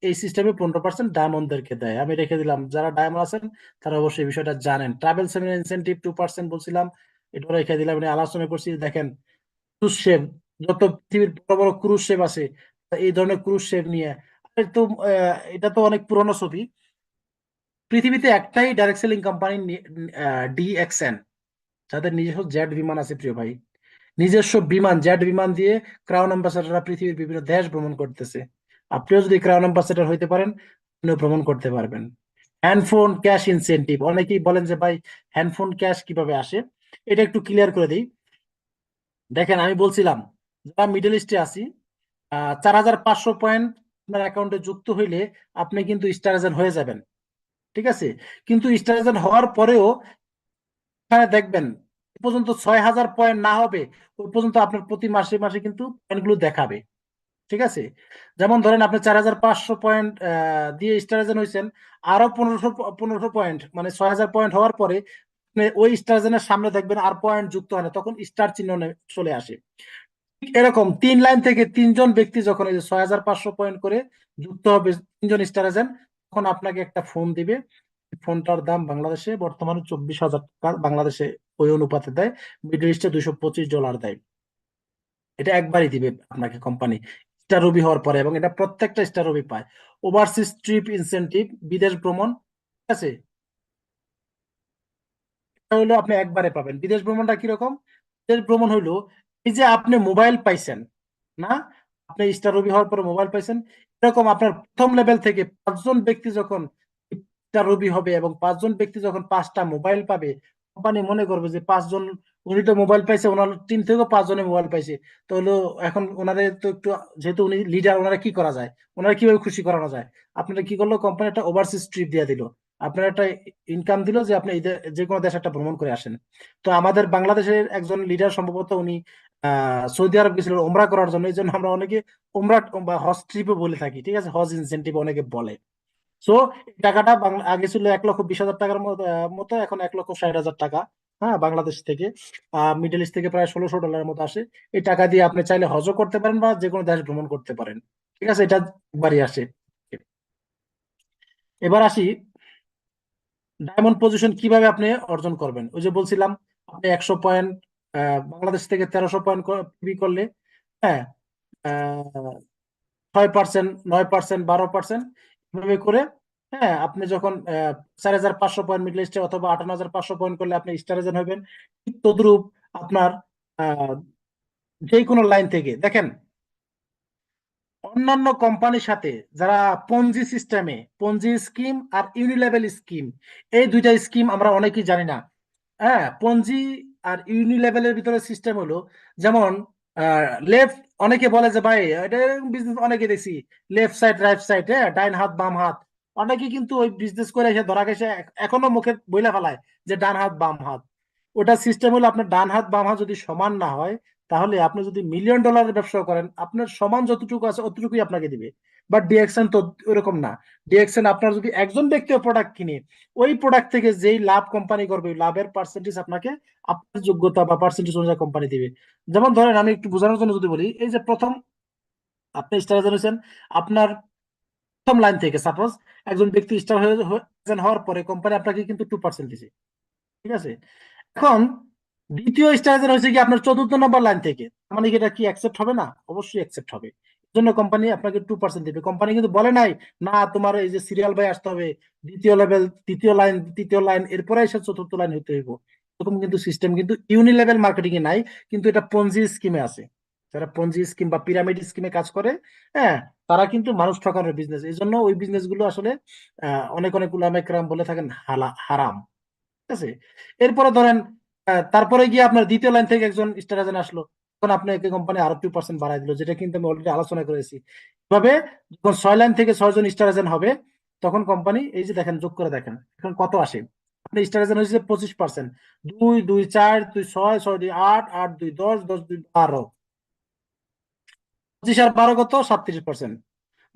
এই সিস্টেমে 15% ডায়মন্ডদেরকে দেয়। আমি রেখে দিলাম, যারা ডায়মন্ড আছেন তারা অবশ্যই এই বিষয়টা জানেন। ট্রাভেল সেমিনার ইনসেন্টিভ 2% বলছিলাম, এটা রেখে দিলাম। এটা আলোচনা করছি, দেখেন ক্রুজ শেপ, যত পৃথিবীর বড় বড় ক্রুজ শেপ আছে, এই ধরনের ক্রুজ শেপ নিয়ে, তো এটা তো অনেক পুরনো ছবি। পৃথিবীতে একটাই ডাইরেক্ট সেলিং কোম্পানি, ডিএক্সএন, যাদের নিজস্ব জেট বিমান আছে, প্রিয় ভাই। নিজস্ব বিমান, জেট বিমান দিয়ে ক্রাউন অ্যাম্বাসাডাররা পৃথিবীর বিভিন্ন দেশ ভ্রমণ করতেছে। আপনিও যদি ক্রাউন অ্যাম্বাসাডার হইতে পারেন, আপনিও ভ্রমণ করতে পারবেন। হ্যান্ডফোন ক্যাশ ইনসেন্টিভ, অনেকেই বলেন যে ভাই হ্যান্ডফোন ক্যাশ কিভাবে আসে, এটা একটু ক্লিয়ার করে দিই। দেখেন আমি বলছিলাম, যারা মিডল ইস্টে আছি, 4,500 পয়েন্ট আপনার অ্যাকাউন্টে যুক্ত হইলে আপনি কিন্তু স্টার এজেন্ট হয়ে যাবেন, ঠিক আছে। কিন্তু স্টার এজেন্ট হওয়ার পরেও এখানে দেখবেন এ পর্যন্ত 6,000 পয়েন্ট না হবে, ওই পর্যন্ত আপনার প্রতি মাসে মাসে কিন্তু পয়েন্টগুলো দেখাবে, ঠিক আছে। যেমন ধরেন আপনি 4,500 পয়েন্ট দিয়ে স্টার এজেন্ট হয়েছেন, আরো 1500 পয়েন্ট, মানে 6,000 পয়েন্ট হওয়ার পরে আপনি ওই স্টার এজেন্টের সামনে দেখবেন আর পয়েন্ট যুক্ত হয় না, তখন স্টার চিহ্ন চলে আসে। ঠিক এরকম 3 লাইন থেকে 3 জন ব্যক্তি যখন এই যে 6,500 পয়েন্ট করে যুক্ত হবে, 3 জন স্টার এজেন্ট, তখন আপনাকে একটা ফোন দিবে। ফোনটার দাম বাংলাদেশে বর্তমানে 24,000 টাকা, বাংলাদেশে ওই অনুপাতে দেয়। মিডল ইস্টে $225 দেয়। এটা একবারই দিবে আপনাকে কোম্পানি স্টার রবি হওয়ার পরে, এবং এটা প্রত্যেকটা স্টার রবি পায়। ওভারসিজ ট্রিপ ইনসেন্টিভ, বিদেশ ভ্রমণ, ঠিক আছে, এটা হলো আপনি একবারে পাবেন। বিদেশ ভ্রমণটা কিরকম? বিদেশ ভ্রমণ হইলো এই যে আপনি মোবাইল পাইছেন না, আপনি স্টার রবি হওয়ার পরে মোবাইল পাইছেন, এরকম আপনার প্রথম লেভেল থেকে 5 জন ব্যক্তি যখন স্টার রবি হবে, এবং 5 জন ব্যক্তি যখন 5টা মোবাইল পাবে, কোম্পানি মনে করবে যে 5 জন উনি তো মোবাইল পাইছে, ওনার টিম থেকে 5 জনে মোবাইল পাইছে। তো হলো এখন ওনাদের তো একটু, যেহেতু উনি লিডার, ওনারা কি করা যায়, ওনারা কিভাবে খুশি করানো যায়? আপনারা কি করলো, কোম্পানি একটা ওভারসিজ ট্রিপ দিয়ে দিল, আপনার একটা ইনকাম দিল যে আপনি যে কোনো দেশে একটা ভ্রমণ করে আসেন। তো আমাদের বাংলাদেশের একজন লিডার সম্ভবত উনি সৌদি আরব গেছিল ওমরা করার জন্য, এই জন্য আমরা অনেকে ওমরা বা হজ ট্রিপও বলে থাকি, ঠিক আছে, হজ ইনসেন্টিভ অনেকে বলে। সো টাকাটা আগে ছিল 1,20,000 টাকার মতো, এখন 1,60,000 টাকা। হ্যাঁ, বাংলাদেশ থেকে মিডল ইস্ট থেকে প্রায় $1,600 মতো আসে। এই টাকা দিয়ে আপনি চাইলে হজও করতে পারেন বা যে কোনো দেশ ভ্রমণ করতে পারেন, ঠিক আছে, এটা একবারই আসে। এবার আসি, ডায়মন্ড পজিশন কিভাবে আপনি অর্জন করবেন। ওই যে বলছিলাম, আপনি 100 পয়েন্ট, বাংলাদেশ থেকে 1300 পয়েন্ট পিবি করলে, হ্যাঁ, 6%, 9%, 12% এভাবে করে, হ্যাঁ, আপনি যখন 4,500 পয়েন্ট মিডল ইস্টে অথবা 58,500 পয়েন্ট করলে আপনি স্টার এজেন্ট হবেন। ঠিক তদ্রুপ আপনার আহ, যে কোনো লাইন থেকে দেখেন, অন্যান্য কোম্পানির সাথে যারা পঞ্জি সিস্টেমে, পঞ্জি স্কিম আর ইউনিলেভেল স্কিম, এই দুইটা স্কিম আমরা অনেকেই জানি না। হ্যাঁ, পঞ্জি আর ইউনিলেভেলের ভিতরে সিস্টেম হলো, যেমন লেফট, অনেকে বলে যে ভাই এটা বিজনেস, অনেকে দেখছি লেফট সাইড রাইট সাইড, হ্যাঁ, ডাইন হাত বাম হাত, অনেকে কিন্তু ওই বিজনেস করে এসে ধরা গেছে এখনো মুখে বইলা ফেলায় যে ডান হাত বাম হাত। ওটা সিস্টেম হলো, আপনার ডান হাত বাম হাত যদি সমান না হয়, তাহলে আপনি যদি $1,000,000-এর ব্যবসা করেন, আপনার সমান যতটুকু আছে অতটুকুই আপনাকে দিবে। বাট ডিএক্সএন তো ওরকম না। ডিএক্সএন আপনার যদি একজন ব্যক্তি প্রোডাক্ট কিনে, ওই প্রোডাক্ট থেকে যেই লাভ কোম্পানি করবে, ওই লাভের পার্সেন্টেজ আপনাকে আপনার যোগ্যতা বা পার্সেন্টেজ অনুযায়ী কোম্পানি দিবে। যেমন ধরেন, আমি একটু বোঝানোর জন্য যদি বলি, এই যে প্রথম আপনি স্টার হয়েছেন, আপনার প্রথম লাইন থেকে সাপোজ একজন ব্যক্তি স্টার হওয়ার পরে কোম্পানি আপনাকে কিন্তু 2% দিছে, ঠিক আছে। এখন দ্বিতীয় স্টার হয়েছে কি আপনার 4র্থ নম্বর লাইন থেকে, মানে কি এটা কি অ্যাকসেপ্ট হবে না? অবশ্যই অ্যাকসেপ্ট হবে। এর জন্য কোম্পানি আপনাকে 2% দেবে। কোম্পানি কিন্তু বলে নাই না তোমার এই যে সিরিয়াল বাই আসতে হবে, দ্বিতীয় লেভেল, তৃতীয় লাইন, তৃতীয় লাইন, এরপরে এসে 4র্থ লাইন হইতে হইব। এরকম কিন্তু সিস্টেম কিন্তু ইউনিলেভেল মার্কেটিং এ নাই, কিন্তু এটা পঞ্জি স্কিমে আছে। যারা পঞ্জি স্কিম বা পিরামিড স্কিমে কাজ করে, হ্যাঁ, তারা কিন্তু মানুষ ঠকানোর বিজনেস। এই জন্য ওই বিজনেস গুলো আসলে অনেক অনেক উলামা কেরাম বলে থাকেন হারাম, ঠিক আছে। এরপরে ধরেন তারপরে গিয়ে আপনার দ্বিতীয় লাইন থেকে একজন স্টার এজেন্ট আসলো, তখন আপনাকে কোম্পানি আরো 2% বাড়াই দিল, যেটা কিন্তু আমি অলরেডি আলোচনা করেছি। এভাবে যখন 6 লাইন থেকে 6 জন স্টার এজেন্ট হবে, তখন কোম্পানি এই যে দেখেন, যোগ করে দেখেন এখন কত আসে। আপনি স্টার এজেন্ট হয়েছে 25%, 2, 2, 4, 2, 6, 6, 2, 8, 8, 2, 10, 10, 2, 12, 25 আর 12 কত, 37%।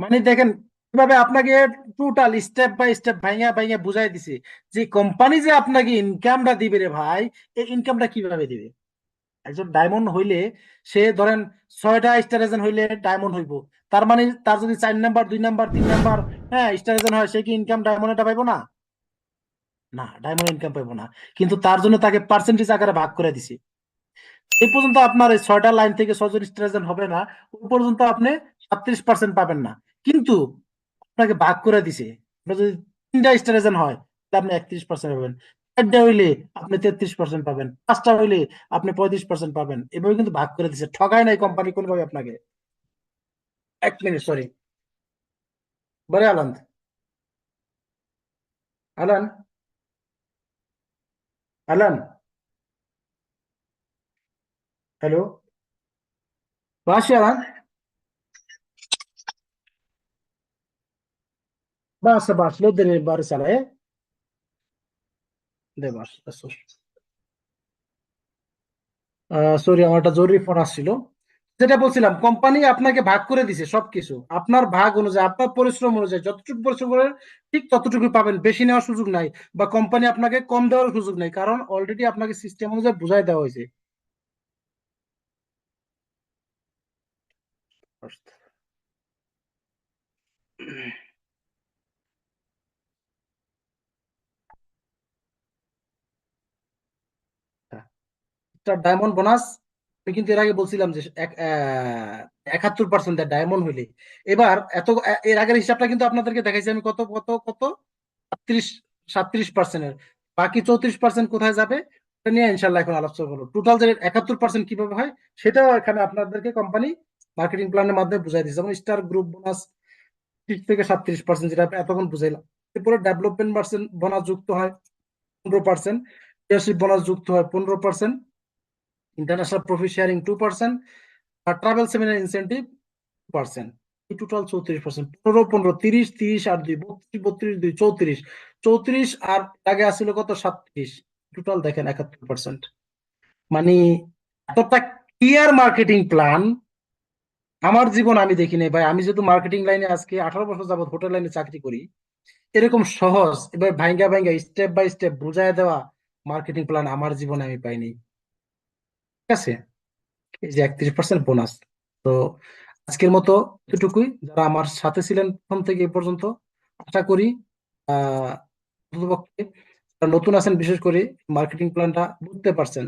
মানে দেখেন কিভাবে আপনাকে টোটাল স্টেপ বাই স্টেপ ভাইঙা ভাইঙা বুঝাই দিছে যে কোম্পানি যে আপনাকে ইনকামটা দিবে রে ভাই, এই ইনকামটা কিভাবে দিবে। একজন ডায়মন্ড হইলে, সে ধরেন 6টা স্টার এজেন্ট হইলে ডায়মন্ড হইব, তার মানে তার যদি 4 নাম্বার, 2 নাম্বার, 3 নাম্বার, হ্যাঁ, স্টার এজেন্ট হয়, সে কি ইনকাম ডায়মন্ড এটা পাইবো না? না, ডায়মন্ড ইনকাম পাইবো না। কিন্তু তার জন্য তাকে পার্সেন্টেজ আকারে ভাগ করে দিছে। এই পর্যন্ত আপনার এই 6টা লাইন থেকে 6 জন স্ট্রেজেন হবে না, ওই পর্যন্ত আপনি 37% পাবেন না। কিন্তু আপনাকে ভাগ করে দিছে, আপনার যদি 3টা স্ট্রেজেন হয়, তাহলে আপনি 31% পাবেন, 4টা হইলে আপনি 33% পাবেন, 5টা হইলে আপনি 35% পাবেন। এভাবে কিন্তু ভাগ করে দিছে, ঠকায় নাই কোম্পানি কোনোভাবে আপনাকে। 1 মিনিট, সরি, বলে আনন্দ, আলান, আলান, হ্যালো, বাসি আলান, বাস বাস লো দে বারে চালায়, দে বাস। সরি, আমার একটা জরুরি ফোন আসছিল। যেটা বলছিলাম, কোম্পানি আপনাকে ভাগ করে দিছে সবকিছু, আপনার ভাগ অনুযায়ী, আপনার পরিশ্রম অনুযায়ী যতটুকু পরিশ্রম করেন ঠিক ততটুকু পাবেন, বেশি নেওয়ার সুযোগ নাই। বা কোম্পানি আপনাকে কম দেওয়ার সুযোগ নাই, কারণ অলরেডি আপনাকে সিস্টেম অনুযায়ী বুঝাই দেওয়া হয়েছে। ডায়মন্ড বোনাস, আমি কিন্তু এর আগে বলছিলাম যে 71% ডায়মন্ড হইলে। এবার এর আগের হিসাবটা কিন্তু আপনাদেরকে দেখাইছি আমি, কত কত কত, 37, 37%-এর। বাকি 34% কোথায় যাবে, এটা নিয়ে ইনশাল্লাহ এখন আলোচনা করবো। টোটাল যে 71% কিভাবে হয়, সেটাও এখানে আপনাদেরকে কোম্পানি মার্কেটিং প্ল্যানের মাধ্যমে বুঝাই দিচ্ছে। যেমন স্টার গ্রুপ বোনাস 30 থেকে 37%, যেটা এতক্ষণ বুঝাইলাম। এরপরে ডেভেলপমেন্ট বোনাস যুক্ত হয় 15%, লিডারশিপ বোনাস যুক্ত হয় 15%, ইন্টারন্যাশনাল প্রফিট শেয়ারিং 2%, আর ট্রাভেল সেমিনার ইনসেন্টিভ 2%। এই টোটাল 34%। 15 15 30 30 আর 2 32 32 2 34, 34 আর আগে আসছিল কত 37, টোটাল দেখেন 71%। মানে এতটা ক্লিয়ার মার্কেটিং প্ল্যান আমার জীবন আমি দেখি নাই ভাই। আমি যেহেতু মার্কেটিং লাইনে আজকে 18 বছর যাবত হোটেল লাইনে চাকরি করি, এরকম সহজ এবার ভাইঙ্গা ভাইঙ্গা স্টেপ বাই স্টেপ বুঝায় দেওয়া মার্কেটিং প্ল্যান আমার জীবনে আমি পাইনি। ঠিক আছে, এই যে 31% বোনাস। তো আজকের মতো এতটুকুই। যারা আমার সাথে ছিলেন প্রথম থেকে এ পর্যন্ত, আশা করি আহ অন্ততপক্ষে যারা নতুন আছেন বিশেষ করে মার্কেটিং প্ল্যানটা বুঝতে পারছেন।